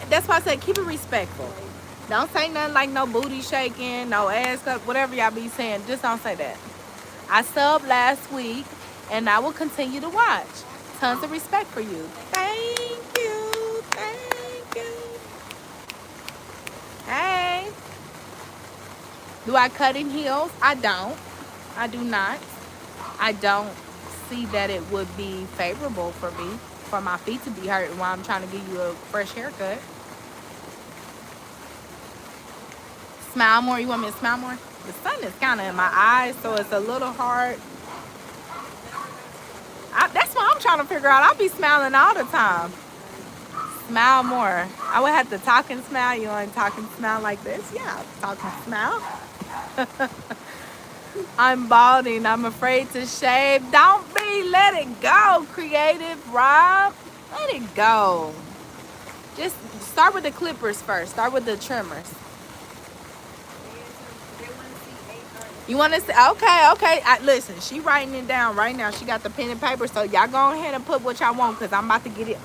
that's why I said keep it respectful. Don't say nothing like no booty shaking, no ass up, whatever y'all be saying. Just don't say that. I subbed last week, and I will continue to watch. Tons of respect for you. Thank you. Thank you. Hey. Do I cut in heels? I don't. I do not. I don't see that it would be favorable for me, for my feet to be hurting while I'm trying to give you a fresh haircut. Smile more. You want me to smile more? The sun is kind of in my eyes, so it's a little hard. That's what I'm trying to figure out. I'll be smiling all the time. Smile more. I would have to talk and smile. You want to talk and smile like this? Yeah, talk and smile. I'm balding. I'm afraid to shave. Don't be. Let it go, creative Rob. Let it go. Just start with the clippers first. Start with the trimmers. You want to say, okay. Listen, she writing it down right now. She got the pen and paper. So y'all go ahead and put what y'all want, because I'm about to get it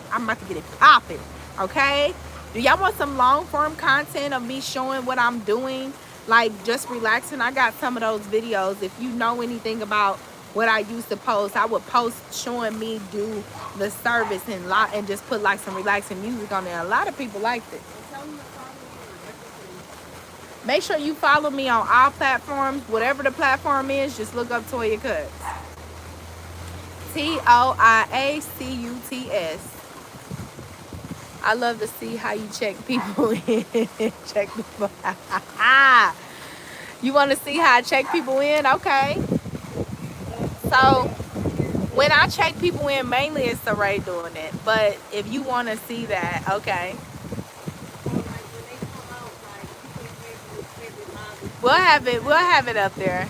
popping. Okay? Do y'all want some long form content of me showing what I'm doing? Like just relaxing? I got some of those videos. If you know anything about what I used to post, I would post showing me do the service and just put like some relaxing music on there. A lot of people liked it. Make sure you follow me on all platforms. Whatever the platform is, just look up Toya Cuts. TOIACUTS. I love to see how you check people in. Check people out. You want to see how I check people in? Okay. So when I check people in, mainly it's Saray doing it. But if you want to see that, okay. We'll have it up there.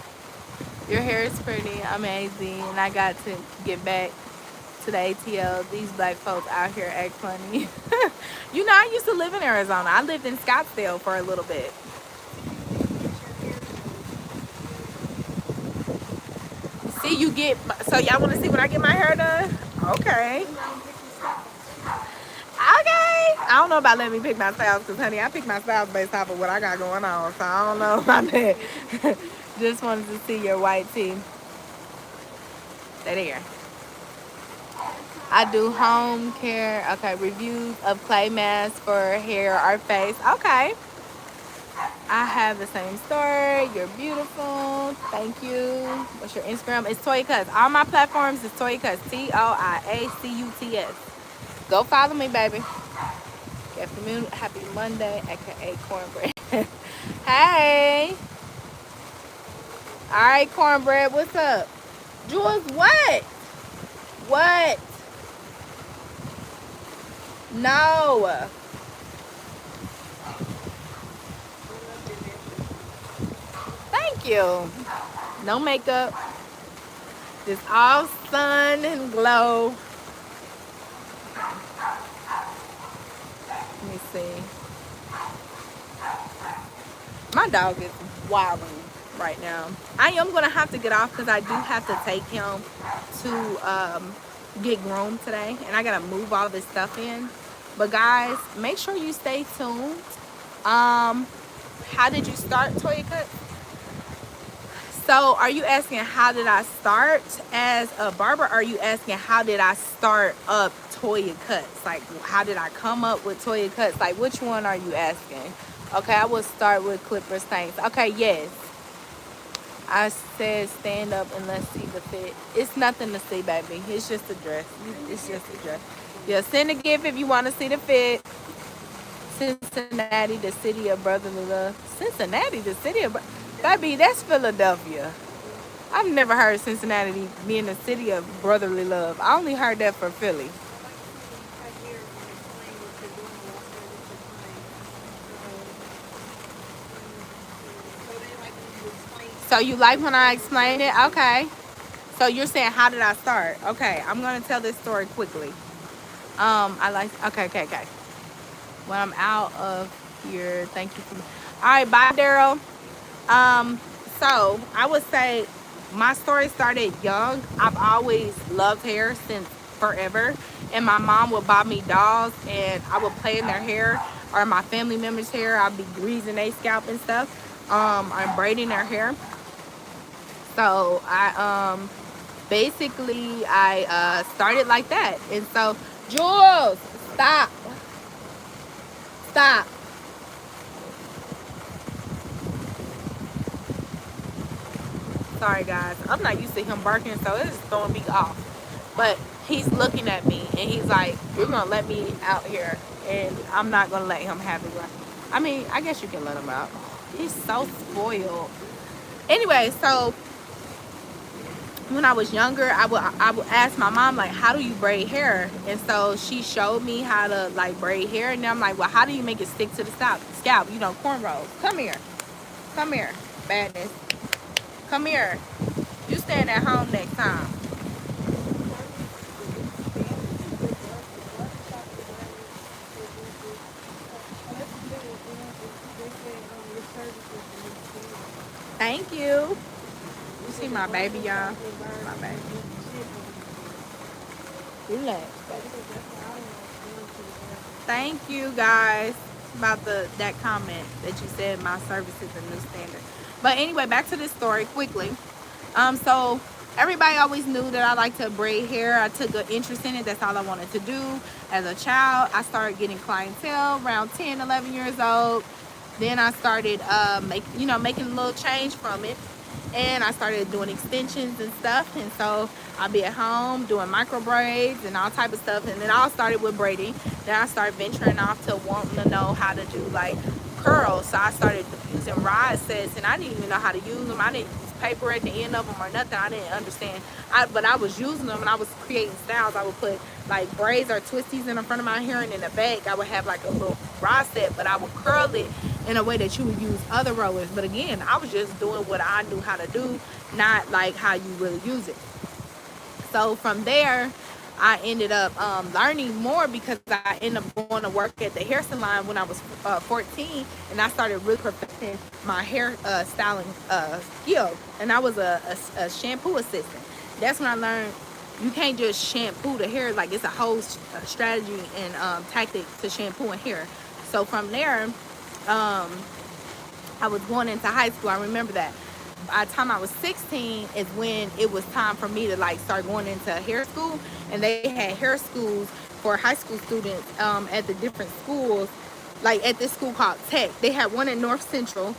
Your hair is pretty, amazing, and I got to get back to the ATL. These black folks out here act funny. You know, I used to live in Arizona. I lived in Scottsdale for a little bit. See, you get, so y'all want to see when I get my hair done? Okay. Okay. I don't know about letting me pick my styles because, honey, I pick my styles based off of what I got going on. So I don't know about that. Just wanted to see your white tee. Stay there. I do home care. Okay. Reviews of clay masks for hair or face. Okay. I have the same story. You're beautiful. Thank you. What's your Instagram? It's Toya Cuts. All my platforms is Toya Cuts. TOIACUTS. Go follow me, baby. Happy Monday, aka Cornbread. Hey. All right, Cornbread. What's up? Jules, what? What? No. Thank you. No makeup. Just all sun and glow. Let me see. My dog is wilding right now. I am going to have to get off because I do have to take him to get groomed today. And I got to move all this stuff in. But guys, make sure you stay tuned. How did you start Toya Cut? So are you asking how did I start as a barber? Or are you asking how did I start up Toya Cuts? Like how did I come up with Toya Cuts? Like which one are you asking? Okay, I will start with Clippers Thanks. Okay, yes. I said stand up and let's see the fit. It's nothing to see, baby. It's just a dress. It's just a dress. Yeah, send a gift if you want to see the fit. Cincinnati, the city of brotherly love. Cincinnati, the city of baby, that's Philadelphia. I've never heard Cincinnati being the city of brotherly love. I only heard that for Philly. So you like when I explain it? Okay. So you're saying how did I start? Okay, I'm gonna tell this story quickly. I like okay. When I'm out of here, thank you for all right, bye Daryl. So I would say my story started young. I've always loved hair since forever. And my mom would buy me dolls and I would play in their hair or my family members' hair. I'd be greasing their scalp and stuff. I'm braiding their hair. So I basically I started like that. And so Jules, stop. Stop. Sorry guys, I'm not used to him barking, so it's throwing me off. But he's looking at me and he's like, you're gonna let me out here and I'm not gonna let him have it. I mean, I guess you can let him out. He's so spoiled. Anyway, so when I was younger, I would ask my mom, like, how do you braid hair? And so she showed me how to like braid hair, and I'm like, well, how do you make it stick to the scalp? You know, cornrows. Come here, badness. Come here. You staying at home next time. Thank you. You see my baby, y'all? My baby. Relax. Thank you guys about that comment that you said my service is a new standard. But anyway, back to this story quickly. So everybody always knew that I like to braid hair. I took an interest in it. That's all I wanted to do. As a child, I started getting clientele around 10, 11 years old. Then I started making a little change from it. And I started doing extensions and stuff. And so I'll be at home doing micro braids and all type of stuff. And it all started with braiding. Then I started venturing off to wanting to know how to do like curls. So I started using rod sets and I didn't even know how to use them. I didn't paper at the end of them or nothing. I didn't understand. But I was using them and I was creating styles. I would put like braids or twisties in the front of my hair, and in the back I would have like a little rod set, but I would curl it in a way that you would use other rollers. But again, I was just doing what I knew how to do, not like how you really use it. So from there, I ended up learning more because I ended up going to work at the hair salon when I was 14, and I started really perfecting my hair styling skill. And I was a shampoo assistant. That's when I learned you can't just shampoo the hair. Like, it's a whole strategy and tactic to shampooing hair. So from there, I was going into high school. I remember that. By the time I was 16 is when it was time for me to like start going into hair school, and they had hair schools for high school students at the different schools. Like at this school called Tech, they had one in North Central,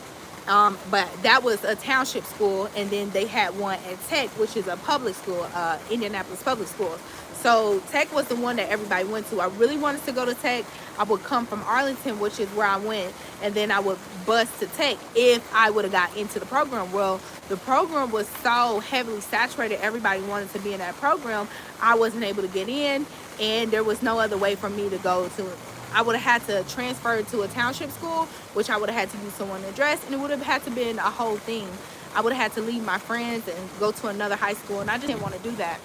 but that was a township school, and then they had one at Tech, which is a public school, Indianapolis Public Schools. So Tech was the one that everybody went to. I really wanted to go to Tech. I would come from Arlington, which is where I went, and then I would bus to Tech if I would have got into the program. Well, the program was so heavily saturated, everybody wanted to be in that program. I wasn't able to get in, and there was no other way for me to go to. I would have had to transfer to a township school, which I would have had to use someone to dress, and it would have had to been a whole thing. I would have had to leave my friends and go to another high school, and I just didn't want to do that.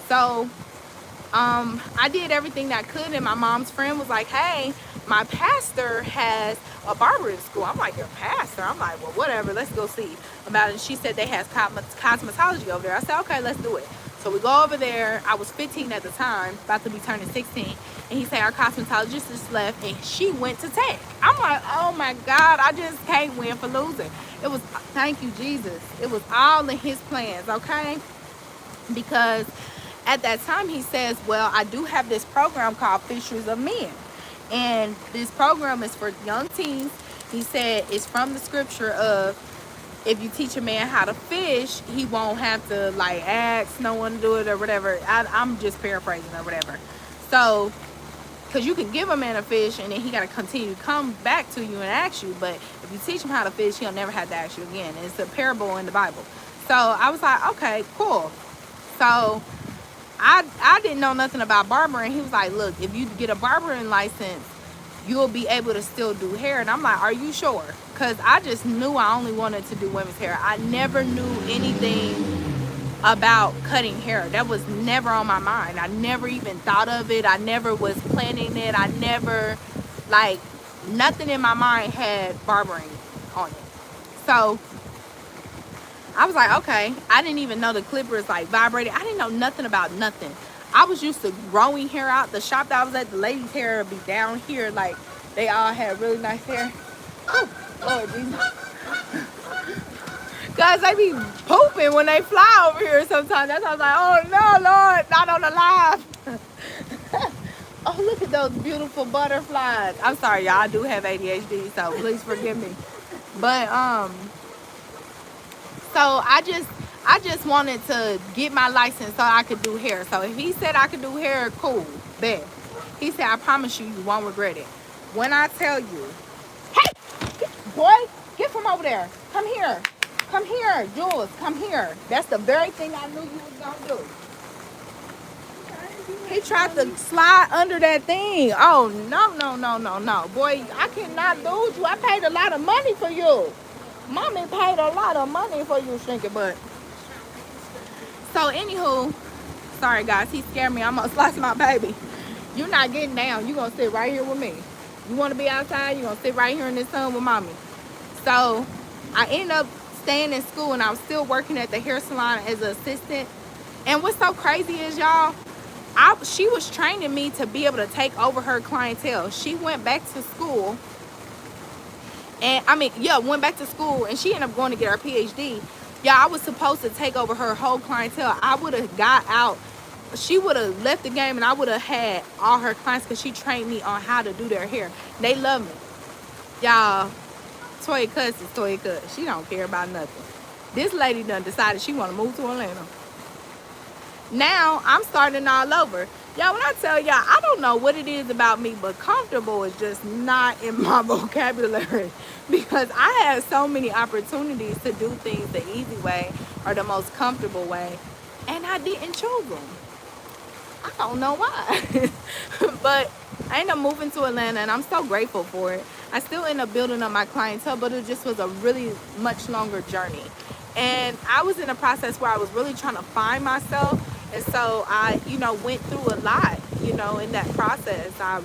So I did everything that I could, and my mom's friend was like, hey, my pastor has a barbering school. I'm like, your pastor? I'm like, well, whatever, let's go see about it. And she said they has cosmetology over there. I said, okay, let's do it. So we go over there. I was 15 at the time, about to be turning 16. And he said, our cosmetologist just left, and she went to Tech. I'm like, oh my God, I just can't win for losing. It was, thank you, Jesus. It was all in his plans, okay? Because at that time, he says, well, I do have this program called Fishers of Men. And this program is for young teens. He said it's from the scripture of, if you teach a man how to fish, he won't have to like ask no one to do it or whatever. I'm just paraphrasing or whatever. So, because you can give a man a fish and then he got to continue to come back to you and ask you. But if you teach him how to fish, he'll never have to ask you again. It's a parable in the Bible. So I was like, okay, cool. So I didn't know nothing about barbering. He was like, look, if you get a barbering license, you'll be able to still do hair. And I'm like, are you sure? Because I just knew I only wanted to do women's hair. I never knew anything about cutting hair. That was never on my mind. I never even thought of it. I never was planning it. I never, like, nothing in my mind had barbering on it. So I was like, okay. I didn't even know the clippers like vibrated. I didn't know nothing about nothing. I was used to growing hair out. The shop that I was at, the ladies' hair would be down here. Like, they all had really nice hair. Oh, Lord Jesus. Because they be pooping when they fly over here sometimes. That's why I was like, oh, no, Lord, not on the live. Oh, look at those beautiful butterflies. I'm sorry, y'all. I do have ADHD, so please forgive me. But, so I just wanted to get my license so I could do hair. So if he said I could do hair, cool, bet. He said, I promise you, you won't regret it. When I tell you, hey, boy, get from over there. Come here. Come here, Jules, come here. That's the very thing I knew you was gonna do. He tried to slide under that thing. Oh, no. Boy, I cannot lose you. I paid a lot of money for you. Mommy paid a lot of money for you, Shinky butt. So, anywho, sorry, guys. He scared me. I'm going to slice my baby. You're not getting down. You're going to sit right here with me. You want to be outside? You're going to sit right here in the sun with mommy. So, I ended up staying in school, and I was still working at the hair salon as an assistant. And what's so crazy is, y'all, she was training me to be able to take over her clientele. She went back to school. And went back to school, and she ended up going to get her PhD. Yeah, I was supposed to take over her whole clientele. I would have got out. She would have left the game, and I would have had all her clients because she trained me on how to do their hair. They love me. Y'all, Toya Cuss. She don't care about nothing. This lady done decided she want to move to Atlanta. Now, I'm starting all over. Y'all, when I tell y'all, I don't know what it is about me, but comfortable is just not in my vocabulary because I had so many opportunities to do things the easy way. or the most comfortable way, and I didn't choose them. I don't know why. But I ended up moving to Atlanta, and I'm so grateful for it. I still end up building up my clientele, but it just was a really much longer journey. And I was in a process where I was really trying to find myself. And so I, went through a lot, in that process. I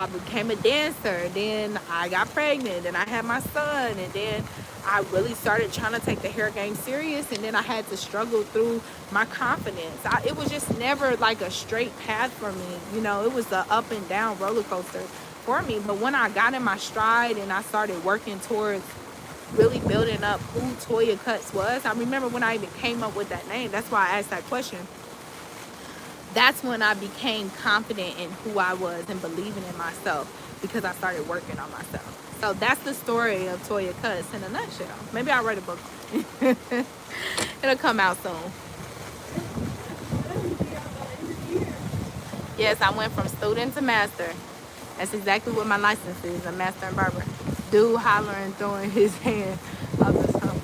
became a dancer, then I got pregnant, and I had my son, and then I really started trying to take the hair game serious, and then I had to struggle through my confidence. It was just never like a straight path for me. It was a up and down roller coaster for me. But when I got in my stride and I started working towards really building up who Toya Cuts was, I remember when I even came up with that name. That's why I asked that question. That's when I became confident in who I was and believing in myself, because I started working on myself. So that's the story of Toya Cuts in a nutshell. Maybe I'll write a book. It'll come out soon. Yes, I went from student to master. That's exactly what my license is, a master and barber. Dude hollering, throwing his hand up the top.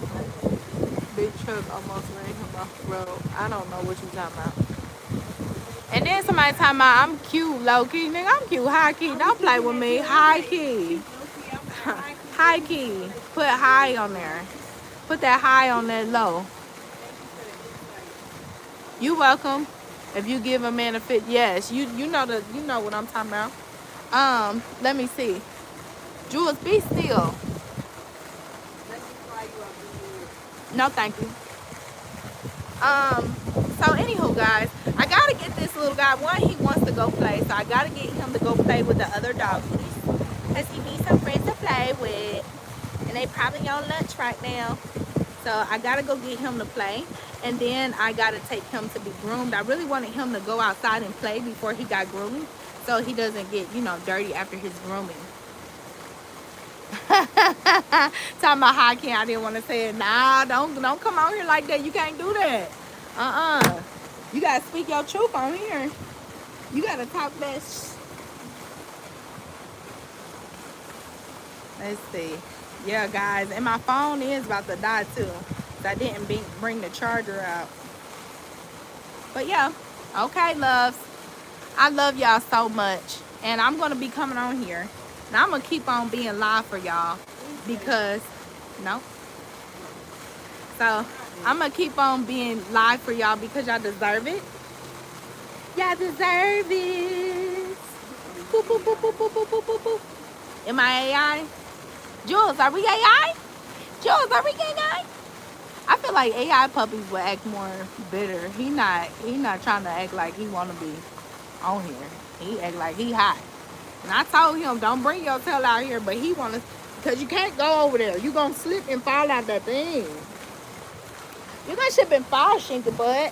Big truck almost ran him off the road. I don't know what you're talking about. And then somebody talking about I'm cute, low key. Nigga, I'm cute, high key. Don't play with me. High key. High key. Put high on there. Put that high on that low. You welcome. If you give a man a fit, yes. You know what I'm talking about. Let me see. Jules, be still. No, thank you. So anywho, guys, I gotta get this little guy. One, he wants to go play, so I gotta get him to go play with the other doggies, because he needs some friends to play with, and they probably on lunch right now. So I gotta go get him to play, and then I gotta take him to be groomed. I really wanted him to go outside and play before he got groomed, so he doesn't get, dirty after his grooming. Talking about how I didn't want to say it. Nah, don't come out here like that. You can't do that. You gotta speak your truth on here. You gotta talk that. Let's see. Yeah, guys, and my phone is about to die too. So I didn't bring the charger out. But yeah, okay, loves. I love y'all so much, and I'm gonna be coming on here. Now I'm gonna keep on being live for y'all, because So I'm gonna keep on being live for y'all because y'all deserve it. Y'all deserve it. Boop, boop, boop, boop, boop, boop, boop, boop, boop. Am I AI? Jules, are we AI? Jules, are we AI? I feel like AI puppies will act more bitter. He not trying to act like he wanna be on here. He act like he hot. And I told him, don't bring your tail out here, but he wanna, because you can't go over there. You gonna slip and fall out that thing. You gonna slip and fall, shinky butt.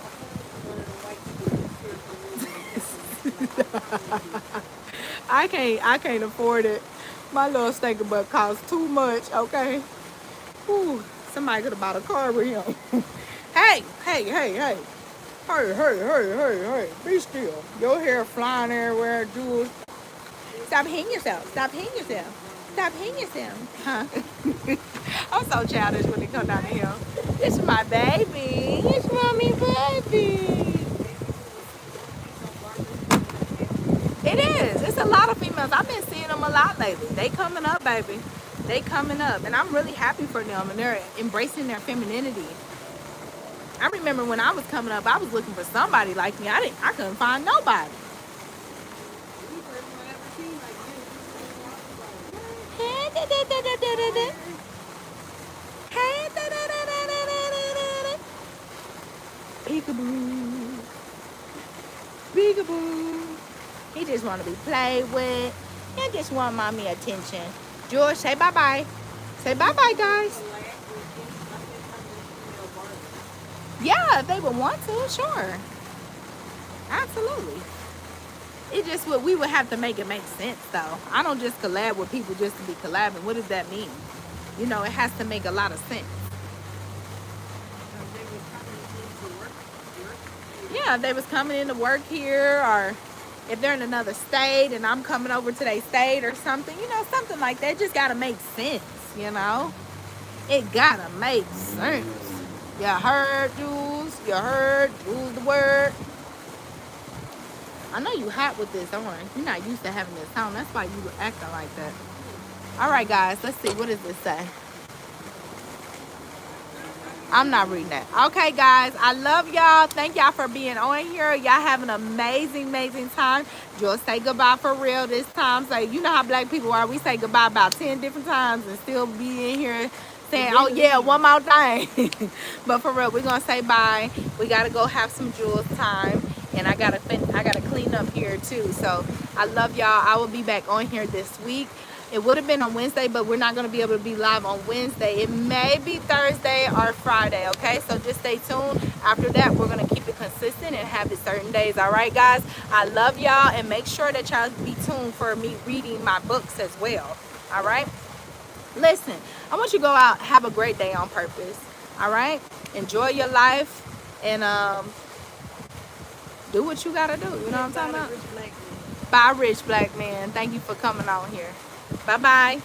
I can't afford it. My little stinker butt costs too much, okay? Whew, somebody could have bought a car with him. Hey. Hey. Be still. Your hair flying everywhere, Jules. Stop hitting yourself. Huh? I'm so childish when it comes down to him. This is my baby. It's mommy baby. It is. It's a lot of females. I've been seeing them a lot lately. They coming up, baby. They coming up. And I'm really happy for them. And they're embracing their femininity. I remember when I was coming up, I was looking for somebody like me. I couldn't find nobody. Peekaboo. Peekaboo. He just want to be played with. He just want mommy attention. George, say bye-bye. Say bye-bye, guys. Yeah, if they would want to, sure. Absolutely. It just we would have to make it make sense, though. I don't just collab with people just to be collabing. What does that mean? It has to make a lot of sense. Yeah, if they was coming in to work here, or if they're in another state and I'm coming over to their state or something, something like that. Just gotta make sense, It gotta make sense. You heard, Jules. You heard. Jules the word. I know you hot with this on. You're not used to having this on. That's why you acting like that. All right, guys. Let's see. What does this say? I'm not reading that. Okay, guys. I love y'all. Thank y'all for being on here. Y'all have an amazing, amazing time. Just say goodbye for real this time. Say, you know how black people are. We say goodbye about 10 different times and still be in here saying, oh, yeah, one more thing. But for real, we're going to say bye. We got to go have some Jules time. And I gotta clean up here, too. So I love y'all. I will be back on here this week. It would have been on Wednesday, but we're not going to be able to be live on Wednesday. It may be Thursday or Friday, okay? So just stay tuned. After that, we're going to keep it consistent and have it certain days, all right, guys? I love y'all, and make sure that y'all be tuned for me reading my books as well, all right? Listen, I want you to go out, have a great day on purpose, all right? Enjoy your life, and do what you got to do. You know what I'm talking about? Bye, rich black man. Thank you for coming on here. Bye-bye.